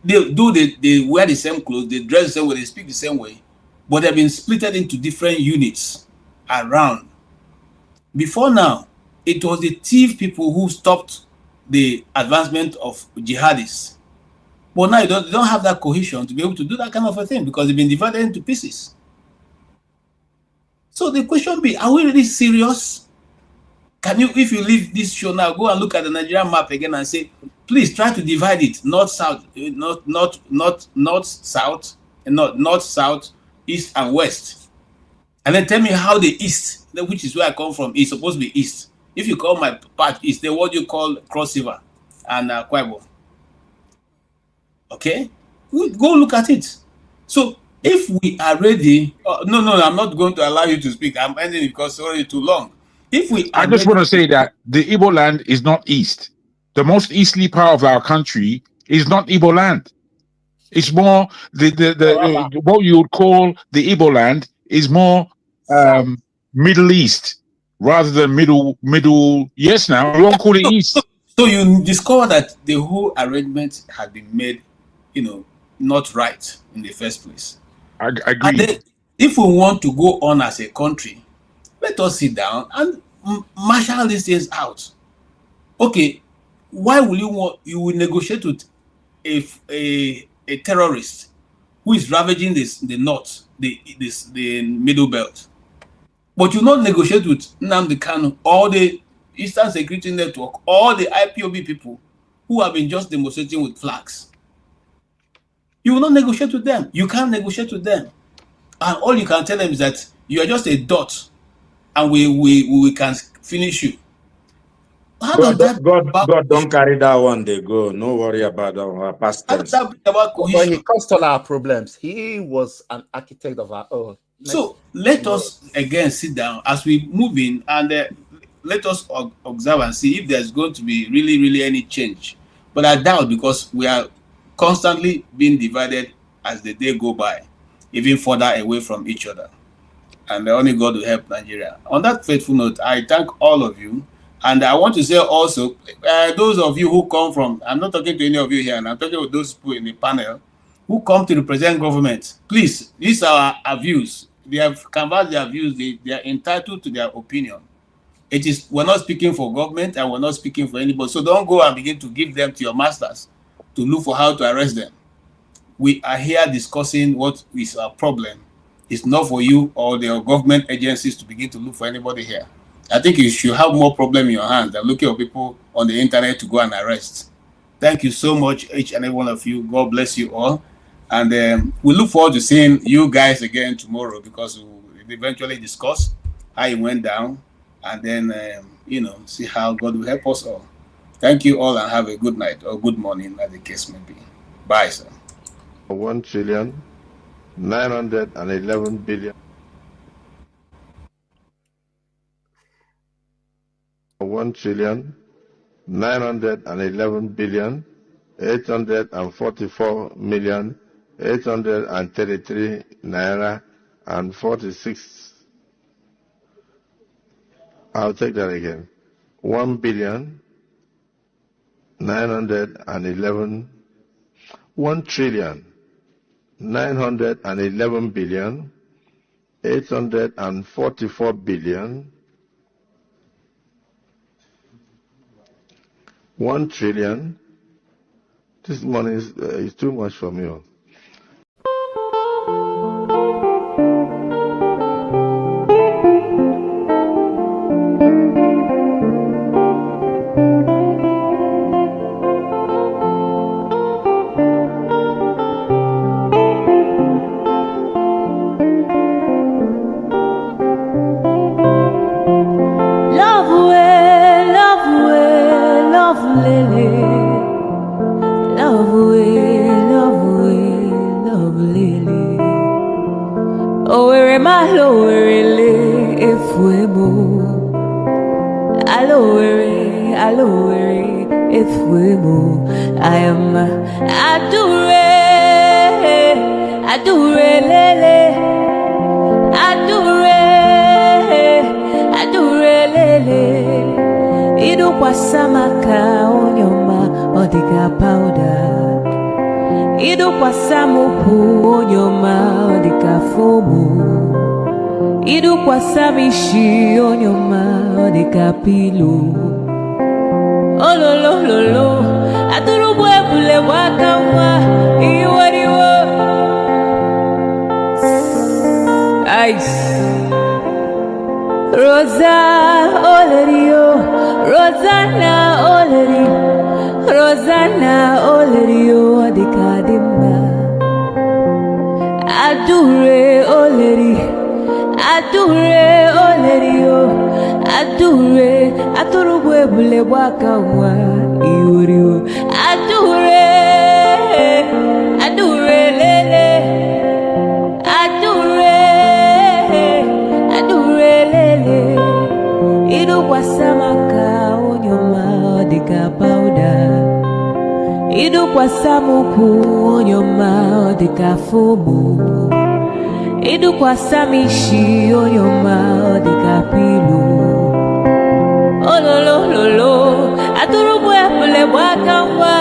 S2: They wear the same clothes, they dress the same way, they speak the same way, but they've been splitted into different units around. Before now, it was the thief people who stopped the advancement of jihadists. But now they don't have that cohesion to be able to do that kind of a thing because they've been divided into pieces. So the question be, are we really serious Can you, if you leave this show now, go and look at the Nigerian map again and say, please try to divide it north south, north south, and north south, east and west, and then tell me how the east, which is where I come from, is supposed to be east. If you call my part east, then what do you call Cross River and Kwaibo? Okay, go look at it. So if we are ready, no, I'm not going to allow you to speak. I'm ending it because it's already too long. If we,
S7: I just want to say that the Igbo land is not east. The most easterly part of our country is not Igbo land. It's more the what you would call the Igbo land is more Middle East rather than middle. Yes, now we won't call it east.
S2: So you discover that the whole arrangement had been made, not right in the first place.
S7: I agree.
S2: And then, if we want to go on as a country, let us sit down and marshal these things out. Okay, why will you will negotiate with a terrorist who is ravaging the north, the middle belt, but you not negotiate with Nnamdi Kanu or the Eastern Security Network or the IPOB people who have been just demonstrating with flags? You will not negotiate with them. You can't negotiate with them, and all you can tell them is that you are just a dot, and we can finish you.
S6: God don't carry that one. They go. No worry about our past tense.
S22: But he caused all our problems. He was an architect of our own.
S2: So let us again sit down as we move in, and let us observe and see if there's going to be really any change. But I doubt, because we are constantly being divided as the day go by, even further away from each other. And only God will help Nigeria. On that faithful note, I thank all of you. And I want to say also, those of you who come from, I'm not talking to any of you here, and I'm talking with those people in the panel who come to represent government. Please, these are our views. They have canvassed their views. They are entitled to their opinion. We're not speaking for government, and we're not speaking for anybody. So don't go and begin to give them to your masters to look for how to arrest them. We are here discussing what is our problem. It's not for you or the government agencies to begin to look for anybody here. I think you should have more problem in your hands than looking at people on the internet to go and arrest. Thank you so much, each and every one of you. God bless you all. And we look forward to seeing you guys again tomorrow, because we'll eventually discuss how it went down, and then, see how God will help us all. Thank you all, and have a good night or good morning, as the case may be. Bye, sir.
S8: 1,911 billion. 1,911 billion 844,833 naira and 46. I'll take that again. 1,911 billion 844 billion 1 trillion. This money is too much for me.
S23: I am adure lele, idu kwa samaka onyoma odiga powder, idu kwa samuku onyoma odiga fomu, idu kwa samishi onyoma odiga pilu. Oh lo lo lo lo, aturu bwebule wakamwa iwariwo. Ice Rosa Olerio. Rosanna Oleri, Rosanna Oleri, Odikadimba. Adure Oleri, Adure Oleri, Adure, Aturubwe Bule Wakawa, Iuriu, Adure, Adure Lele, Adure, Adure Lele, Ido Wasamaka, Onyoma, Odika Powder. Idu kwa samuku onyoma odika fumu. Idu kwa samishi onyoma odika pilu. Ololo lolo aturubu epule waka wa.